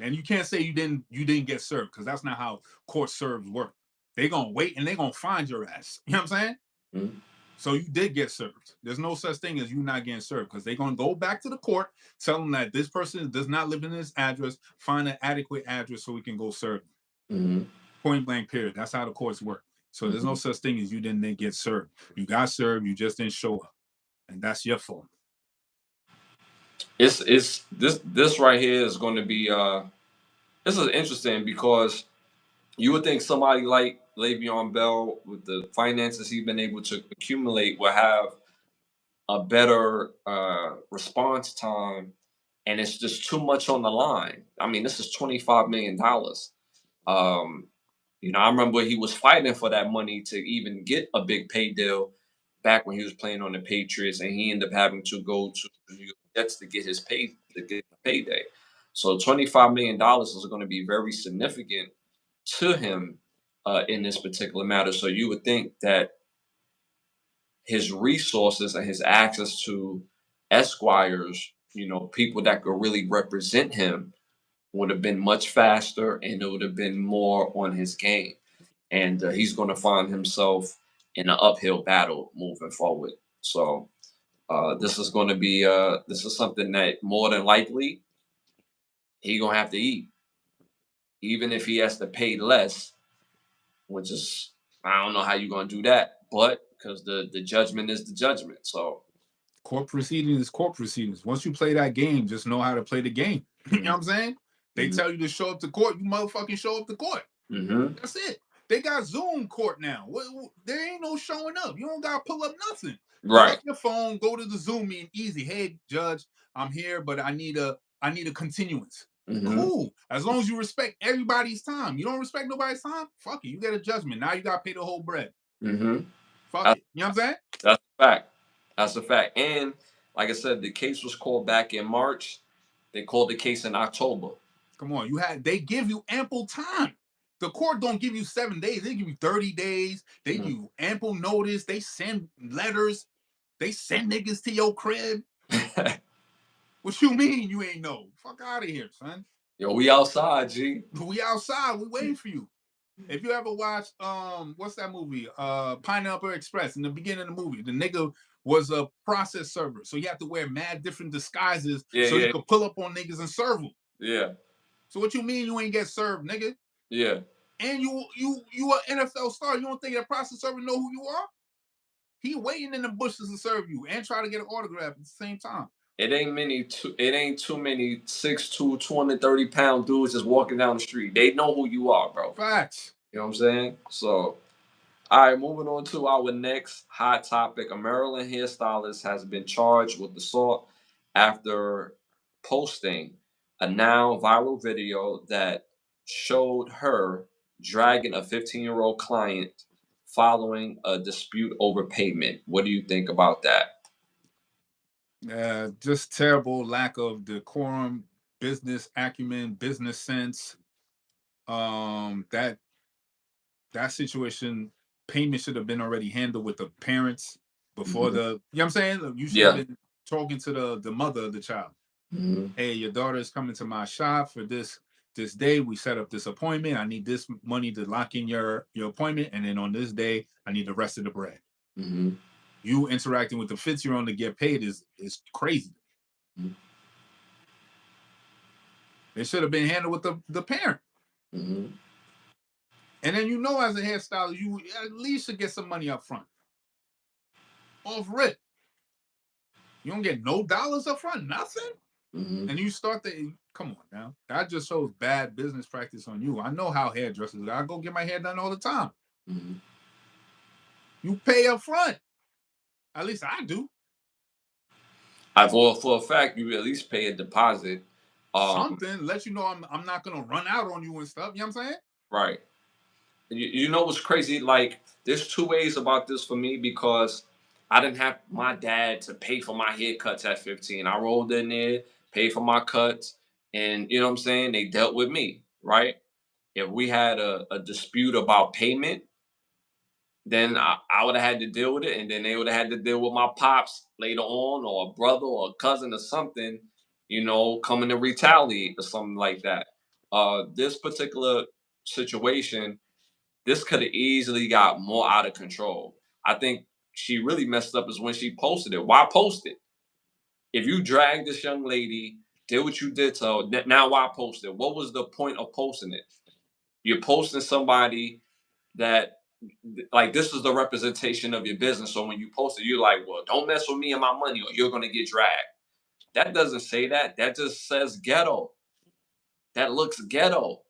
And you can't say you didn't get served, because that's not how court serves work. They're gonna wait and they're gonna find your ass. You know what I'm saying? Mm-hmm. So you did get served. There's no such thing as you not getting served, because they're gonna go back to the court, tell them that this person does not live in this address, find an adequate address so we can go serve them. Mm-hmm. Point blank, period. That's how the courts work. So there's no such thing as you didn't get served. You got served, you just didn't show up. And that's your fault. It's this right here is going to be this is interesting, because you would think somebody like Le'Veon Bell, with the finances he's been able to accumulate, will have a better response time, and it's just too much on the line. I mean, this is $25 million. I remember he was fighting for that money to even get a big pay deal back when he was playing on the Patriots, and he ended up having to go to the New York Jets to get his payday. So $25 million is going to be very significant to him in this particular matter. So you would think that his resources and his access to esquires, people that could really represent him, would have been much faster, and it would have been more on his game. And he's going to find himself in an uphill battle moving forward. So this is going to be this is something that more than likely he's going to have to eat, even if he has to pay less, which is, I don't know how you're going to do that, but because the judgment is the judgment. So court proceedings is court proceedings. Once you play that game, just know how to play the game. Mm-hmm. You know what I'm saying? They tell you to show up to court, you motherfucking show up to court. Mm-hmm. That's it. They got Zoom court now. There ain't no showing up. You don't got to pull up nothing. Right. Pull up your phone, go to the Zoom meeting, easy. Hey, judge, I'm here, but I need a continuance. Mm-hmm. Cool. As long as you respect everybody's time. You don't respect nobody's time, fuck it. You get a judgment. Now you got to pay the whole bread. Mm-hmm. Fuck it. You know what I'm saying? That's a fact. That's a fact. And like I said, the case was called back in March. They called the case in October. Come on, they give you ample time. The court don't give you 7 days. They give you 30 days. They give you ample notice. They send letters. They send niggas to your crib. What you mean you ain't know? Fuck out of here, son. Yo, we outside, G. We outside. We waiting for you. If you ever watched what's that movie? Pineapple Express. In the beginning of the movie, the nigga was a process server, so he had to wear mad different disguises so he could pull up on niggas and serve them. Yeah. So what you mean you ain't get served, nigga? Yeah. And you an NFL star. You don't think that process server know who you are? He waiting in the bushes to serve you and try to get an autograph at the same time. It ain't too many 6'2", 230-pound dudes just walking down the street. They know who you are, bro. Facts. You know what I'm saying? So, all right, moving on to our next hot topic. A Maryland hairstylist has been charged with assault after posting a now viral video that showed her dragging a 15-year-old client following a dispute over payment. What do you think about that? Just terrible lack of decorum, business acumen, business sense. That situation, payment should have been already handled with the parents before Mhm. the. You know what I'm saying? You should have Yeah. been talking to the mother of the child. Mhm. Hey, your daughter is coming to my shop for this day. We set up this appointment. I need this money to lock in your appointment, and then on this day, I need the rest of the bread. Mhm. You interacting with the 50-year-old to get paid is crazy. Mhm. It should have been handled with the parent. Mhm. And then as a hairstylist, you at least should get some money up front. Off rip. You don't get no dollars up front, nothing. Mhm. And you start come on now. That just shows bad business practice on you. I know how hairdressers are. I go get my hair done all the time. Mhm. You pay up front. At least I do. For a fact, you at least pay a deposit. Something let you know I'm not gonna run out on you and stuff. You know what I'm saying? Right. You know what's crazy? Like, there's two ways about this for me because I didn't have my dad to pay for my haircuts at 15. I rolled in there, paid for my cuts, and you know what I'm saying? They dealt with me, right? If we had a dispute about payment, then I would have had to deal with it, and then they would have had to deal with my pops later on, or a brother or a cousin or something, coming to retaliate or something like that. This particular situation, this could have easily got more out of control. I think she really messed up is when she posted it. Why post it? If you dragged this young lady, did what you did to her, now why post it? What was the point of posting it? You're posting somebody that, like, this is the representation of your business. So when you post it, you're like, well, don't mess with me and my money or you're gonna get dragged. That doesn't say that. That just says ghetto. That looks ghetto.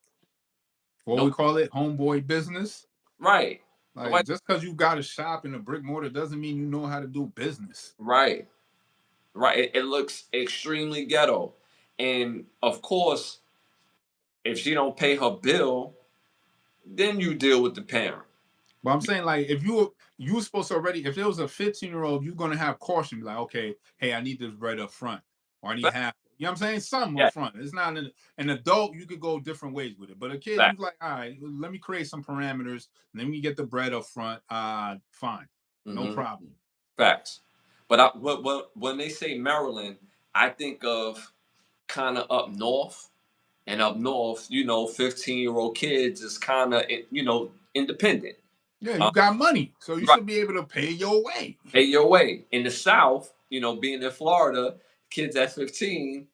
What No, we call it, homeboy business. right. Like Nobody, just because you got a shop in a brick mortar doesn't mean you know how to do business. right. Right. It looks extremely ghetto. And of course, if she don't pay her bill, then you deal with the parent. But I'm saying, like, if you were supposed to already, if it was a 15-year-old, you're gonna have caution, be like, okay, hey, I need this bread up front, or I need Fact- half. You know what I'm saying? Something Yeah, up front. It's not an adult. You could go different ways with it, but a kid, you fact. like, all right, let me create some parameters, and then we get the bread up front. Fine, no Hmm. problem. Facts. But when they say Maryland, I think of kind of up north. And up north, 15-year-old kids is kind of, independent. Yeah, you Um, got money, so you right. should be able to pay your way. Pay your way. In the South, being in Florida, kids at 15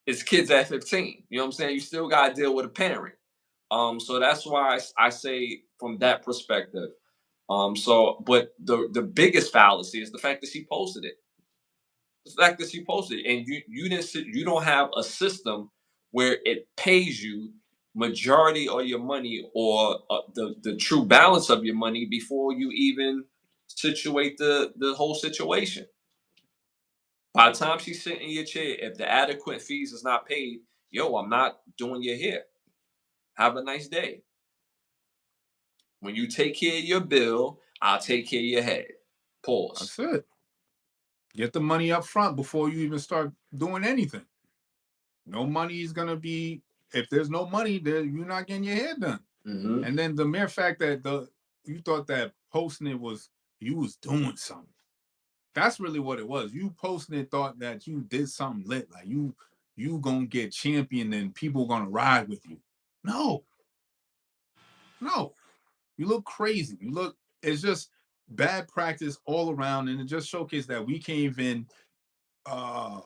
is kids at 15. You know what I'm saying? You still got to deal with a parent. So that's why I say from that perspective. But the biggest fallacy is the fact that she posted it. The fact that she posted it, and you don't have a system where it pays you majority of your money or the true balance of your money before you even situate the whole situation. By the time she's sitting in your chair, if the adequate fees is not paid, yo, I'm not doing your hair. Have a nice day. When you take care of your bill, I'll take care of your head. Pause. That's it. Get the money up front before you even start doing anything. No money is gonna be. If there's no money, there you're not getting your hair done. Hmm. And then the mere fact that you thought that posting it was you was doing something. That's really what it was. You posting it thought that you did something lit, like you gonna get champion and people gonna ride with you. No, no. You look crazy. It's just bad practice all around, and it just showcased that we can't even uh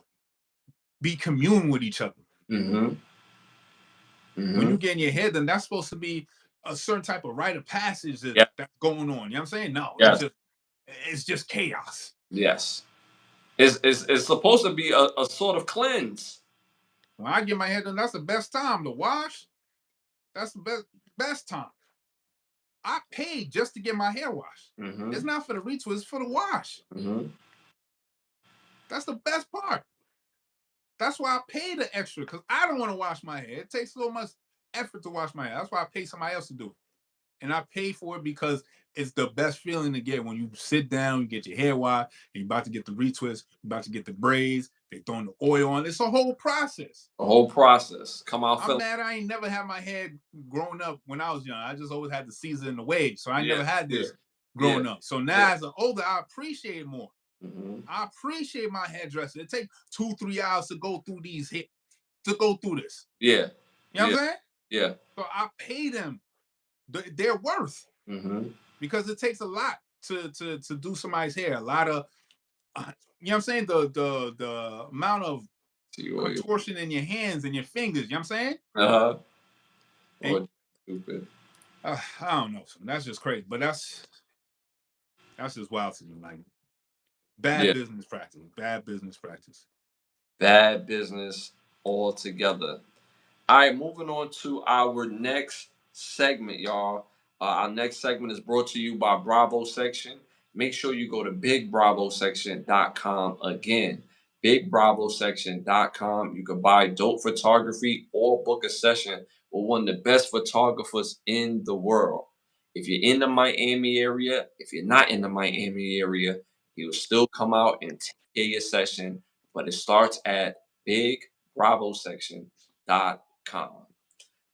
be commune with each other. Hmm. When Hmm. you get in your head, then that's supposed to be a certain type of rite of passage Yeah. that's going on. You know what I'm saying? No, Yes. it's just chaos. Yes. It's supposed to be a sort of cleanse. When I get my hair done, that's the best time to wash. That's the best time. I paid just to get my hair washed. It's Hmm. not for the retwist, it's for the wash. Hmm. That's the best part. That's why I pay the extra because I don't want to wash my hair. It takes so much effort to wash my hair. That's why I pay somebody else to do it. And I pay for it because it's the best feeling to get when you sit down, you get your hair washed, and you're about to get the retwist, you're about to get the braids, they throwing the oil on. It's a whole process. The whole process. Come out I'm feeling. mad I ain't never had my hair growing up when I was young. I just always had the season and the wave. So I Yeah, never had yeah, this yeah, growing up. So yeah. now as an older, I appreciate it more. Mm-hmm. I appreciate my hairdresser. It takes 2-3 hours to go through to go through this. Yeah, You know yeah, what I'm saying? yeah. So I pay them their worth Mm-hmm. because it takes a lot to do somebody's hair. A lot of you know what I'm saying? The amount of See what you. contortion in your hands and your fingers, you know what I'm saying? Uh-huh. And Or stupid. I don't know. So that's just crazy. But that's just wild to me. Like bad Yeah. business practice. Bad business practice. Bad business altogether. All right, moving on to our next segment, y'all. Our next segment is brought to you by Bravo Section. Make sure you go to bigbravosection.com again. Bigbravosection.com. You can buy dope photography or book a session with one of the best photographers in the world. If you're in the Miami area, if you're not in the Miami area, he will still come out and take care of your session. But it starts at bigbravosection.com.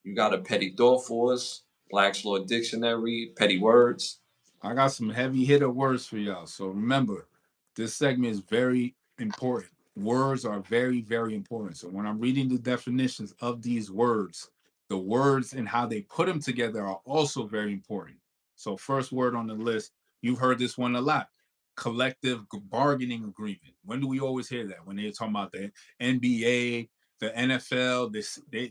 You got a petty thought for us? Black's Law Dictionary, petty words. I got some heavy hitter words for y'all. So remember, this segment is very important. Words are very, very important. So when I'm reading the definitions of these words, the words and how they put them together are also very important. So, first word on the list, you've heard this one a lot: collective bargaining agreement. When do we always hear that? When they're talking about the NBA, the NFL,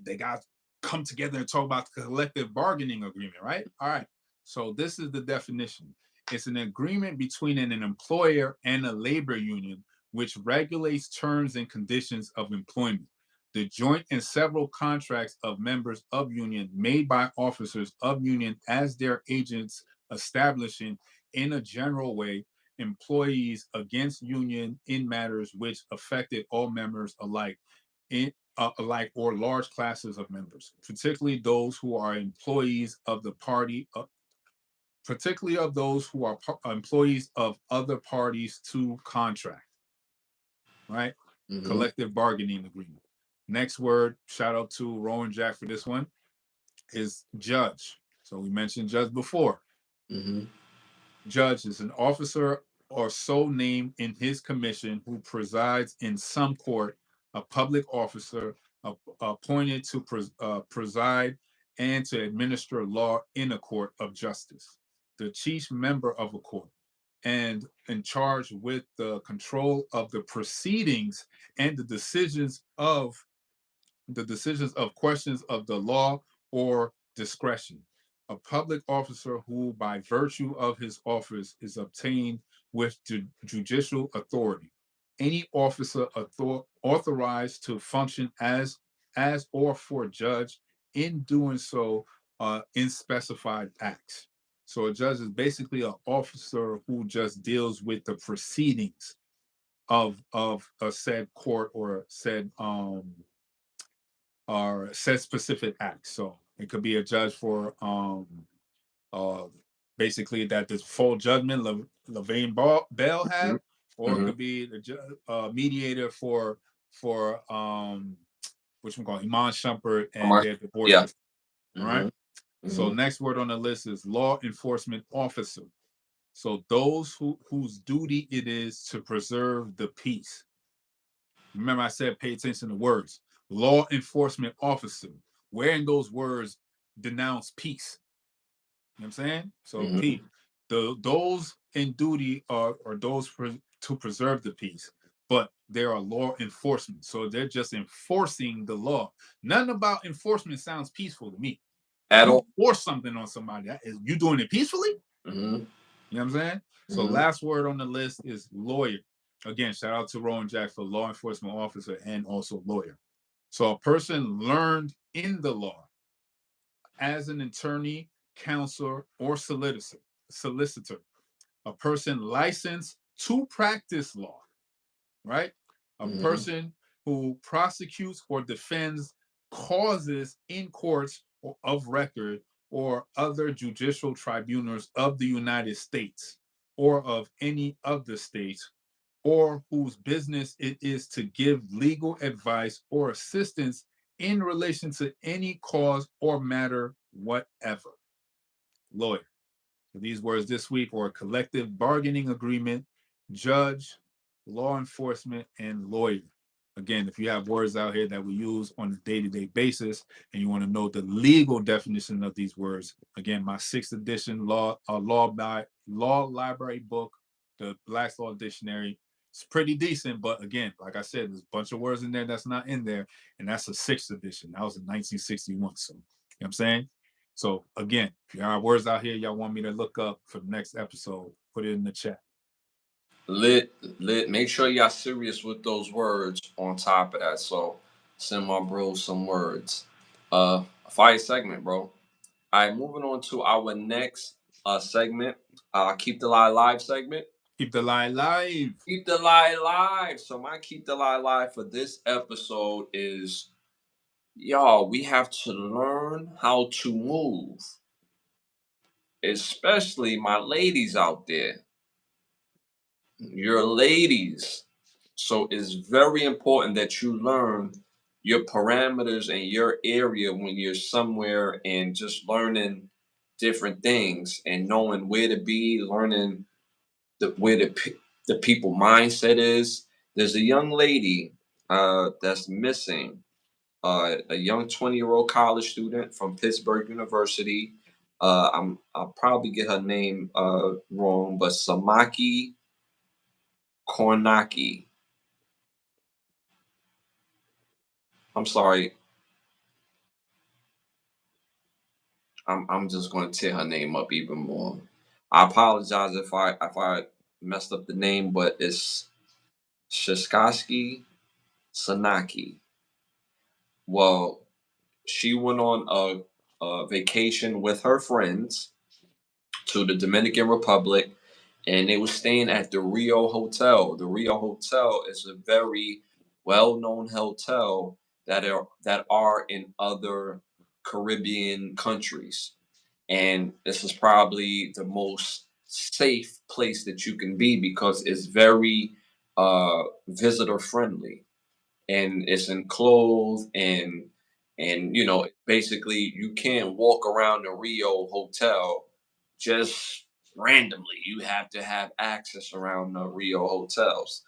they got come together and talk about the collective bargaining agreement, right? All right. So this is the definition. It's an agreement between an employer and a labor union which regulates terms and conditions of employment. The joint and several contracts of members of union made by officers of union as their agents establishing in a general way employees against union in matters which affected all members alike alike or large classes of members, particularly those who are employees of the party particularly of those who are employees of other parties to contract, right? Mm-hmm. Collective bargaining agreement. Next word, shout out to Rowan Jack for this one, is judge. So we mentioned judge before. Mm-hmm. Judge is an officer or so named in his commission who presides in some court, a public officer appointed to preside and to administer law in a court of justice, the chief member of a court, and in charge with the control of the proceedings and the decisions of questions of the law or discretion. A public officer who, by virtue of his office, is obtained with judicial authority. Any officer authorized to function as or for judge in doing so in specified acts. So a judge is basically an officer who just deals with the proceedings of a said court or said or said specific acts. So it could be a judge for uh basically that this full judgment Levain Bell Mm-hmm. had, or it Mm-hmm. could be the mediator for which one called Iman Shumpert and their divorce Yeah. case. All right. Mm-hmm. So Mm-hmm. next word on the list is law enforcement officer. So those whose duty it is to preserve the peace. Remember, I said pay attention to words. Law enforcement officer. Where in those words denounce peace? You know what I'm saying? So Mm-hmm. peace. Those in duty are those to preserve the peace, but they are law enforcement. So they're just enforcing the law. Nothing about enforcement sounds peaceful to me. At You all. force something on somebody. You doing it peacefully? Mm-hmm. You know what I'm saying? So Mm-hmm. last word on the list is lawyer. Again, shout out to Rowan Jack for law enforcement officer and also lawyer. So a person learned in the law as an attorney, counselor, or solicitor. A person licensed to practice law, right? A Mm-hmm. person who prosecutes or defends causes in courts of record or other judicial tribunals of the United States or of any of the states, or whose business it is to give legal advice or assistance in relation to any cause or matter whatever. Lawyer. So these words this week are collective bargaining agreement, judge, law enforcement, and lawyer. Again, if you have words out here that we use on a day-to-day basis and you want to know the legal definition of these words, again, my 6th edition law library book, the Black's Law Dictionary, it's pretty decent, but again, like I said, there's a bunch of words in there that's not in there, and that's a 6th edition. That was in 1961. So, you know what I'm saying? So again, if you have words out here y'all want me to look up for the next episode, put it in the chat. Lit, lit. Make sure y'all serious with those words on top of that. So send my bro some words. Fire segment, bro. All right, moving on to our next segment. Keep the lie live segment. Keep the lie live. Keep the lie live. So my keep the lie live for this episode is, y'all, we have to learn how to move, especially my ladies out there. Your ladies. So it's very important that you learn your parameters and your area when you're somewhere and just learning different things and knowing where to be, learning where the people mindset is. There's a young lady that's missing, a young 20-year-old college student from Pittsburgh University. I'll probably get her name wrong, but Samaki Kornacki. I'm sorry. I'm just going to tear her name up even more. I apologize if I messed up the name, but it's Shiskaski Sanaki. Well, she went on a vacation with her friends to the Dominican Republic, and they were staying at the Rio Hotel. The Rio Hotel is a very well-known hotel that are in other Caribbean countries, and this is probably the most safe place that you can be because it's very visitor friendly, and it's enclosed, and basically you can't walk around the Rio Hotel just randomly. You have to have access around the Rio hotels.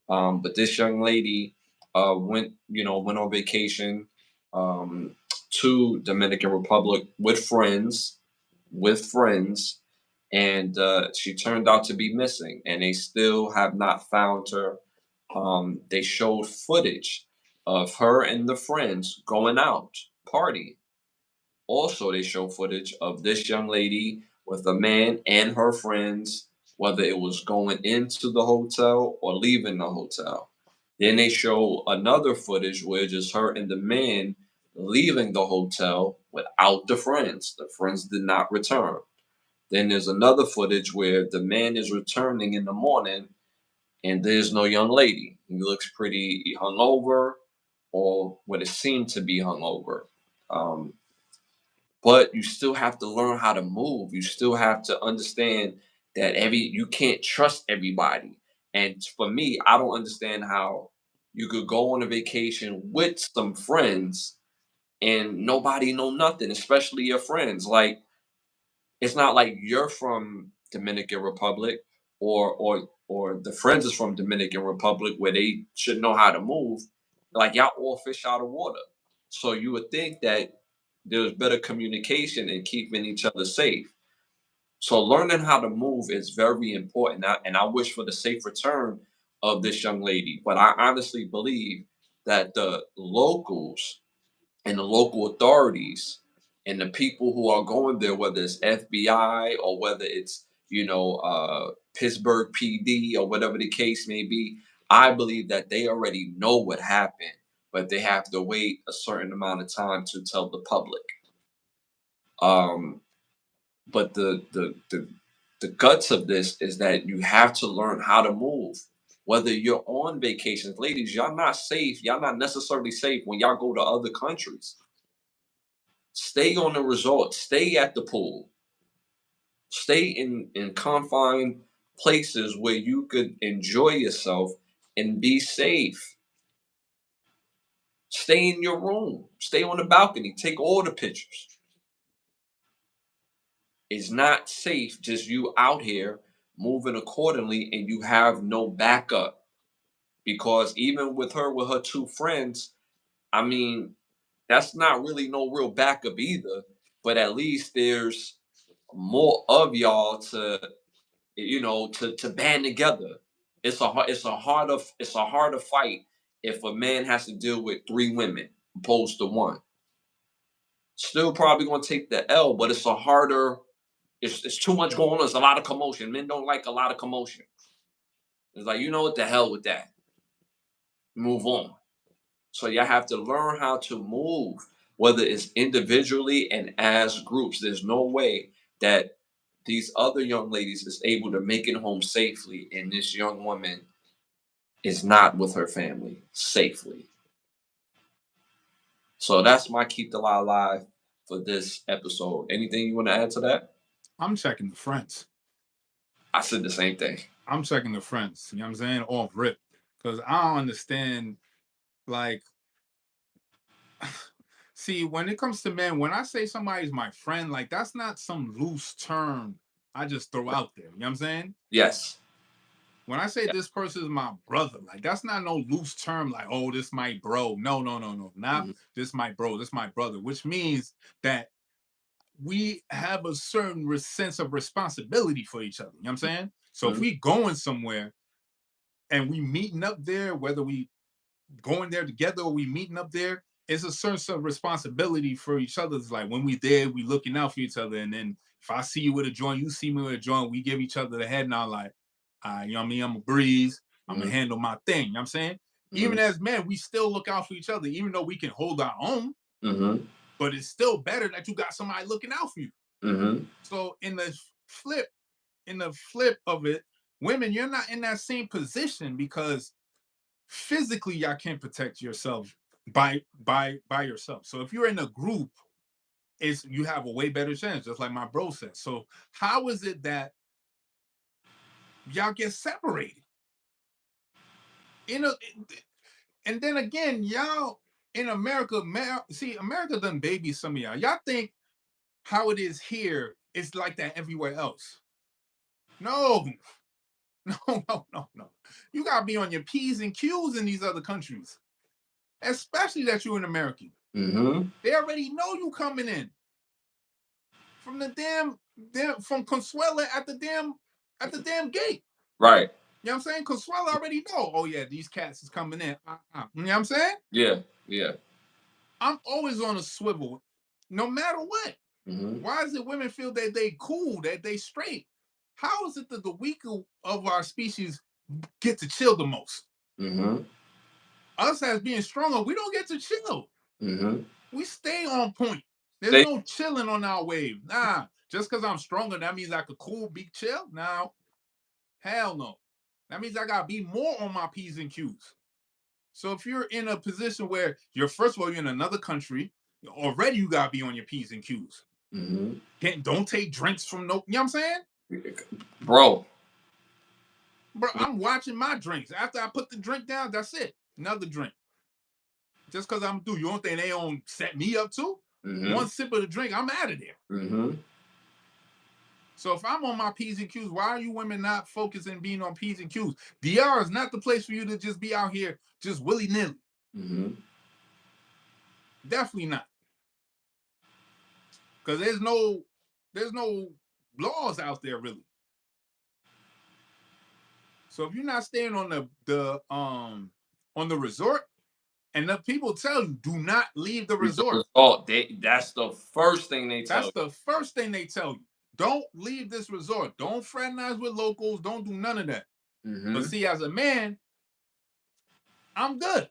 But this young lady went on vacation um, to Dominican Republic with friends, and she turned out to be missing, and they still have not found her. They showed footage of her and the friends going out party. Also, they show footage of this young lady with a man and her friends, whether it was going into the hotel or leaving the hotel. Then they show another footage where just her and the man leaving the hotel without the friends. The friends did not return. Then there's another footage where the man is returning in the morning and there's no young lady. He looks pretty hungover, or what it seemed to be hungover. Um, but you still have to learn how to move. You still have to understand that you can't trust everybody. And for me, I don't understand how you could go on a vacation with some friends and nobody know nothing, especially your friends. Like, it's not like you're from Dominican Republic, or the friends is from Dominican Republic where they should know how to move. Like, y'all all fish out of water. So you would think that there's better communication and keeping each other safe. So learning how to move is very important. And I wish for the safe return of this young lady. But I honestly believe that the locals and the local authorities and the people who are going there, whether it's FBI or whether it's Pittsburgh PD or whatever the case may be, I believe that they already know what happened, but they have to wait a certain amount of time to tell the public. Um, but the guts of this is that you have to learn how to move. Whether you're on vacations, ladies, y'all not safe. Y'all not necessarily safe when y'all go to other countries. Stay on the resort. Stay at the pool. Stay in confined places where you could enjoy yourself and be safe. Stay in your room. Stay on the balcony. Take all the pictures. It's not safe just you out here moving accordingly and you have no backup. Because even with her two friends, I mean, that's not really no real backup either. But at least there's more of y'all to, to band together. It's a harder fight if a man has to deal with three women opposed to one. Still probably gonna take the L, but it's a harder. It's too much going on. It's a lot of commotion. Men don't like a lot of commotion. It's like, what the hell with that. Move on. So you have to learn how to move, whether it's individually and as groups. There's no way that these other young ladies is able to make it home safely, and this young woman is not with her family safely. So that's my keep the lie alive for this episode. Anything you want to add to that? I'm checking the friends. I said the same thing. I'm checking the friends. You know what I'm saying? Off rip. Because I don't understand, like, see, when it comes to men, when I say somebody's my friend, like, that's not some loose term I just throw out there. You know what I'm saying? Yes. When I say this person is my brother, like, that's not no loose term, like, oh, this my bro. No. Not this my bro, this my brother, which means that we have a certain sense of responsibility for each other. You know what I'm saying? So if we going somewhere and we meeting up there, whether we going there together or we meeting up there, it's a certain sort of responsibility for each other. It's like when we there, we looking out for each other. And then if I see you with a joint, you see me with a joint, we give each other the head nod like, you know what I mean? I'm a breeze. I'm gonna handle my thing. You know what I'm saying? Even as men, we still look out for each other, even though we can hold our own. But it's still better that you got somebody looking out for you. So in the flip of it, women, you're not in that same position because physically y'all can't protect yourself by yourself. So if you're in a group, you have a way better chance, just like my bro said. So how is it that y'all get separated? And then again, y'all in America, America done baby some of y'all. Y'all think how it is here is like that everywhere else. No. You gotta be on your P's and Q's in these other countries, especially that you're an American. They already know you coming in from the damn from Consuela at the damn gate. Right. You know what I'm saying? Consuela already know. Oh yeah, these cats is coming in. You know what I'm saying? Yeah. I'm always on a swivel, no matter what. Why is it women feel that they cool, that they straight? How is it that the weaker of our species get to chill the most? Us as being stronger, we don't get to chill. We stay on point. There's no chilling on our wave. Nah, just because I'm stronger, that means I could cool, be chill? Now, hell no. That means I gotta be more on my P's and Q's. So if you're in a position where first of all, you're in another country, already you gotta be on your P's and Q's. Don't take drinks from you know what I'm saying? Bro, I'm watching my drinks. After I put the drink down, that's it. Another drink. Just because I'm through, you don't think they don't set me up too? One sip of the drink, I'm out of there. So if I'm on my P's and Q's, why are you women not focusing being on P's and Q's? DR is not the place for you to just be out here just willy-nilly. Definitely not. Because there's no laws out there really. So if you're not staying on the resort, and the people tell you, do not leave the resort. That's the first thing they tell you. That's the first thing they tell you. Don't leave this resort. Don't fraternize with locals. Don't do none of that. But see, as a man, I'm good.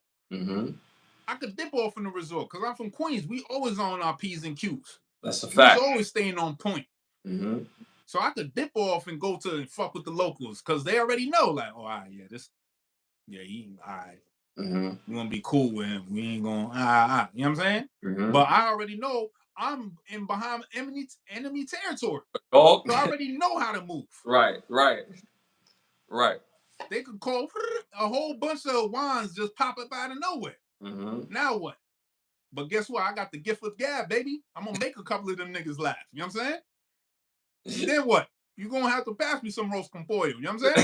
I could dip off in the resort because I'm from Queens. We always on our P's and Q's. That's a fact. We's always staying on point. So I could dip off and go to and fuck with the locals because they already know, like, oh, all right, he all right. We're gonna be cool with him. We ain't gonna you know what I'm saying? But I already know I'm in behind enemy territory. Oh, So I already know how to move. right, right, right. They could call a whole bunch of wands just pop up out of nowhere. Mm-hmm. Now what? But guess what? I got the gift of gab, baby. I'm gonna make a couple of them niggas laugh. You know what I'm saying? And then what? You're gonna have to pass me some roast con pollo. You know what I'm saying?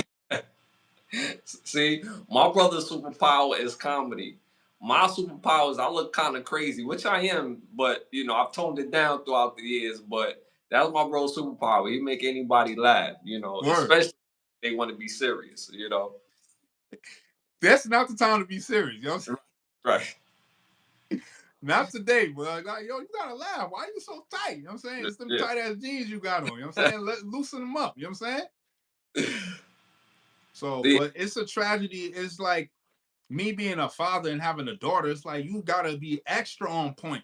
See, my brother's superpower is comedy. My superpower is I look kind of crazy, which I am, but you know, I've toned it down throughout the years. But that's my bro's superpower. He make anybody laugh, you know, Word. especially if they want to be serious, you know. That's not the time to be serious. You know what I'm saying? Right. Not today, but like, yo, you gotta laugh. Why are you so tight? You know what I'm saying? It's them Yeah. tight ass jeans you got on. You know what I'm saying? Loosen them up. You know what I'm saying? So, See, but it's a tragedy. It's like me being a father and having a daughter. It's like you gotta be extra on point.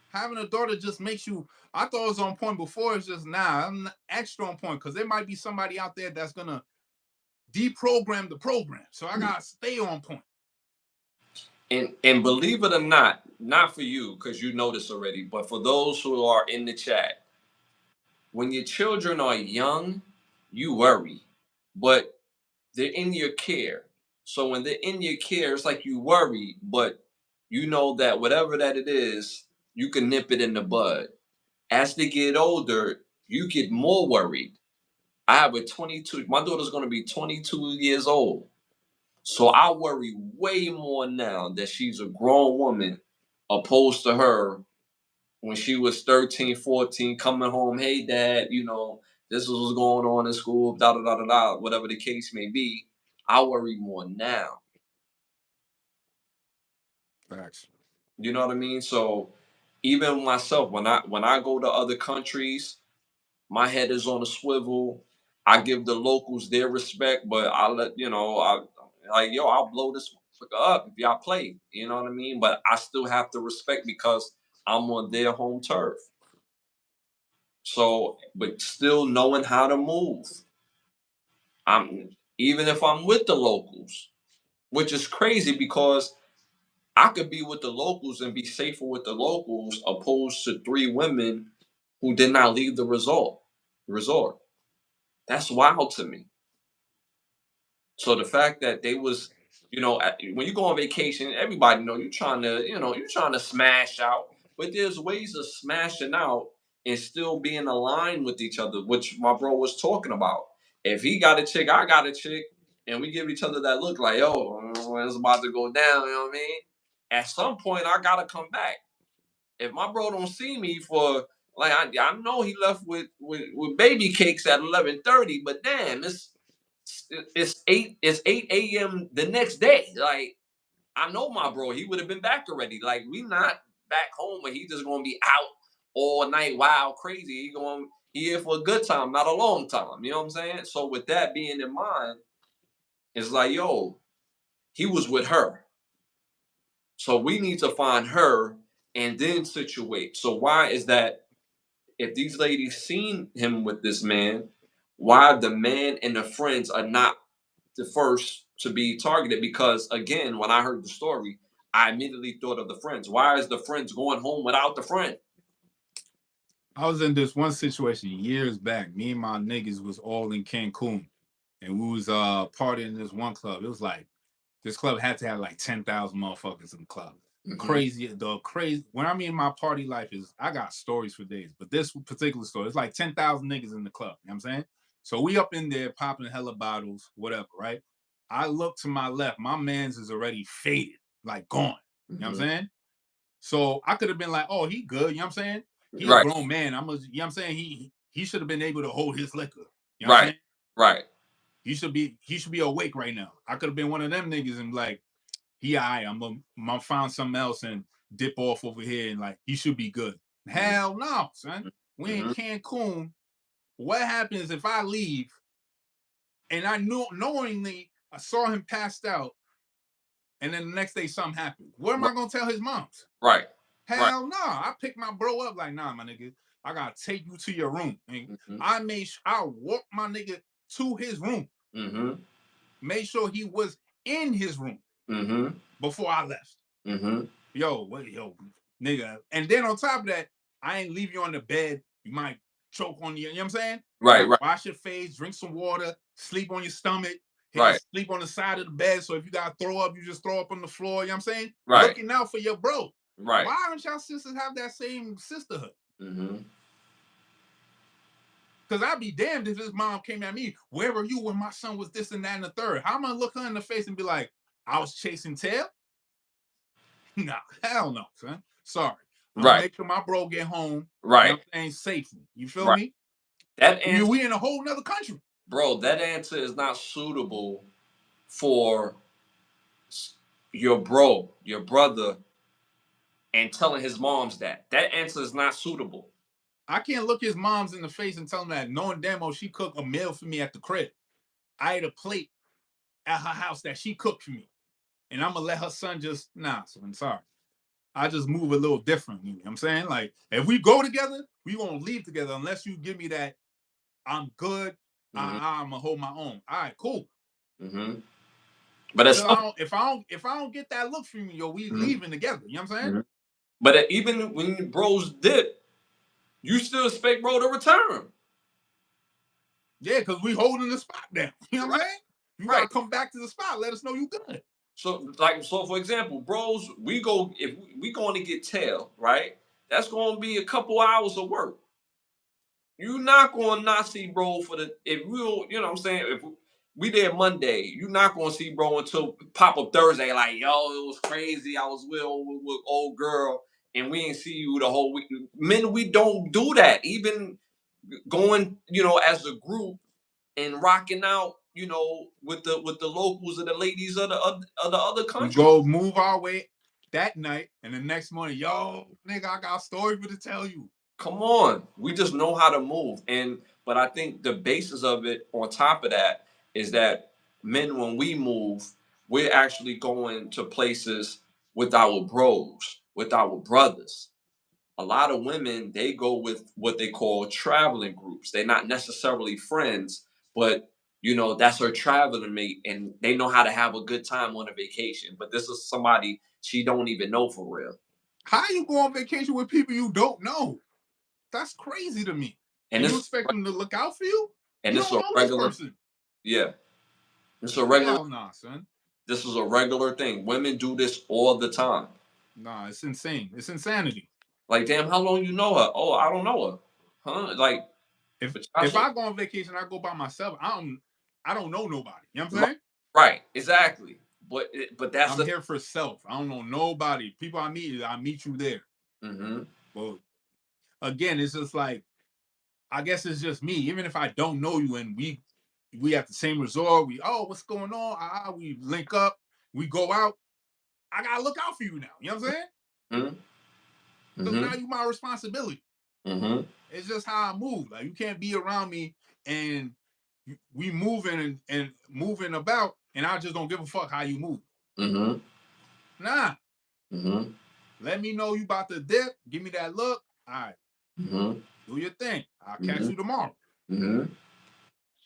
Having a daughter just makes you. I thought it was on point before. It's just I'm extra on point because there might be somebody out there that's gonna deprogram the program. So I gotta stay on point. and believe it or not for you because you know this already, but for those who are in the chat, when your children are young, you worry, but they're in your care. So when they're in your care, it's like you worry, but you know that whatever that it is, you can nip it in the bud. As they get older, you get more worried. I have a 22, my daughter's going to be 22 years old. So I worry way more now that she's a grown woman opposed to her when she was 13, 14, coming home, hey dad, you know, this is what's going on in school, da da da da da, whatever the case may be. I worry more now. Facts. You know what I mean? So even myself, when I go to other countries, my head is on a swivel. I give the locals their respect, but I let you know, I like yo, I'll blow this motherfucker up if y'all play. You know what I mean? But I still have to respect because I'm on their home turf. So, but still knowing how to move. I'm even if I'm with the locals, which is crazy because I could be with the locals and be safer with the locals opposed to three women who did not leave the resort. That's wild to me. So the fact that they was, you know, when you go on vacation, everybody know you're trying to, you know, you're trying to smash out, but there's ways of smashing out and still being aligned with each other, which my bro was talking about. If he got a chick, I got a chick, and we give each other that look like, yo, it's about to go down, you know what I mean? At some point, I gotta come back. If my bro don't see me for like I know he left with baby cakes at 11:30, but damn, it's 8 a.m. the next day. Like I know my bro, he would have been back already. Like we not back home and he just gonna be out all night wild crazy. He here for a good time, not a long time. You know what I'm saying? So with that being in mind, it's like, yo, he was with her. So we need to find her and then situate. So why is that if these ladies seen him with this man, why the man and the friends are not the first to be targeted? Because again, when I heard the story, I immediately thought of the friends. Why is the friends going home without the friend? I was in this one situation years back. Me and my niggas was all in Cancun, and we was partying in this one club. It was like this club had to have like 10,000 motherfuckers in the club. Mm-hmm. Crazy, the crazy. When I mean my party life is, I got stories for days. But this particular story, it's like 10,000 niggas in the club. You know what I'm saying? So we up in there popping hella bottles, whatever, right? I look to my left. My man's is already faded, like gone. You know what I'm Mm-hmm. saying? So I could have been like, oh, he good. You know what I'm saying? He a Right, grown man. You know what I'm saying? He should have been able to hold his liquor. You know what I'm right, saying? right. He should be awake right now. I could have been one of them niggas and like, I'm gonna find something else and dip off over here and like he should be good. Hell no, son. We in Mm-hmm. Cancun. What happens if I leave and I knew knowingly I saw him passed out and then the next day something happened? What am I gonna tell his moms? Right, right. Hell no. I picked my bro up like, nah, my nigga. I gotta take you to your room. And Mm-hmm. I walked my nigga to his room. Mm-hmm. Made sure he was in his room Mm-hmm. before I left. Mm-hmm. Yo, nigga. And then on top of that, I ain't leave you on the bed. You might choke on you. You know what I'm saying? Right, right, Wash your face, drink some water, sleep on your stomach, right, sleep on the side of the bed. So if you gotta throw up, you just throw up on the floor. You know what I'm saying? right, Looking out for your bro. right. Why don't y'all sisters have that same sisterhood? Mm-hmm. Because I'd be damned if his mom came at me, where were you when my son was this and that and the third? How am I gonna look her in the face and be like, I was chasing tail? Nah, hell no, son. Sorry. I'm gonna Right, make sure my bro get home, you know right, what I'm saying, safely. You feel right. me? That answer, We in a whole nother country. bro, that answer is not suitable for your bro, your brother, and telling his moms that. That answer is not suitable. I can't look his moms in the face and tell him that knowing damn well she cooked a meal for me at the crib. I ate a plate at her house that she cooked for me. And I'm gonna let her son just so I'm sorry. I just move a little differently. You know what I'm saying? Like if we go together, we won't leave together unless you give me that I'm good. Mm-hmm. I'm gonna hold my own. All right, cool. Mm-hmm. But it's If I don't get that look from you, yo, we mm-hmm. leaving together. You know what I'm saying? Mm-hmm. But even when bros dip, you still expect bro to return. Yeah, because we holding the spot down. You know what I'm Right, saying? You right. gotta come back to the spot. Let us know you good. So for example, bros, we go if we going to get tail, right? That's going to be a couple hours of work. You're not going to not see bro for the if we you know what I'm saying if we there Monday, you're not going to see bro until pop up Thursday. Like yo, it was crazy. I was with old girl, and we ain't see you the whole week. Men, we don't do that. Even going, as a group and rocking out, with the locals and the ladies of the other We country. go move our way that night, and the next morning, yo, nigga, I got a story for to tell you. Come on, we just know how to move, but I think the basis of it, on top of that, is that men, when we move, we're actually going to places with our bros, with our brothers. A lot of women, they go with what they call traveling groups. They're not necessarily friends, but that's her traveling mate, and they know how to have a good time on a vacation. But this is somebody she don't even know for real. How you go on vacation with people you don't know? That's crazy to me. And And you this expect them to look out for you? and You this is don't a know this regular, person. yeah. This is a regular Hell nah, son. this is a regular thing. Women do this all the time. Nah, it's insane. It's insanity. Like, damn, how long you know her? Oh, I don't know her. Huh? Like, If but y'all if so I go on vacation, I go by myself. I don't know nobody. You know what I'm right, saying? right, exactly. But that's I'm the here for self. I don't know nobody. People I meet you there. mm-hmm, But again, it's just like I guess it's just me. Even if I don't know you and we at the same resort, what's going on? We link up, we go out. I gotta look out for you now. You know what I'm saying? mm-hmm, Because mm-hmm, now you my responsibility. mm-hmm, It's just how I move. Like you can't be around me and we moving and moving about, and I just don't give a fuck how you move. mm-hmm, Nah, mm-hmm, let me know you about to dip. Give me that look. All right, mm-hmm, do your thing. I'll catch mm-hmm, you tomorrow. mm-hmm.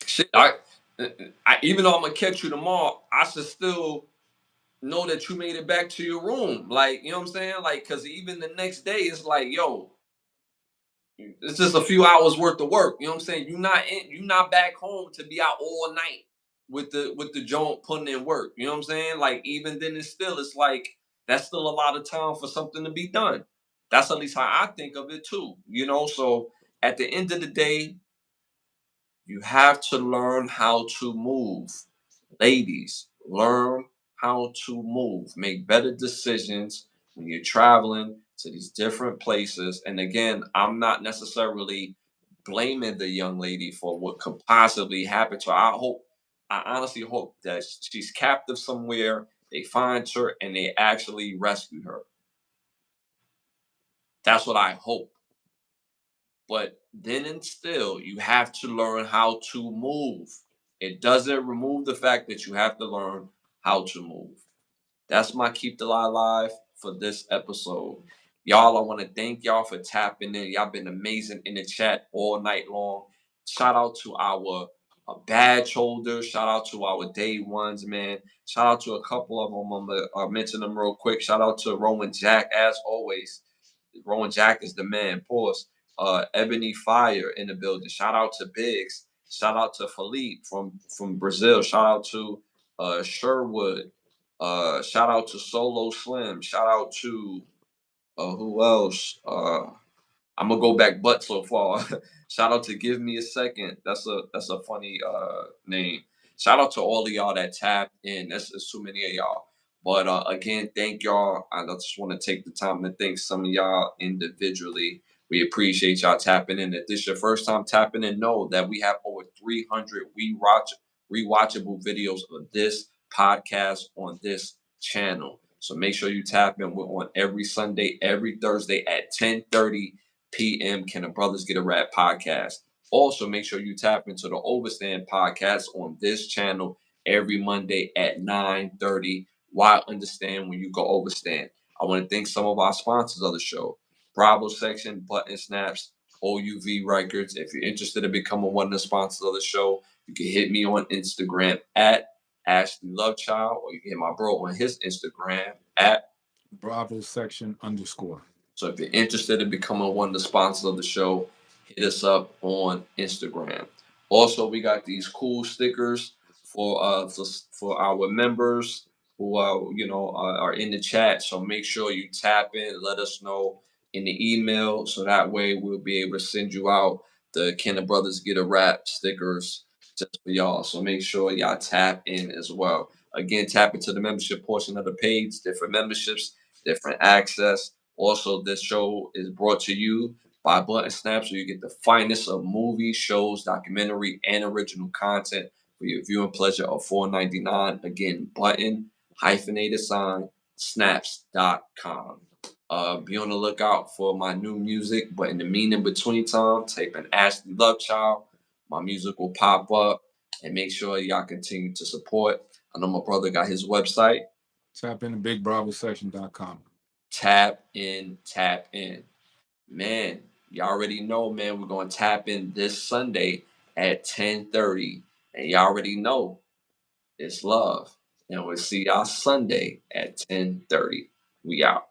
Shit, I even though I'm gonna catch you tomorrow, I should still know that you made it back to your room. Like, you know what I'm saying? Like, cause even the next day, it's like, yo, it's just a few hours worth of work. You know what I'm saying? You're not back home to be out all night with the joint putting in work. You know what I'm saying? Like even then it's like that's still a lot of time for something to be done. That's at least how I think of it too. So at the end of the day, you have to learn how to move. Ladies, learn how to move. Make better decisions when you're traveling to these different places. And again, I'm not necessarily blaming the young lady for what could possibly happen to her. I honestly hope that she's captive somewhere, they find her, and they actually rescue her. That's what I hope. But then and still, you have to learn how to move. It doesn't remove the fact that you have to learn how to move. That's my Keep the Lie Live for this episode. Y'all, I want to thank y'all for tapping in. Y'all been amazing in the chat all night long. Shout out to our badge holders. Shout out to our day ones, man. Shout out to a couple of them. I'm going to mention them real quick. Shout out to Roman Jack, as always. Rowan Jack is the man. Pause. Ebony Fire in the building. Shout out to Biggs. Shout out to Philippe from Brazil. Shout out to Sherwood. Shout out to Solo Slim. Shout out to who else? I'm gonna go back but so far. Shout out to Give Me a Second. That's a funny name. Shout out to all of y'all that tapped in. That's too many of y'all. But again, thank y'all. I just want to take the time to thank some of y'all individually. We appreciate y'all tapping in. If this is your first time tapping in, know that we have over 300 rewatchable videos of this podcast on this channel. So make sure you tap in. We're on every Sunday, every Thursday at 10:30 p.m. Can the Brothers Get a Rap podcast? Also, make sure you tap into the Overstand podcast on this channel every Monday at 9:30. Why understand when you go overstand? I want to thank some of our sponsors of the show. Bravo Section, Button Snaps, OUV Records. If you're interested in becoming one of the sponsors of the show, you can hit me on Instagram at Ashley Lovechild, or you can hit my bro on his Instagram at Bravo section _. So if you're interested in becoming one of the sponsors of the show, hit us up on Instagram. Also, we got these cool stickers for our members who are in the chat. So make sure you tap in, let us know in the email, so that way we'll be able to send you out the Can the Brothers Get a Rap stickers just for y'all. So make sure y'all tap in as well. Again, tap into the membership portion of the page. Different memberships, different access. Also, this show is brought to you by Button Snap, so you get the finest of movies, shows, documentary, and original content for your viewing pleasure of $4.99. Again, button hyphenated sign snaps.com. Be on the lookout for my new music, but in the in between time, type in Ashley Lovechild. My music will pop up, and make sure y'all continue to support. I know my brother got his website. Tap in to bigbravosection.com. Tap in. Man, you already know, man, we're going to tap in this Sunday at 10:30. And you already know it's love. And we'll see y'all Sunday at 10:30. We out.